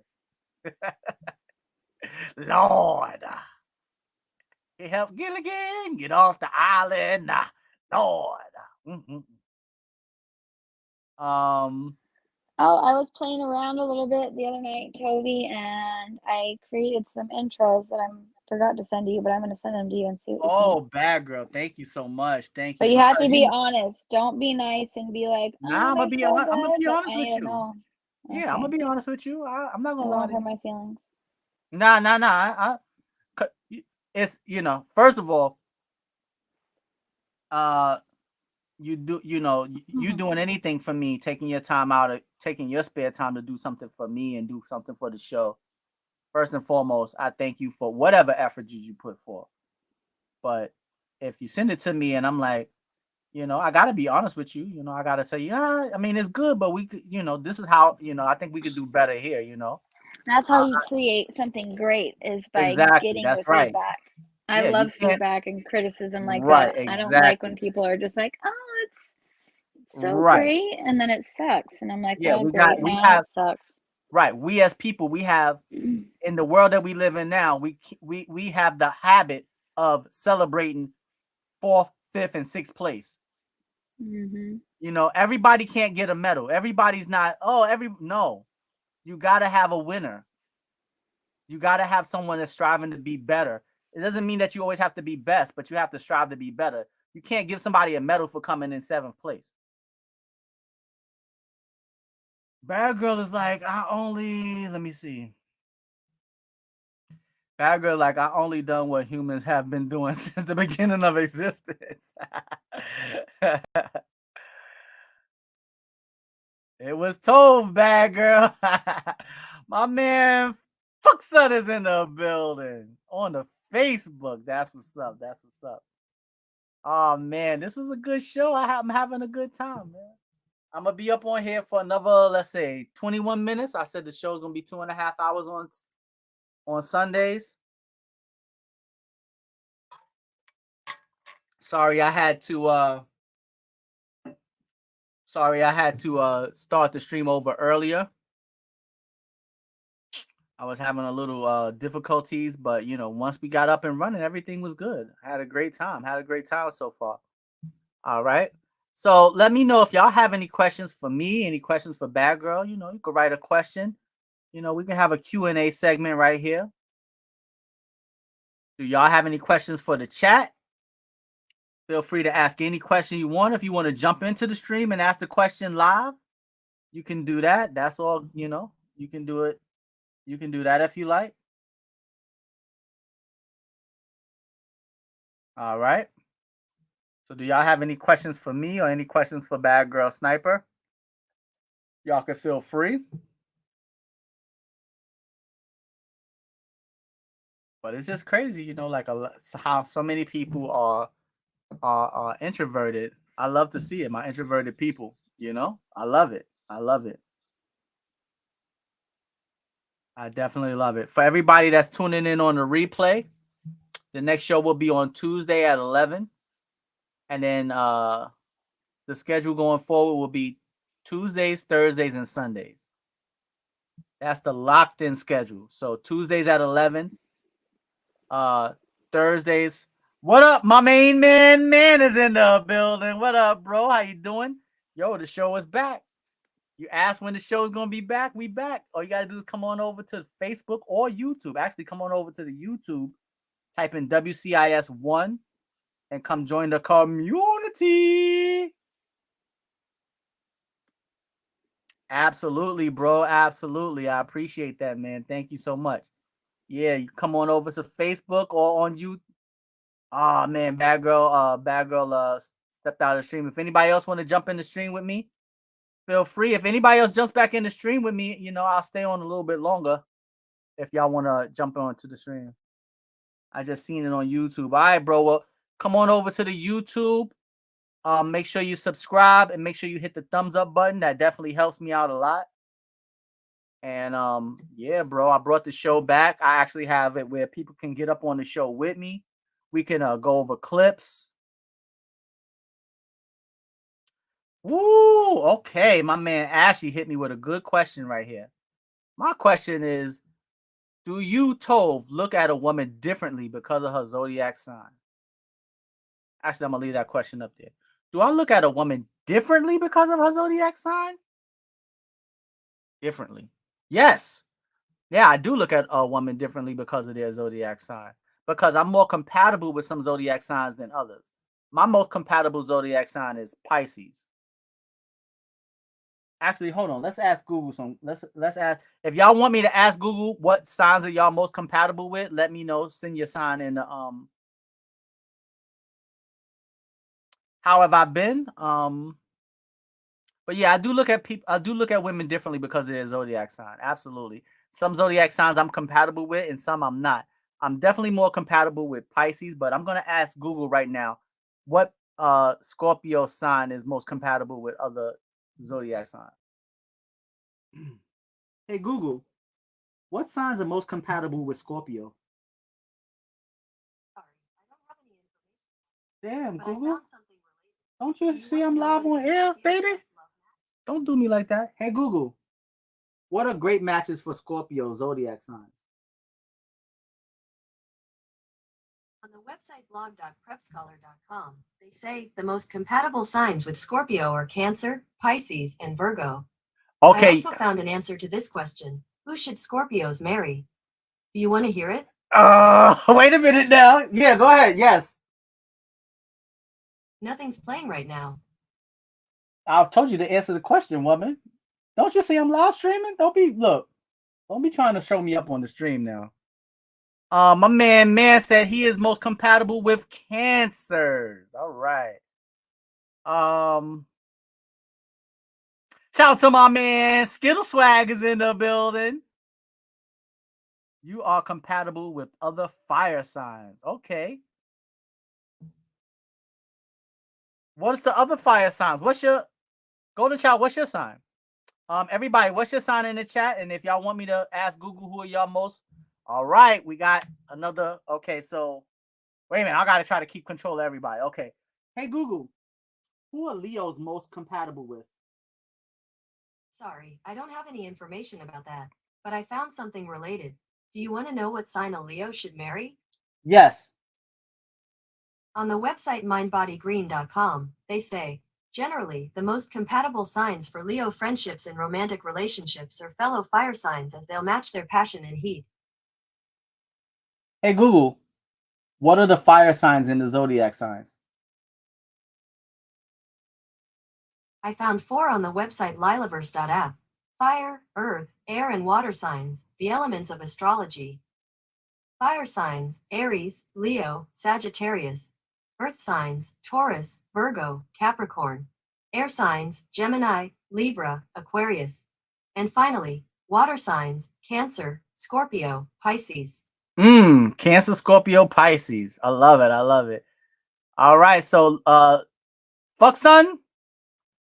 Lord. He helped Gilligan get off the island. Lord. Mm-mm. Oh, I was playing around a little bit the other night, Toby, and I created some intros that I forgot to send to you, but I'm gonna send them to you and see what you think. Oh, bad girl. Thank you so much. Thank But you. you have to Because be you honest. Don't be nice and be like, nah, "Oh, I'm they're gonna be so honest. I'm gonna good," be but honest I with need to you. know. Yeah, I'm gonna Okay. be honest with you. I'm not I gonna lie won't to hurt you. my feelings. Nah. It's first of all, uh, you do you doing anything for me, taking your time out of taking your spare time to do something for me and do something for the show. First and foremost, I thank you for whatever effort you put forth. But if you send it to me and I'm like, I gotta be honest with you. I gotta tell you, I mean, it's good, but we could, this is how, I think we could do better here. That's how Uh, you create something great, is by exactly. getting That's the right. feedback. I Yeah, you love can't. feedback and criticism like Right. that. I don't like when Exactly. people are just like, "Oh, it's so Right. great," and then it sucks, and I'm like, Yeah, "Well, great, we now have it sucks." right. We as people, we have in the world that we live in now, we have the habit of celebrating fourth, fifth, and sixth place. Everybody can't get a medal. Everybody's not. No. You gotta have a winner. You gotta have someone that's striving to be better. It doesn't mean that you always have to be best, but you have to strive to be better. You can't give somebody a medal for coming in seventh place. Bad girl is like, let me see. Bad girl, like, I only done what humans have been doing since the beginning of existence. It was TOV, bad girl. My man Fuckson is in the building on the Facebook. That's what's up. That's what's up. Oh man, this was a good show. I'm having a good time, man. I'm gonna be up on here for another, let's say, 21 minutes. I said the show's gonna be 2.5 hours on Sundays. Sorry, I had to start the stream over earlier. I was having a little difficulties, but once we got up and running, everything was good. I had a great time. Had a great time so far. All right. So let me know if y'all have any questions for me, any questions for Bad Girl. You could write a question. We can have a Q&A segment right here. Do y'all have any questions for the chat? Feel free to ask any question you want. If you want to jump into the stream and ask the question live, you can do that. That's all, you can do it. You can do that if you like. All right. So do y'all have any questions for me or any questions for Bad Girl Sniper? Y'all can feel free. But it's just crazy, like how so many people are introverted. I love to see it, my introverted people, I love it. I love it. I definitely love it. For everybody that's tuning in on the replay, the next show will be on Tuesday at 11. And then the schedule going forward will be Tuesdays, Thursdays, and Sundays. That's the locked in schedule. So Tuesdays at 11. Thursdays. What up? My main man is in the building. What up, bro? How you doing? Yo, the show is back. You asked when the show is gonna be back. We back. All you gotta do is come on over to Facebook or YouTube. Actually, come on over to the YouTube. Type in WCIS1 and come join the community. Absolutely, bro. Absolutely. I appreciate that, man. Thank you so much. Yeah, you come on over to Facebook or on YouTube. Oh man, Bad Girl stepped out of the stream. If anybody else want to jump in the stream with me, feel free. If anybody else jumps back in the stream with me, I'll stay on a little bit longer if y'all want to jump onto the stream. I just seen it on YouTube. All right, bro. Well, come on over to the YouTube. Make sure you subscribe and make sure you hit the thumbs up button. That definitely helps me out a lot. And yeah, bro, I brought the show back. I actually have it where people can get up on the show with me. We can go over clips. Woo! Okay, my man Ashley hit me with a good question right here. My question is, do you, Tove, look at a woman differently because of her zodiac sign? Actually, I'm gonna leave that question up there. Do I look at a woman differently because of her zodiac sign? Differently. Yes. Yeah, I do look at a woman differently because of their zodiac sign. Because I'm more compatible with some zodiac signs than others. My most compatible zodiac sign is Pisces. Actually, hold on. Let's ask Google some. Let's ask. If y'all want me to ask Google what signs are y'all most compatible with, let me know. Send your sign in the How have I been? But yeah, I do look at people. I do look at women differently because of their zodiac sign. Absolutely. Some zodiac signs I'm compatible with, and some I'm not. I'm definitely more compatible with Pisces, but I'm gonna ask Google right now what Scorpio sign is most compatible with other zodiac signs. Hey Google, what signs are most compatible with Scorpio? Sorry, I don't have any information. Damn, But I Google. found something related. Don't Do you you see want I'm to know live what on is a air, Scorpio's baby? best love match? Don't do me like that. Hey Google, what are great matches for Scorpio zodiac signs? On the website blog.prepscholar.com, they say the most compatible signs with Scorpio are Cancer, Pisces, and Virgo. I Okay. also found an answer to this question. Who should Scorpios marry? Do you want to hear it? Wait a minute now. Yeah, go ahead. Yes. Nothing's playing right now. I've told you to answer the question, woman. Don't you see I'm live streaming? Don't be trying to show me up on the stream now. My man said he is most compatible with Cancers. All right. Shout out to my man Skittle Swag is in the building. You are compatible with other fire signs. Okay. What's the other fire signs? Go to chat. What's your sign? Everybody, what's your sign in the chat? And if y'all want me to ask Google who are y'all most, all right, we got another. Okay, so wait a minute, I gotta try to keep control of everybody. Okay, hey Google, who are Leo's most compatible with? Sorry, I don't have any information about that. But I found something related. Do you want to know what sign a Leo should marry? Yes. On the website mindbodygreen.com, they say, generally, the most compatible signs for Leo friendships and romantic relationships are fellow fire signs as they'll match their passion and heat. Hey Google, what are the fire signs in the zodiac signs? I found 4 on the website lilaverse.app. Fire, earth, air, and water signs, the elements of astrology. Fire signs, Aries, Leo, Sagittarius. Earth signs, Taurus, Virgo, Capricorn. Air signs, Gemini, Libra, Aquarius. And finally, water signs, Cancer, Scorpio, Pisces. Cancer, Scorpio, Pisces. I love it. I love it. All right. So fuck son,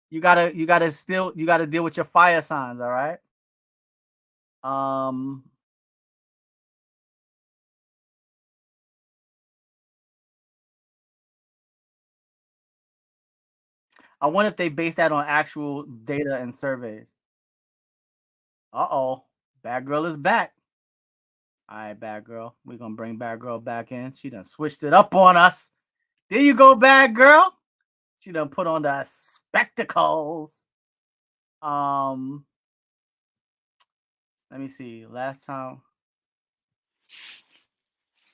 you gotta deal with your fire signs, all right? I wonder if they base that on actual data and surveys. Uh-oh. Bad girl is back. All right, bad girl. We're gonna bring bad girl back in. She done switched it up on us. There you go, bad girl. She done put on the spectacles. Let me see. Last time.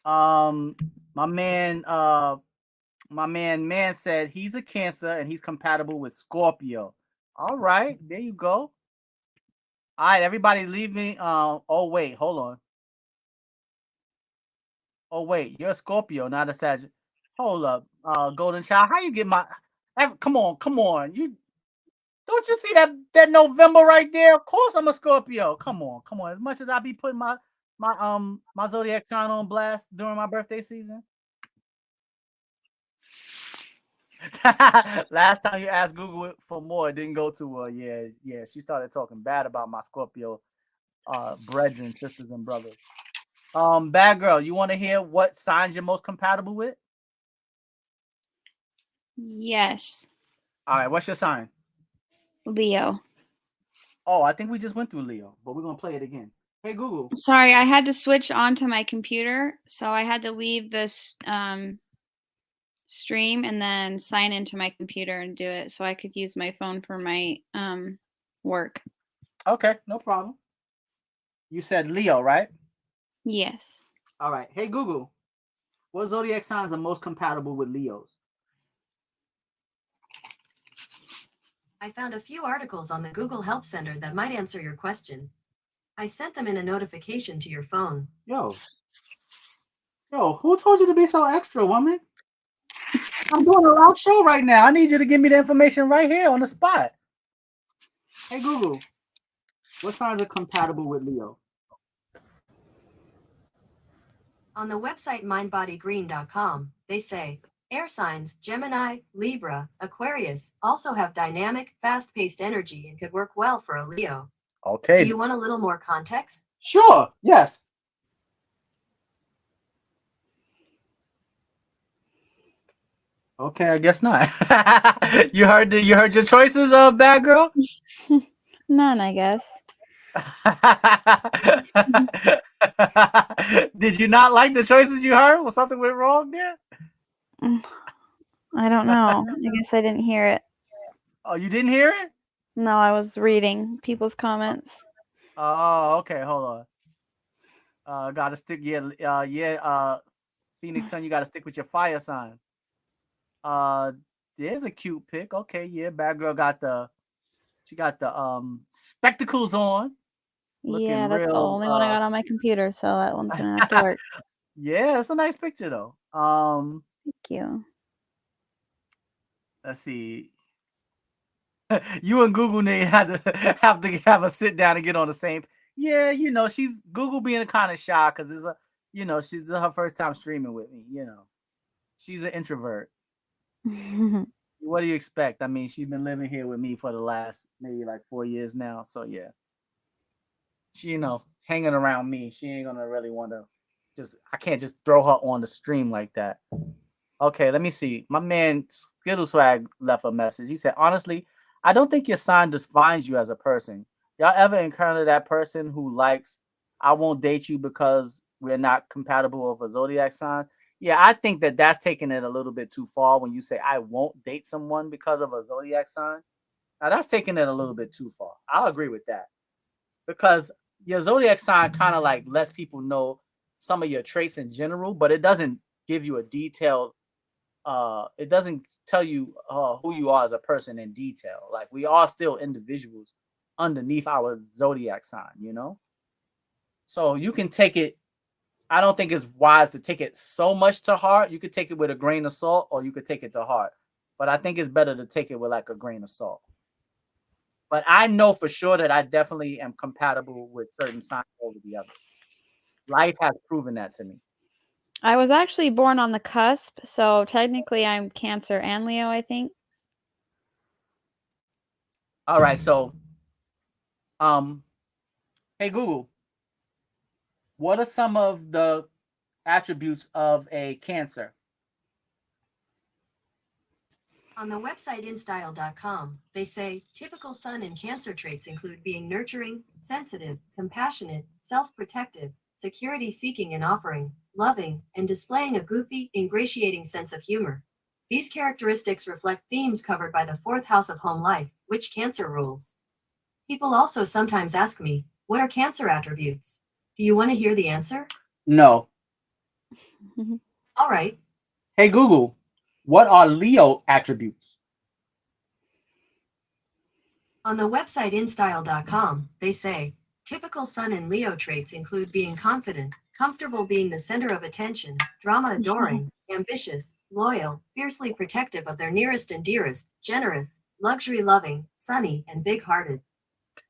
My man said he's a Cancer and he's compatible with Scorpio. All right, there you go. All right, everybody leave me. Oh wait, hold on. Oh wait, you're a Scorpio, not a Sag. Hold up, Golden Child. How you get my? Come on. You don't you see that November right there? Of course I'm a Scorpio. Come on. As much as I be putting my zodiac sign on blast during my birthday season. Last time you asked Google for more, it didn't go too well. Yeah. She started talking bad about my Scorpio brethren, sisters, and brothers. Bad girl, you want to hear what signs you're most compatible with? Yes. All right, what's your sign? Leo. Oh, I think we just went through Leo, but we're gonna play it again. Hey Google. Sorry, I had to switch onto my computer, so I had to leave this stream and then sign into my computer and do it so I could use my phone for my work. Okay, no problem. You said Leo, right? Yes. All right. Hey Google, what zodiac signs are most compatible with Leos? I found a few articles on the Google Help Center that might answer your question. I sent them in a notification to your phone. Yo, who told you to be so extra, woman? I'm doing a live show right now. I need you to give me the information right here on the spot. Hey Google, what signs are compatible with Leo? On the website mindbodygreen.com, they say, air signs, Gemini, Libra, Aquarius, also have dynamic, fast-paced energy and could work well for a Leo. Okay. Do you want a little more context? Sure, yes. Okay, I guess not. You heard your choices, bad girl? None, I guess. Did you not like the choices you heard? Was something went wrong there? I don't know. I guess I didn't hear it. Oh, you didn't hear it? No, I was reading people's comments. Oh, okay. Hold on. Gotta stick. Phoenix Sun, you gotta stick with your fire sign. There's a cute pic. Okay, yeah. Bad girl got the spectacles on. Yeah, that's the only one I got on my computer, so that one's gonna have to work. Yeah, it's a nice picture though. Thank you. Let's see. You and Google need have to have a sit down and get on the same. Yeah, she's Google being kind of shy because it's she's her first time streaming with me. She's an introvert. What do you expect? I mean, she's been living here with me for the last maybe like 4 years now. So yeah, she hanging around me. She ain't gonna really want to. I can't just throw her on the stream like that. Okay, let me see. My man Skittle Swag left a message. He said, honestly, I don't think your sign defines you as a person. Y'all ever encounter that person who likes, I won't date you because we're not compatible with a zodiac sign? Yeah, I think that that's taking it a little bit too far when you say I won't date someone because of a zodiac sign. Now that's taking it a little bit too far. I'll agree with that because your zodiac sign kind of like lets people know some of your traits in general, but it doesn't give you a detailed. It doesn't tell you who you are as a person in detail. Like we are still individuals underneath our zodiac sign, you know. So you can take it. I don't think it's wise to take it so much to heart. You could take it with a grain of salt, or you could take it to heart. But I think it's better to take it with like a grain of salt. But I know for sure that I definitely am compatible with certain signs over the others. Life has proven that to me. I was actually born on the cusp, so technically I'm Cancer and Leo, I think. All right, so um, hey Google, what are some of the attributes of a Cancer? On the website instyle.com, they say typical Sun and Cancer traits include being nurturing, sensitive, compassionate, self-protective, security-seeking and offering, loving, and displaying a goofy, ingratiating sense of humor. These characteristics reflect themes covered by the fourth house of home life, which Cancer rules. People also sometimes ask me, what are Cancer attributes? Do you want to hear the answer? No. All right. Hey Google, what are Leo attributes? On the website instyle.com, they say, typical Sun and Leo traits include being confident, comfortable being the center of attention, drama adoring, ambitious, loyal, fiercely protective of their nearest and dearest, generous, luxury loving, sunny, and big hearted.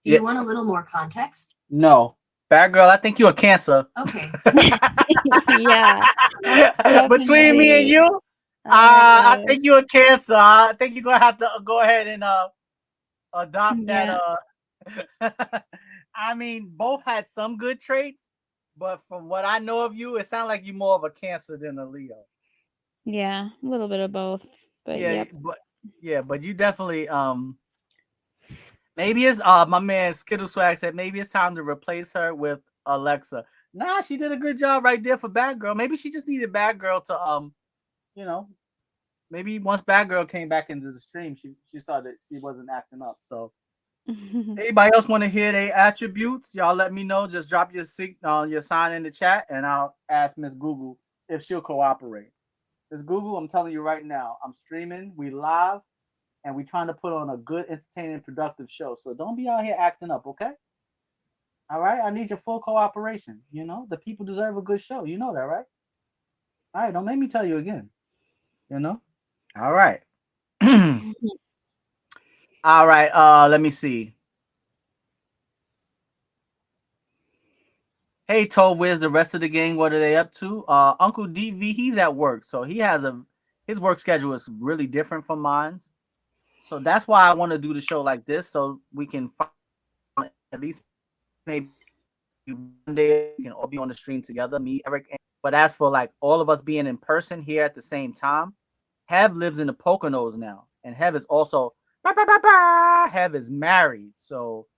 Do you want a little more context? No. Bad girl, I think you're a Cancer. Okay. Yeah. Between me and you, I think you're a Cancer. I think you're gonna have to go ahead and adopt that. I mean, both had some good traits, but from what I know of you, it sounds like you're more of a Cancer than a Leo. Yeah, a little bit of both. But Yeah, yep. but you definitely maybe it's my man Skittle Swag said maybe it's time to replace her with Alexa. Nah, she did a good job right there for Bad Girl. Maybe she just needed Bad Girl to you know, maybe once Bad Girl came back into the stream, she saw that she wasn't acting up. So anybody else want to hear their attributes? Y'all let me know. Just drop your sign in the chat, and I'll ask Miss Google if she'll cooperate. Miss Google, I'm telling you right now, I'm streaming. We live, and we trying to put on a good, entertaining, productive show. So don't be out here acting up, okay? All right, I need your full cooperation. You know, the people deserve a good show. You know that, right? All right, don't make me tell you again. You know. All right. All right. Let me see. Hey, TOV, where's the rest of the gang? What are they up to? Uncle DV, he's at work, so his work schedule is really different from mine. So that's why I want to do the show like this, so we can at least maybe one day we can all be on the stream together, me, Eric. But as for like all of us being in person here at the same time, Hev lives in the Poconos now, and Hev is also Hev is married, so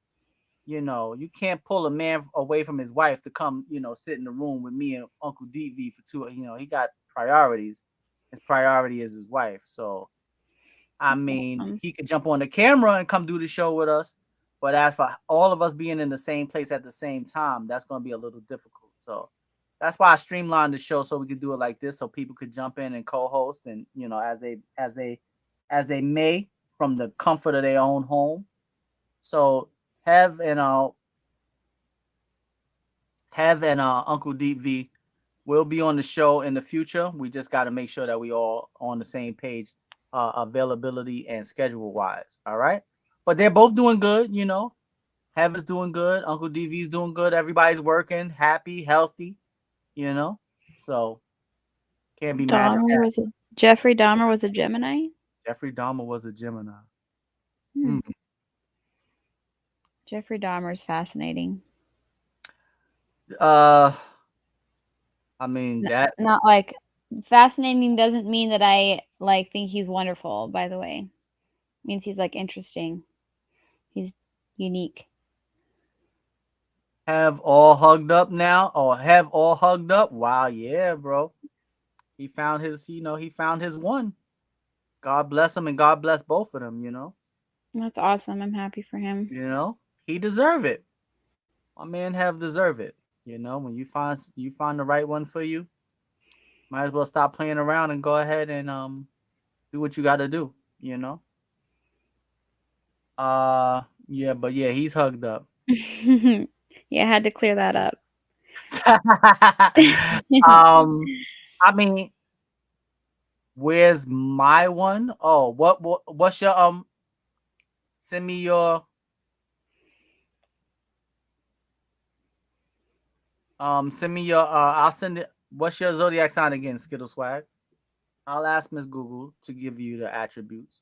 you know you can't pull a man away from his wife to come, sit in the room with me and Uncle DV for two. He got priorities. His priority is his wife, so I mean he could jump on the camera and come do the show with us. But as for all of us being in the same place at the same time, that's going to be a little difficult. So that's why I streamlined the show so we could do it like this, so people could jump in and co-host, and as they may from the comfort of their own home. So Have and Uncle Deep V will be on the show in the future. We just got to make sure that we all on the same page, availability and schedule wise. All right, but they're both doing good. Have is doing good. Uncle DV's doing good. Everybody's working, happy, healthy. So can't be mad at that. Jeffrey Dahmer was a Gemini. Jeffrey Dahmer was a Gemini. Jeffrey Dahmer is fascinating. I mean that not like fascinating doesn't mean that I like think he's wonderful, by the way. It means he's like interesting. He's unique. Have all hugged up now, or have all hugged up? Wow, yeah, bro. He found his, he found his one. God bless him, and God bless both of them. That's awesome. I'm happy for him. He deserve it. My man have deserve it. When you find the right one for you, might as well stop playing around and go ahead and do what you got to do. Yeah, but yeah, he's hugged up. Yeah, I had to clear that up. I mean, where's my one? Oh, what's your send me your I'll send it. What's your zodiac sign again, Skittle Swag? I'll ask Miss Google to give you the attributes.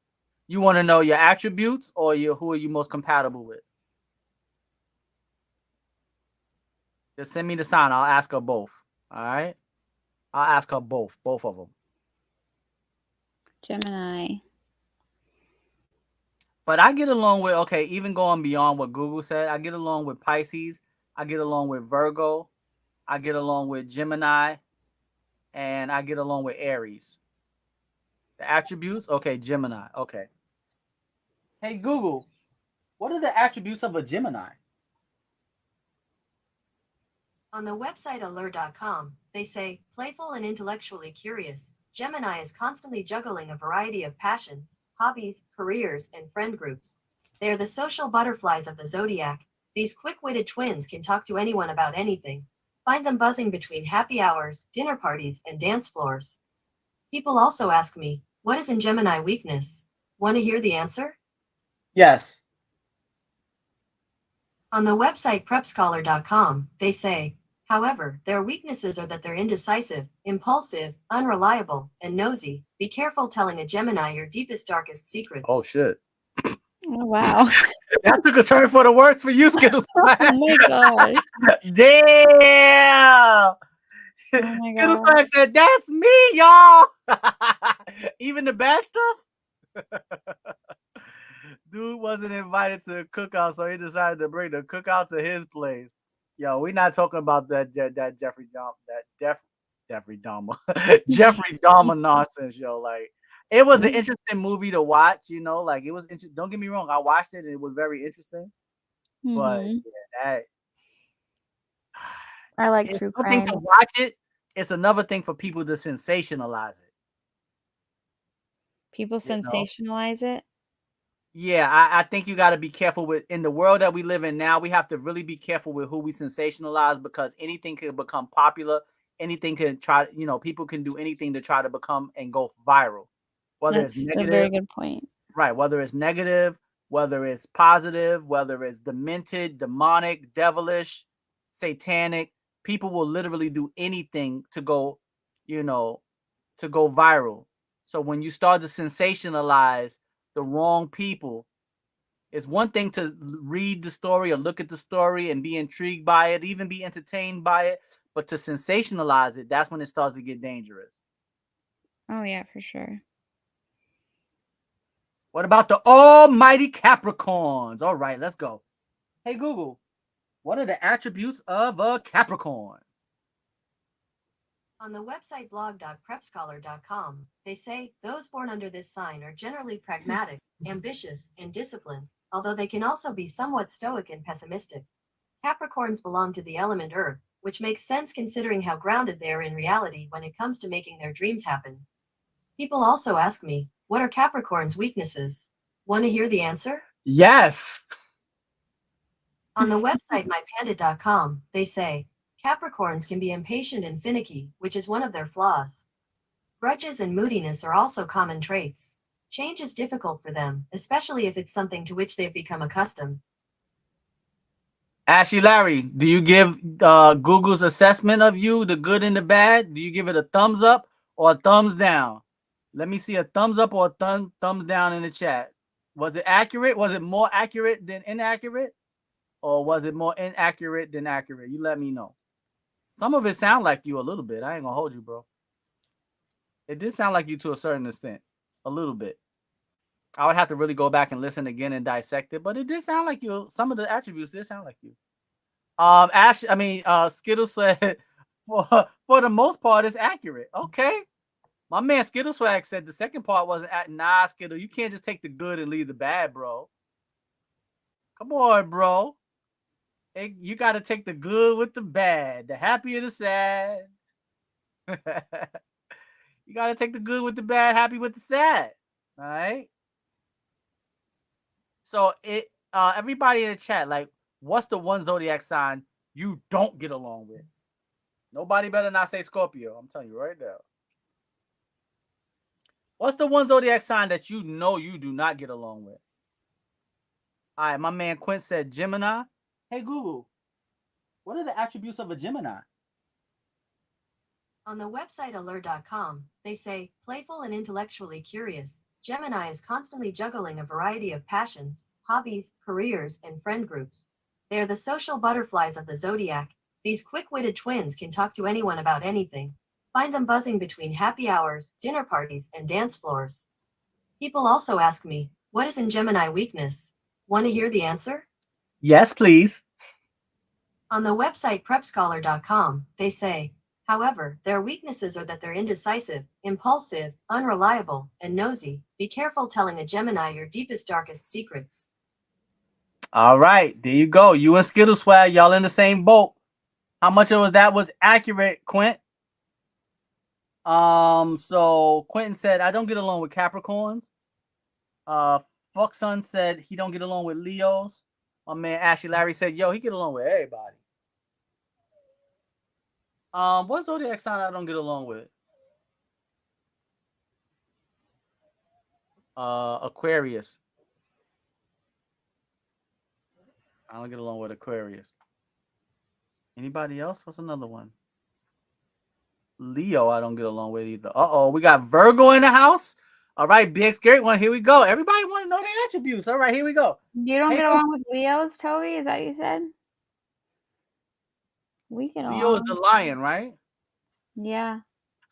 You want to know your attributes or who are you most compatible with? Just send me the sign. I'll ask her both. All right. I'll ask her both of them. Gemini. But I get along with, okay, even going beyond what Google said, I get along with Pisces. I get along with Virgo. I get along with Gemini. And I get along with Aries. The attributes? Okay, Gemini. Okay. Hey, Google, what are the attributes of a Gemini? On the website allure.com, they say, playful and intellectually curious, Gemini is constantly juggling a variety of passions, hobbies, careers, and friend groups. They are the social butterflies of the zodiac. These quick-witted twins can talk to anyone about anything. Find them buzzing between happy hours, dinner parties, and dance floors. People also ask me, what is in Gemini weakness? Want to hear the answer? Yes. On the website prepscholar.com, they say, however, their weaknesses are that they're indecisive, impulsive, unreliable, and nosy. Be careful telling a Gemini your deepest, darkest secrets. Oh, shit. Oh, wow. That took a turn for the worse for you, Skittles. Oh, my gosh. Damn. Oh, my Skittles God. said, that's me, y'all. Even the bad stuff? Dude wasn't invited to the cookout, so he decided to bring the cookout to his place. Yo, we're not talking about that Jeffrey Dahmer, Jeffrey Dahmer nonsense, yo. Like, it was an interesting movie to watch, like it was interesting. Don't get me wrong, I watched it and it was very interesting. But yeah, I like it's true one thing to crime. watch it. It's another thing for people to sensationalize it. People sensationalize it. Yeah, I think you got to be careful with, in the world that we live in now, we have to really be careful with who we sensationalize, because anything could become popular. Anything can try, people can do anything to try to become and go viral. Whether it's That's a negative, very good point. right? Whether it's negative, whether it's positive, whether it's demented, demonic, devilish, satanic, people will literally do anything to go, to go viral. So when you start to sensationalize the wrong people, it's one thing to read the story or look at the story and be intrigued by it, even be entertained by it, but to sensationalize it, that's when it starts to get dangerous. Oh, yeah, for sure. What about the almighty Capricorns? All right, let's go. Hey, Google, what are the attributes of a Capricorn? On the website blog.prepscholar.com, they say, those born under this sign are generally pragmatic, ambitious, and disciplined, although they can also be somewhat stoic and pessimistic. Capricorns belong to the element Earth, which makes sense considering how grounded they are in reality when it comes to making their dreams happen. People also ask me, what are Capricorn's weaknesses? Want to hear the answer? Yes. On the website mypanda.com, they say, Capricorns can be impatient and finicky, which is one of their flaws. Grudges and moodiness are also common traits. Change is difficult for them, especially if it's something to which they've become accustomed. Ashley Larry, do you give Google's assessment of you, the good and the bad? Do you give it a thumbs up or a thumbs down? Let me see a thumbs up or a thumbs down in the chat. Was it accurate? Was it more accurate than inaccurate? Or was it more inaccurate than accurate? You let me know. Some of it sound like you a little bit. I ain't gonna hold you, bro. It did sound like you to a certain extent. A little bit. I would have to really go back and listen again and dissect it, but it did sound like you. Some of the attributes did sound like you. Skittle said for the most part it's accurate. Okay. My man Skittle Swag said the second part wasn't nah, Skittle. You can't just take the good and leave the bad, bro. Come on, bro. You got to take the good with the bad, the happy or the sad. You got to take the good with the bad, happy with the sad. All right. So everybody in the chat, like, what's the one zodiac sign you don't get along with? Nobody better not say Scorpio. I'm telling you right now. What's the one zodiac sign that you know you do not get along with? All right, my man Quint said Gemini. Hey, Google, what are the attributes of a Gemini? On the website alert.com, they say, playful and intellectually curious, Gemini is constantly juggling a variety of passions, hobbies, careers, and friend groups. They are the social butterflies of the zodiac. These quick-witted twins can talk to anyone about anything. Find them buzzing between happy hours, dinner parties, and dance floors. People also ask me, what is in Gemini weakness? Want to hear the answer? Yes, please. On the website prepscholar.com, they say, however, their weaknesses are that they're indecisive, impulsive, unreliable, and nosy. Be careful telling a Gemini your deepest, darkest secrets. All right, there you go. You and Skittle Swag, y'all in the same boat. How much of that was accurate, Quint? So Quentin said, I don't get along with Capricorns. Fuckson said he don't get along with Leos. My man Ashley Larry said, yo, he get along with everybody. What zodiac sign I don't get along with? Aquarius. I don't get along with Aquarius. Anybody else? What's another one? Leo, I don't get along with either. We got Virgo in the house. All right, big scary one. Here we go. Everybody want to know their attributes. All right, here we go. You don't get along with Leos, Toby? Is that what you said? We get along. Leo is the lion, right? Yeah.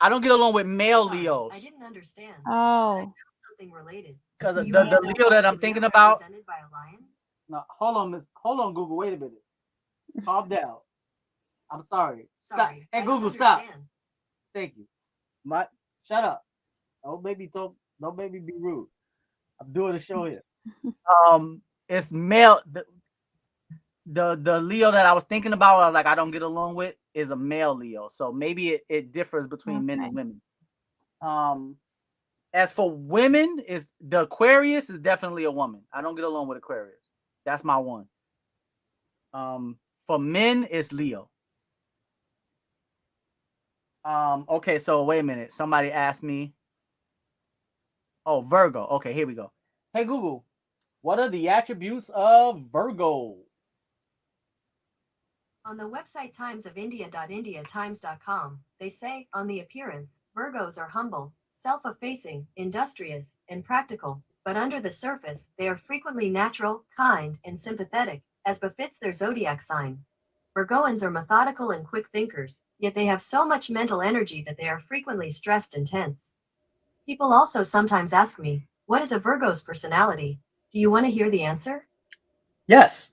I don't get along with male Leos. I didn't understand. Oh. Something related. Because the Leo that I'm thinking about. By a lion? No, hold on, Google. Wait a minute. Calm down. I'm sorry. Stop. Hey, Google, stop. Thank you. Shut up. Don't make me be rude. I'm doing a show here. It's male. The Leo that I was thinking about, I was like, I don't get along with, is a male Leo. So maybe it differs between men and women. As for women, is the Aquarius is definitely a woman. I don't get along with Aquarius. That's my one. For men, it's Leo. Okay, so wait a minute. Somebody asked me. Oh, Virgo. Okay, here we go. Hey, Google, what are the attributes of Virgo? On the website timesofindia.indiatimes.com, they say, on the appearance, Virgos are humble, self-effacing, industrious, and practical, but under the surface, they are frequently natural, kind, and sympathetic, as befits their zodiac sign. Virgoans are methodical and quick thinkers, yet they have so much mental energy that they are frequently stressed and tense. People also sometimes ask me, what is a Virgo's personality? Do you want to hear the answer? Yes.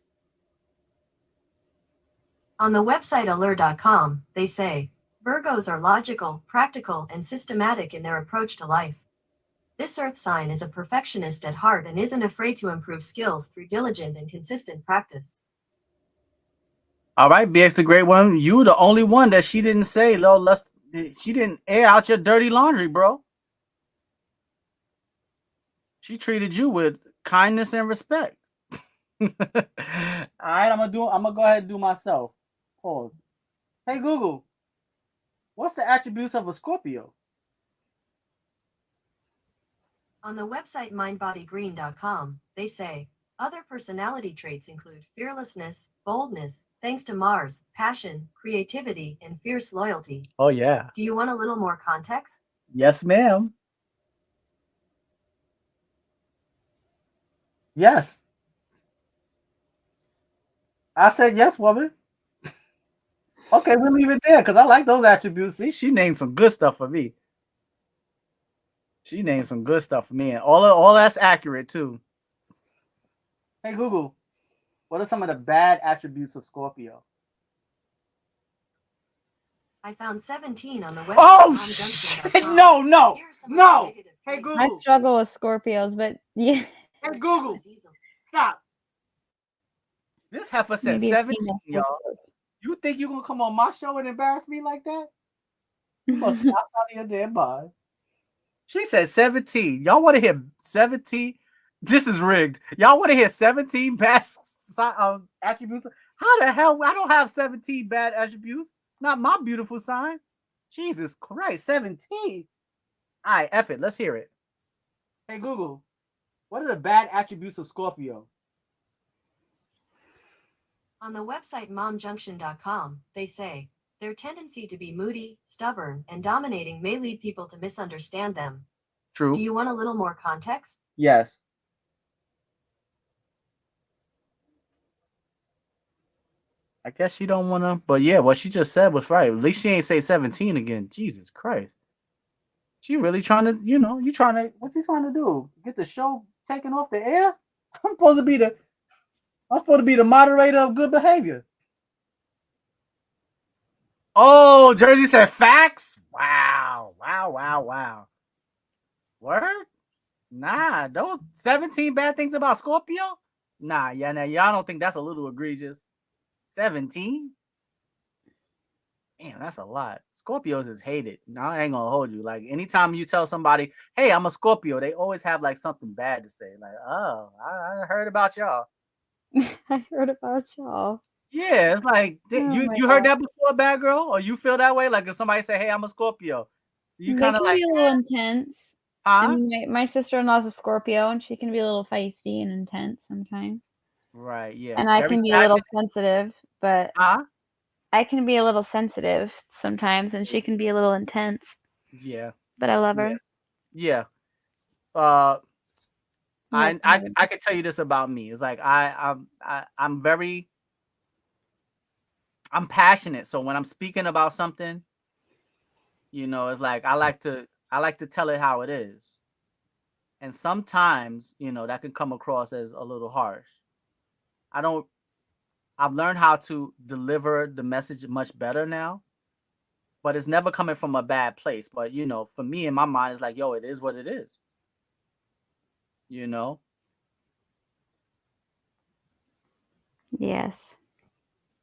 On the website allure.com, they say, Virgos are logical, practical, and systematic in their approach to life. This earth sign is a perfectionist at heart and isn't afraid to improve skills through diligent and consistent practice. All right, BX the great one. You the only one that she didn't say, she didn't air out your dirty laundry, bro. She treated you with kindness and respect. All right, I'm gonna go ahead and do myself. Pause. Hey Google, what's the attributes of a Scorpio? On the website mindbodygreen.com, they say, other personality traits include fearlessness, boldness, thanks to Mars, passion, creativity, and fierce loyalty. Oh, yeah. Do you want a little more context? Yes, ma'am. Yes. I said yes, woman. Okay, we'll leave it there because I like those attributes. See, she named some good stuff for me. And all that's accurate too. Hey Google, what are some of the bad attributes of Scorpio? I found 17 on the website. Oh shit! No, no, no. Hey I Google. struggle with Scorpios, but yeah. Hey Google. Stop. This heifer said Maybe a 17, female y'all. Scorpio. You think you gonna come on my show and embarrass me like that? You must be outside of your damn mind. She said 17. Y'all want to hear 17? This is rigged. Y'all want to hear 17 bad attributes? How the hell? I don't have 17 bad attributes. Not my beautiful sign. Jesus Christ, 17. All right, F it. Let's hear it. Hey, Google, what are the bad attributes of Scorpio? On the website momjunction.com, they say, their tendency to be moody, stubborn, and dominating may lead people to misunderstand them. True. Do you want a little more context? Yes. I guess she don't want to, but yeah, what she just said was right. At least she ain't say 17 again. Jesus Christ. She really trying to, you trying to, what's she trying to do? Get the show taken off the air? I'm supposed to be the moderator of good behavior. Oh, Jersey said facts? Wow. Word? Nah, those 17 bad things about Scorpio? Nah, y'all don't think that's a little egregious? 17? Damn, that's a lot. Scorpios is hated. Now I ain't gonna hold you. Like anytime you tell somebody, "Hey, I'm a Scorpio," they always have like something bad to say. Like, "Oh, I heard about y'all." I heard about y'all. Yeah, it's like you heard that before, bad girl, or you feel that way? Like if somebody say, "Hey, I'm a Scorpio," you kind of like be a little intense. Huh? I mean, my sister-in-law's a Scorpio, and she can be a little feisty and intense sometimes. Right. Yeah. And I can be a little sensitive, but I can be a little sensitive sometimes, and she can be a little intense. Yeah. But I love her. Yeah. I can tell you this about me. It's like I'm passionate. So when I'm speaking about something, it's like I like to tell it how it is. And sometimes, that can come across as a little harsh. I've learned how to deliver the message much better now, but it's never coming from a bad place. But, for me in my mind, it's like, yo, it is what it is. Yes.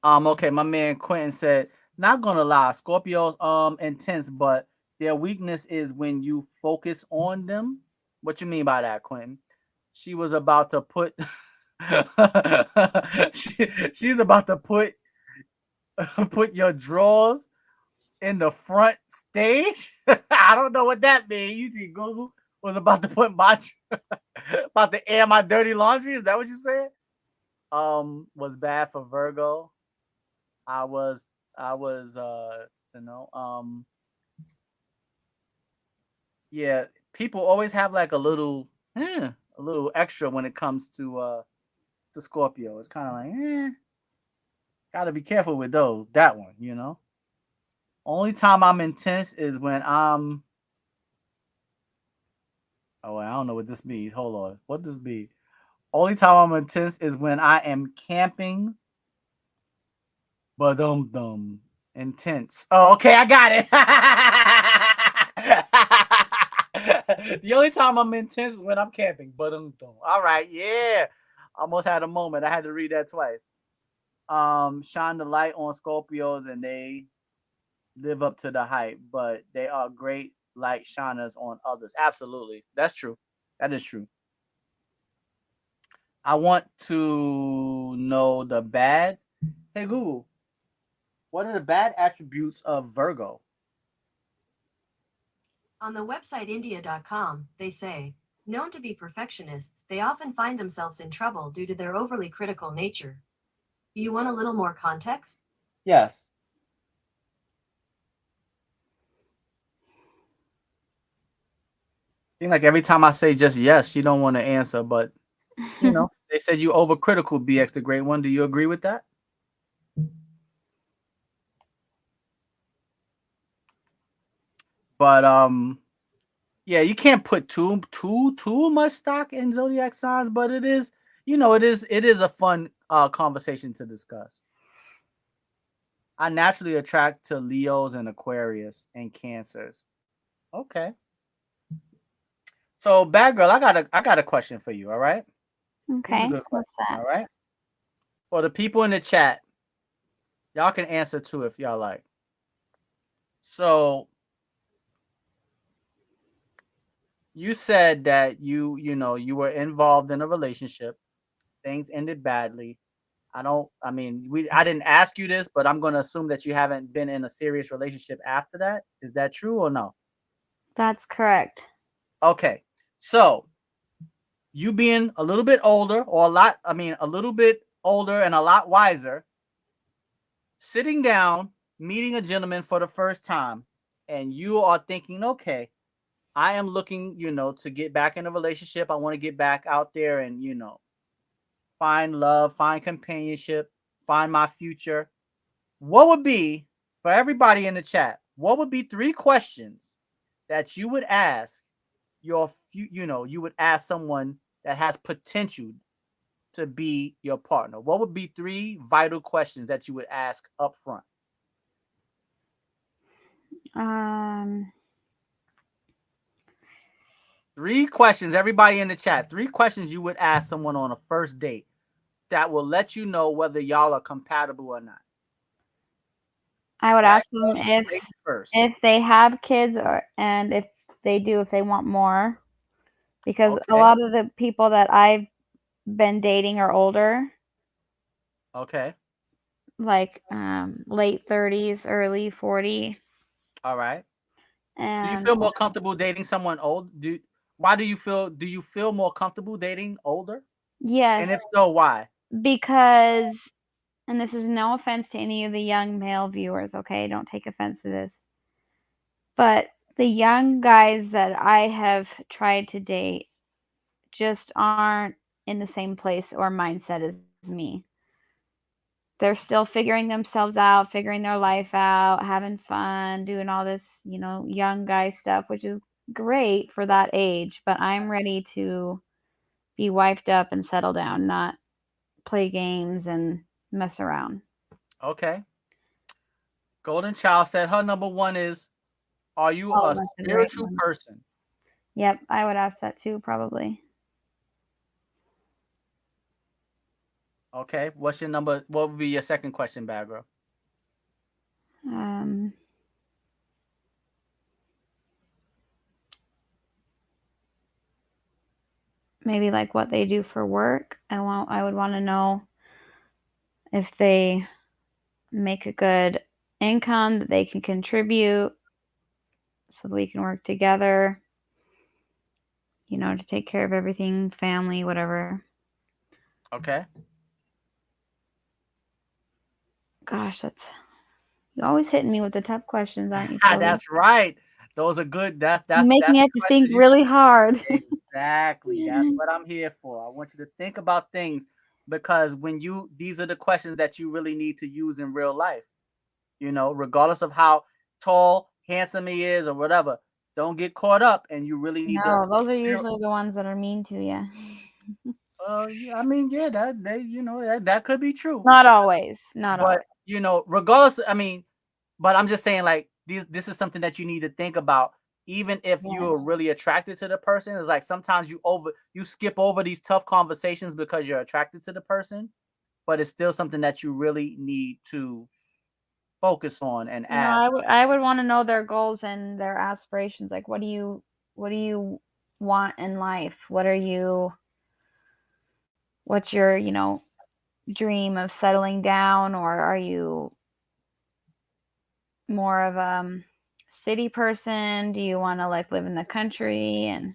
Okay, my man Quentin said, not gonna lie, Scorpios intense, but their weakness is when you focus on them. What you mean by that, Quentin? She was about to put she's about to put your drawers in the front stage. I don't know what that means. You think Google was about to put about to air my dirty laundry? Is that what you said? Was bad for Virgo. I was yeah, people always have like a little extra when it comes to Scorpio. It's kind of like, gotta be careful with that one. Only time I'm intense is when I'm I don't know what this means. Hold on. What does this mean? Only time I'm intense is when I am camping. But intense. Oh, okay, I got it. The only time I'm intense is when I'm camping. But all right, yeah. Almost had a moment. I had to read that twice. Shine the light on Scorpios and they live up to the hype, but they are great light shiners on others. Absolutely. That's true. That is true. I want to know the bad. Hey, Google. What are the bad attributes of Virgo? On the website India.com, they say, known to be perfectionists, they often find themselves in trouble due to their overly critical nature. Do you want a little more context? Yes. I think like every time I say just yes, you don't want to answer, but they said you overcritical, BX the Great One. Do you agree with that? But yeah, you can't put too much stock in zodiac signs, but it is, it is a fun conversation to discuss. I naturally attract to Leos and Aquarius and Cancers. Okay. So, bad girl, I got a question for you. All right. This is a Okay, good what's question. that? All right. For the people in the chat, y'all can answer too if y'all like. So, you said that you were involved in a relationship. Things ended badly. I didn't ask you this, but I'm going to assume that you haven't been in a serious relationship after that. Is that true or no? That's correct. Okay. So, you being a little bit older or a little bit older and a lot wiser, sitting down, meeting a gentleman for the first time, and you are thinking, okay, I am looking, to get back in a relationship. I want to get back out there and, find love, find companionship, find my future. What would be, for everybody in the chat, what would be 3 questions that you would ask you would ask someone that has potential to be your partner? What would be 3 vital questions that you would ask up front? Um, 3 questions, everybody in the chat. 3 questions you would ask someone on a first date that will let you know whether y'all are compatible or not. I would Bad ask them girls, if ladies first. they have kids and if they do, if they want more, because a Okay. lot of the people that I've been dating are older, Okay. like late 30s, early 40, All right. Do you and feel more comfortable dating someone old? Why do you feel more comfortable dating older? yes, And if so, why? because, and this is no offense to any of the young male viewers, okay? Don't take offense to this. But the young guys that I have tried to date just aren't in the same place or mindset as me. They're still figuring themselves out, figuring their life out, having fun, doing all this, young guy stuff, which is great for that age. But I'm ready to be wifed up and settle down, not play games and mess around. Okay. Golden Child said her number 1 is, are you Oh, a that's the right spiritual one. person? Yep, I would ask that too, probably. Okay. What would be your second question, bad girl? Um, maybe like what they do for work. I would want to know if they make a good income that they can contribute so that we can work together, to take care of everything, family, whatever. Okay. Gosh, you're always hitting me with the tough questions, aren't you, Toby? That's right. Those are good. You make me the have to think questions you really hard. Exactly. That's what I'm here for. I want you to think about things because these are the questions that you really need to use in real life. Regardless of how tall, handsome he is or whatever, don't get caught up and you really need to. No, those are usually the ones that are mean to you. Yeah, that could be true. Not always. Not But always. regardless, but I'm just saying, like, this is something that you need to think about. Even if you're Yes. really attracted to the person, it's like sometimes you skip over these tough conversations because you're attracted to the person, but it's still something that you really need to focus on and ask. I would want to know their goals and their aspirations. Like, what do you want in life? What's your, dream of settling down, or are you more of a city person? Do you want to like live in the country? And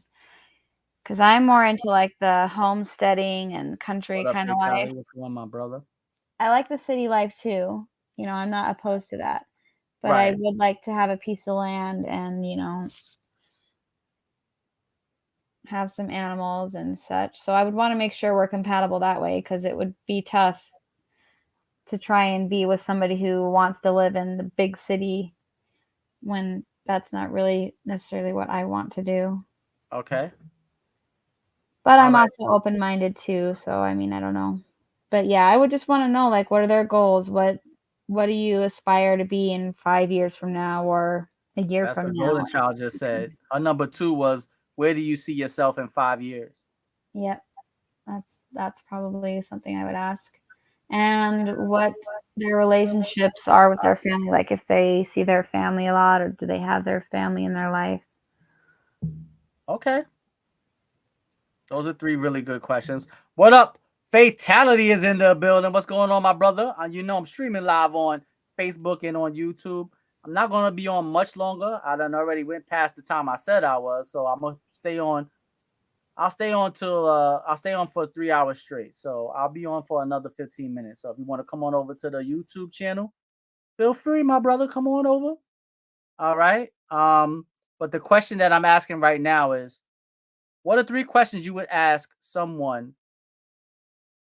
because I'm more into like the homesteading and country What up, kind of Big life. Charlie? What's going on, my brother? I like the city life too. I'm not opposed to that. But I Right. would like to have a piece of land and, have some animals and such. So I would want to make sure we're compatible that way because it would be tough to try and be with somebody who wants to live in the big city when that's not really necessarily what I want to do. Okay. But All I'm right. also open-minded too, so I mean, I don't know. But yeah, I would just want to know like what are their goals? what do you aspire to be in 5 years from now or a year That's from what now? Golden Child just said. Her number 2 was, where do you see yourself in 5 years? Yep, that's probably something I would ask. And what their relationships are with their family, like if they see their family a lot or do they have their family in their life? Okay. Those are 3 really good questions. What up? Fatality is in the building. What's going on, my brother? You know I'm streaming live on Facebook and on YouTube. I'm not going to be on much longer. I done already went past the time I said I was, so I'm going to stay on. I'll stay on for 3 hours straight. So I'll be on for another 15 minutes. So if you want to come on over to the YouTube channel, feel free, my brother. Come on over. All right. But the question that I'm asking right now is, what are 3 questions you would ask someone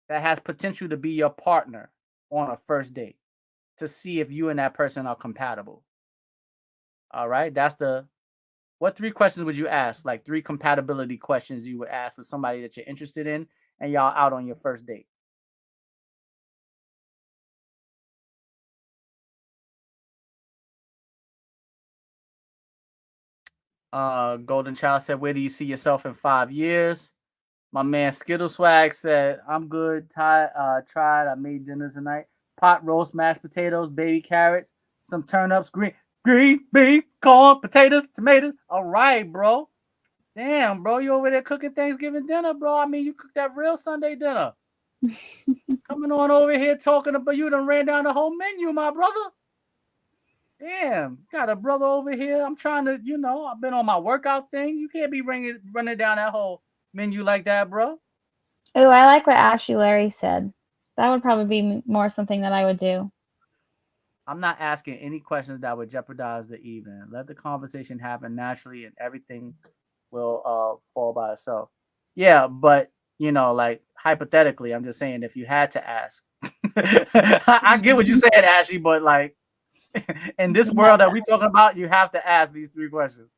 that has potential to be your partner on a first date to see if you and that person are compatible? All right. What 3 questions would you ask? Like 3 compatibility questions you would ask with somebody that you're interested in and y'all out on your first date. Golden Child said, where do you see yourself in 5 years? My man Skittle Swag said, I'm good. Tried. I made dinner tonight. Pot roast, mashed potatoes, baby carrots, some turnips, green beef, corn, potatoes, tomatoes. All right, bro. Damn, bro, you over there cooking Thanksgiving dinner, bro. I mean, you cooked that real Sunday dinner. Coming on over here talking about, you done ran down the whole menu, my brother. Damn, got a brother over here. I'm trying to, I've been on my workout thing. You can't be running down that whole menu like that, bro. Oh, I like what Ashley Larry said. That would probably be more something that I would do. I'm not asking any questions that would jeopardize the evening. Let the conversation happen naturally and everything will fall by itself. Yeah, but like hypothetically, I'm just saying if you had to ask. I get what you said, Ashley, but like in this world that we talking about, you have to ask these 3 questions.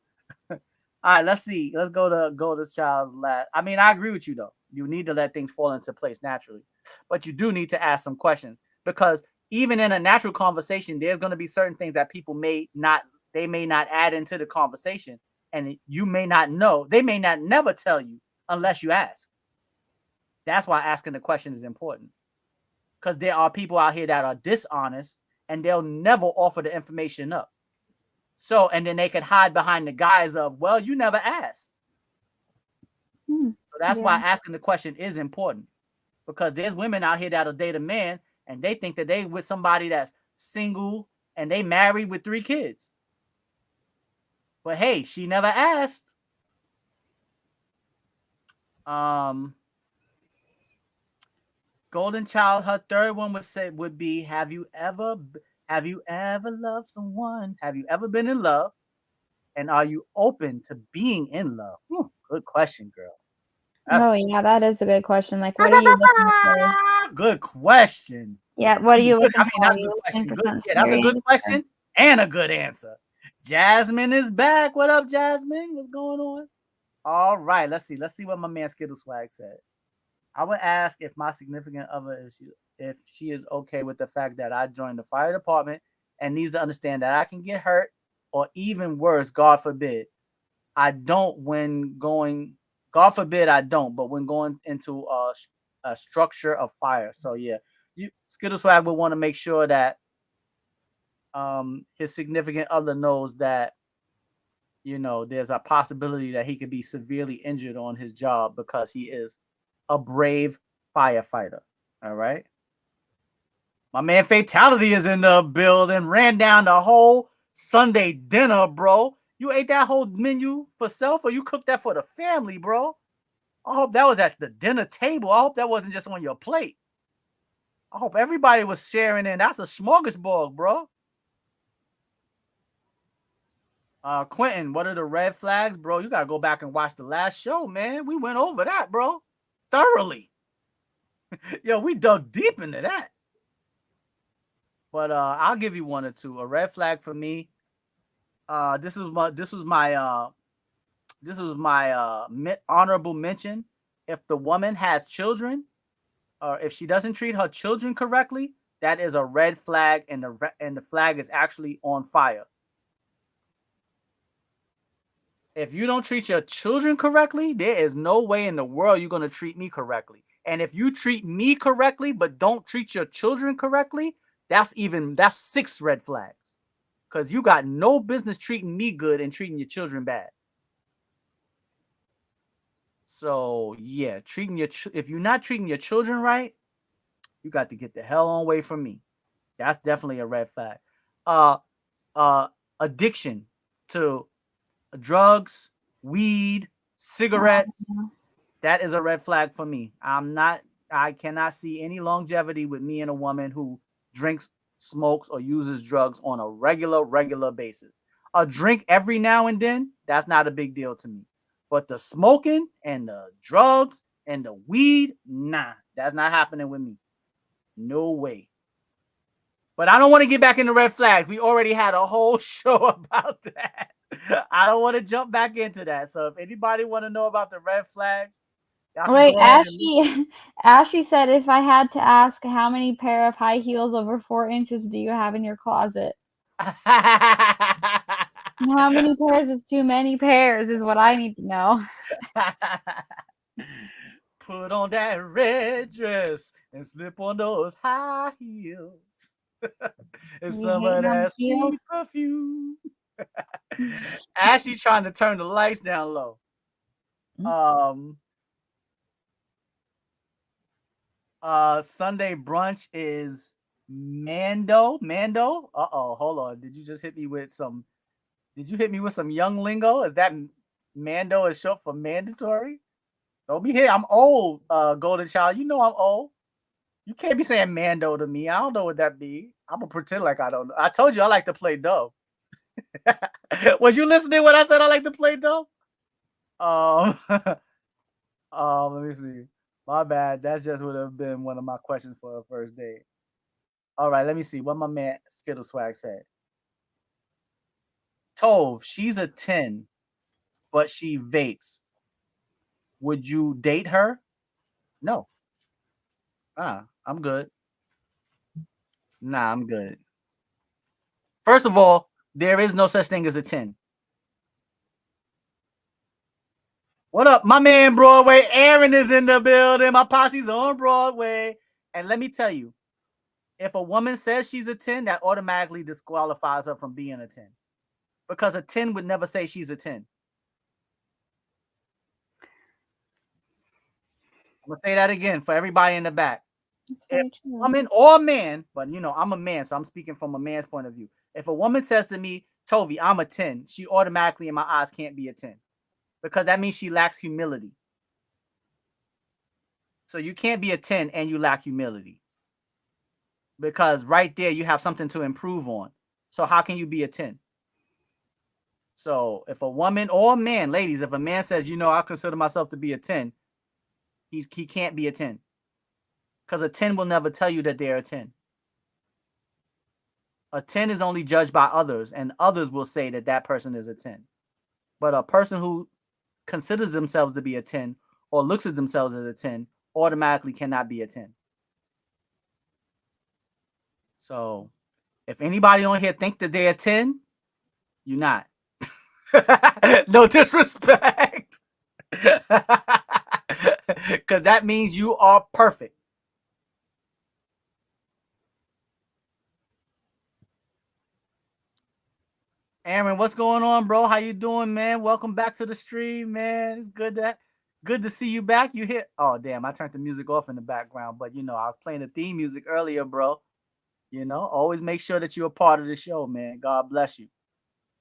All right, let's see. Let's go to this child's last. I mean, I agree with you though. You need to let things fall into place naturally, but you do need to ask some questions because even in a natural conversation, there's going to be certain things that people may not add into the conversation, and you may not know. They may not never tell you unless you ask. That's why asking the question is important, because there are people out here that are dishonest and they'll never offer the information up. So, and then they can hide behind the guise of, well, you never asked. So that's why asking the question is important, because there's women out here that'll date a man and they think that they with somebody that's single and they married with 3 kids. But hey, she never asked. Golden Child, her third one would be, have you ever loved someone? Have you ever been in love? And are you open to being in love? Good question, girl. Yeah, that is a good question. Like, what are you looking for? Good question. Yeah, what are you looking for? Not good question. Yeah, that's a good question and a good answer. Jasmine is back. What up, Jasmine? What's going on? All right, let's see. Let's see what my man Skittle Swag said. I would ask if my significant other, if she is okay with the fact that I joined the fire department and needs to understand that I can get hurt, or even worse, God forbid, I don't when going. God forbid I don't, but when going into a structure of fire. So yeah, Skittle Swag would want to make sure that his significant other knows that there's a possibility that he could be severely injured on his job because he is a brave firefighter. All right. My man Fatality is in the building. Ran down the whole Sunday dinner, bro. You ate that whole menu for self, or you cooked that for the family, bro? I hope that was at the dinner table. I hope that wasn't just on your plate. I hope everybody was sharing in. That's a smorgasbord, bro. Quentin, what are the red flags, bro? You gotta go back and watch the last show, man. We went over that, bro, thoroughly. Yo, we dug deep into that. But I'll give you 1 or 2. A red flag for me. This was my honorable mention. If the woman has children, or if she doesn't treat her children correctly, that is a red flag, and the flag is actually on fire. If you don't treat your children correctly, there is no way in the world you're going to treat me correctly. And if you treat me correctly but don't treat your children correctly, that's 6 red flags. Because you got no business treating me good and treating your children bad. So yeah, if you're not treating your children right, you got to get the hell on away from me. That's definitely a red flag. Addiction to drugs, weed, cigarettes, that is a red flag for me. I cannot see any longevity with me and a woman who drinks, smokes, or uses drugs on a regular basis. A drink every now and then, that's not a big deal to me. But the smoking and the drugs and the weed, nah, that's not happening with me. No way. But I don't want to get back into red flags. We already had a whole show about that. I don't want to jump back into that. So if anybody want to know about the red flags, wait, Ashley said, if I had to ask, how many pair of high heels over 4 inches do you have in your closet? How many pairs is too many pairs is what I need to know. Put on that red dress and slip on those high heels. And some of that sweet perfume. Ashley trying to turn the lights down low. Sunday brunch is Mando. Hold on. Did you hit me with some young lingo? Is that Mando is short for mandatory? Don't be here. I'm old, golden child. You know I'm old. You can't be saying Mando to me. I don't know what that be. I'm gonna pretend like I don't know. I told you I like to play Dove. Was you listening when I said I like to play Dove? Let me see. My bad. That just would have been one of my questions for a first date. All right, let me see what my man Skittle Swag said. Tove, she's a 10, but she vapes. Would you date her? No. I'm good. Nah, I'm good. First of all, there is no such thing as a 10. What up? My man Broadway, Aaron is in the building. My posse's on Broadway. And let me tell you, if a woman says she's a 10, that automatically disqualifies her from being a 10. Because a 10 would never say she's a 10. I'm going to say that again for everybody in the back. If a woman or a man, but I'm a man, so I'm speaking from a man's point of view. If a woman says to me, Tovi, I'm a 10, she automatically in my eyes can't be a 10. Because that means she lacks humility. So you can't be a 10 and you lack humility. Because right there you have something to improve on. So how can you be a 10? So if a woman or a man, ladies, if a man says, I consider myself to be a 10, he can't be a 10. Because a 10 will never tell you that they're a 10. A 10 is only judged by others, and others will say that that person is a 10. But a person who considers themselves to be a 10 or looks at themselves as a 10 automatically cannot be a 10. So if anybody on here think that they're a 10, you're not. No disrespect. Because that means you are perfect. Aaron, what's going on, bro? How you doing, man? Welcome back to the stream, man. It's good to see you back. You hit. Oh, damn, I turned the music off in the background, but I was playing the theme music earlier, bro. Always make sure that you're a part of the show, man. God bless you.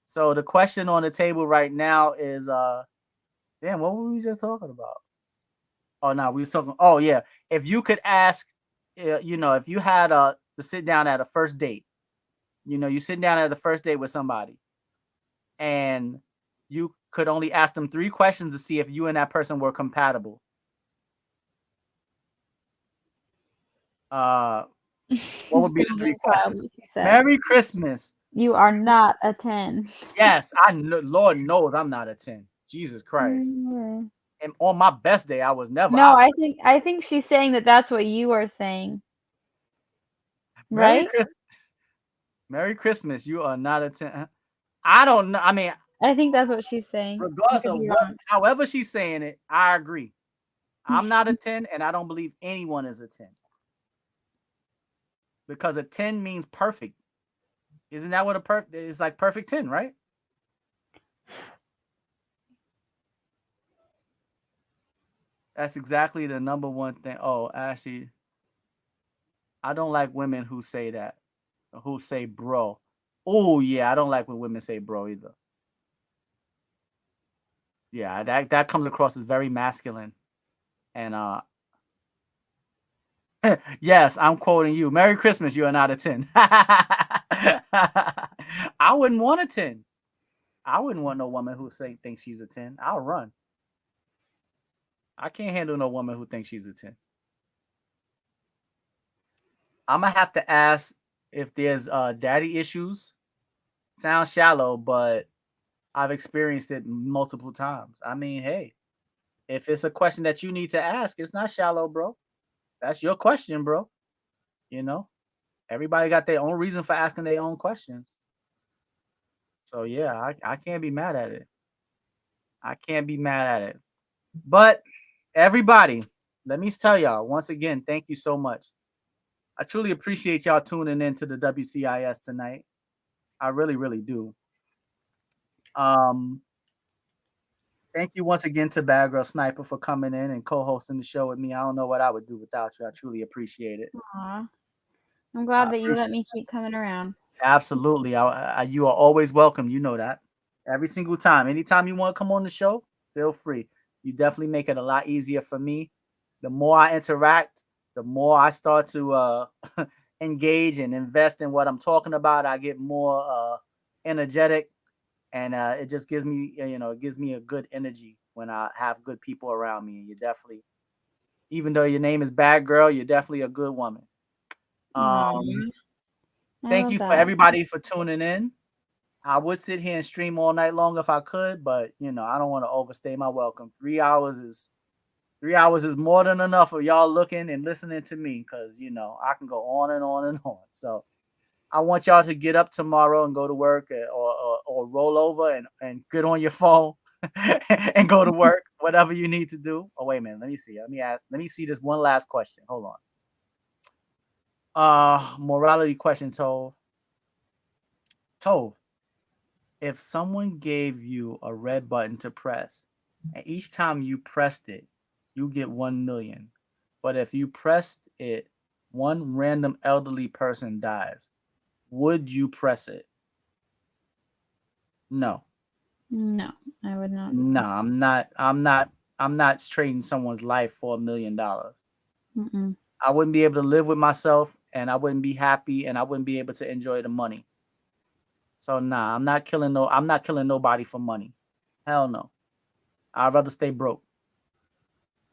So the question on the table right now is, damn, what were we just talking about? Oh, no, we were talking. Oh, yeah. If you could ask, if you had to sit down at a first date, you sit down at the first date with somebody, and you could only ask them 3 questions to see if you and that person were compatible. What would be the 3 questions? Merry Christmas. You are not a 10. Yes, I know. Lord knows I'm not a 10. Jesus Christ. And on my best day, I was never. No, I think she's saying that that's what you are saying. Merry right? Christmas. Merry Christmas. You are not a 10. I don't know. I mean, I think that's what she's saying. I regardless could of be what, wrong. however she's saying it, I agree. I'm not a 10, and I don't believe anyone is a 10. Because a 10 means perfect. Isn't that what a perfect is, like perfect 10, right? That's exactly the number one thing. Oh, Ashley, I don't like women who say that, who say bro. Oh yeah, I don't like when women say bro either. Yeah, that comes across as very masculine. And yes, I'm quoting you. Merry Christmas, you are not a 10. I wouldn't want a 10. I wouldn't want no woman who thinks she's a 10. I'll run. I can't handle no woman who thinks she's a 10. I'm gonna have to ask if there's daddy issues. Sounds shallow, but I've experienced it multiple times. I mean, hey, if it's a question that you need to ask, it's not shallow, bro. That's your question, bro. You know, everybody got their own reason for asking their own questions. So yeah, I can't be mad at it. I can't be mad at it. But everybody, let me tell y'all once again, thank you so much. I truly appreciate y'all tuning in to the WCIS tonight. I really, really do. Um, Thank you once again to Bad Girl Sniper for coming in and co-hosting the show with me. I don't know what I would do without you. I truly appreciate it. Aw. I'm I glad that you appreciate let me keep coming around. Absolutely. You are always welcome. You know that. Every single time. Anytime you want to come on the show, feel free. You definitely make it a lot easier for me. The more I interact, the more I start to engage and invest in what I'm talking about. I get more energetic, and it just gives me, it gives me a good energy when I have good people around me. And you definitely, even though your name is Bad Girl, you're definitely a good woman. Aw, Um, I Thank love you for that. everybody for tuning in. I would sit here and stream all night long if I could, but I don't want to overstay my welcome. 3 hours is more than enough of y'all looking and listening to me, because I can go on and on and on. So I want y'all to get up tomorrow and go to work, or roll over and get on your phone and go to work, whatever you need to do. Oh, wait a minute. Let me see. Let me see this one last question. Hold on. Morality question, Tove. Tove, if someone gave you a red button to press, and each time you pressed it, you get 1 million. But if you pressed it, one random elderly person dies. Would you press it? No. No, I would not. No, I'm not trading someone's life for $1 million. Mm-mm. I wouldn't be able to live with myself, and I wouldn't be happy, and I wouldn't be able to enjoy the money. So nah, I'm not killing nobody for money. Hell no. I'd rather stay broke.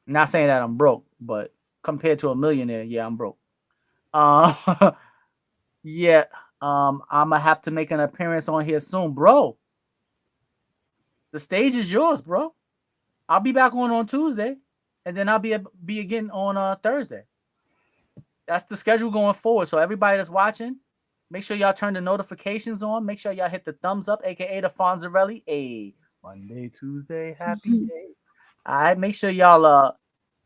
Not saying that I'm broke, but compared to a millionaire, yeah, I'm broke. Uh, yeah, I'm gonna have to make an appearance on here soon, bro. The stage is yours, bro. I'll be back on Tuesday, and then I'll be again on Thursday. That's the schedule going forward. So everybody that's watching, make sure y'all turn the notifications on. Make sure y'all hit the thumbs up, aka the Fonzarelli. A Monday, Tuesday, happy day. All right, make sure y'all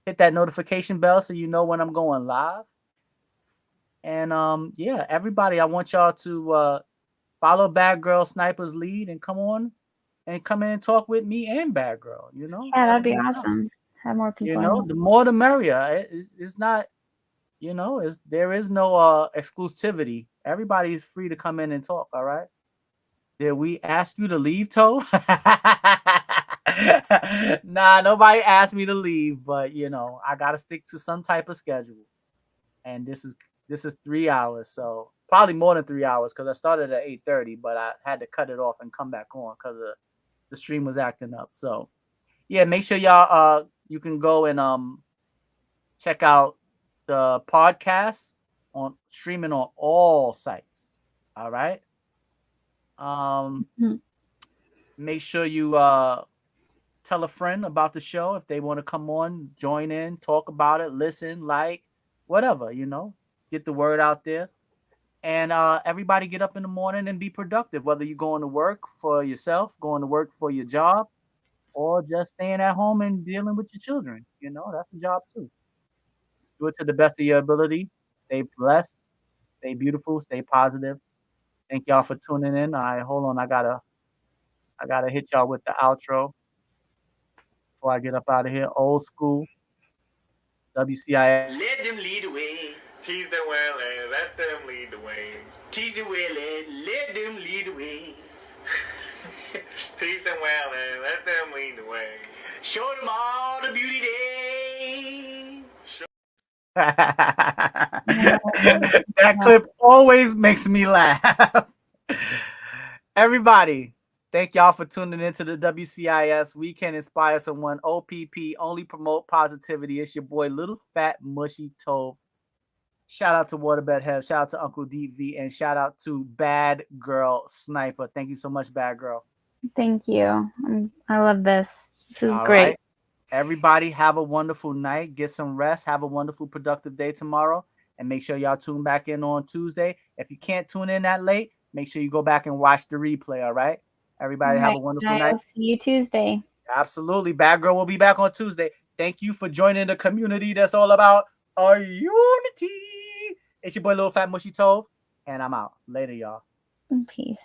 hit that notification bell so you know when I'm going live. And yeah, everybody, I want y'all to follow Bad Girl Sniper's lead and come in and talk with me and Bad Girl. Yeah, That'll that'd be be nice. awesome. Have more people in. The more the merrier. It's not, there is no exclusivity. Everybody is free to come in and talk. All right. Did we ask you to leave, Toe? Nah, nobody asked me to leave, but I gotta stick to some type of schedule. And this is 3 hours, so probably more than 3 hours, because I started at 8:30, but I had to cut it off and come back on because the stream was acting up. So yeah, make sure y'all you can go and check out the podcast on streaming on all sites. All right. Mhm. Make sure you tell a friend about the show if they want to come on, join in, talk about it, listen, like, whatever, get the word out there. And everybody get up in the morning and be productive, whether you're going to work for yourself, going to work for your job, or just staying at home and dealing with your children. You know, that's a job too. Do it to the best of your ability. Stay blessed, stay beautiful, stay positive. Thank y'all for tuning in. All right, hold on. I gotta hit y'all with the outro before I get up out of here. Old school. WCIS. Let them lead the way. Teach them well and let them lead the way. Teach them well and let them lead the way. Teach them well and let them lead the way. Show them all the beauty they. That clip always makes me laugh. Everybody, thank y'all for tuning into the WCIS. We Can Inspire Someone. OPP, only promote positivity. It's your boy, Little Fat Mushy Tove. Shout out to Waterbed Head. Shout out to Uncle Deep V. And shout out to Bad Girl Sniper. Thank you so much, Bad Girl. Thank you. I love this. This is All great. right. Everybody have a wonderful night. Get some rest. Have a wonderful, productive day tomorrow. And make sure y'all tune back in on Tuesday. If you can't tune in that late, make sure you go back and watch the replay, all right? Everybody have a wonderful night. I'll see you Tuesday. Absolutely. Bad Girl will be back on Tuesday. Thank you for joining the community that's all about our unity. It's your boy, Little Fat Mushy Tove, and I'm out. Later, y'all. Peace.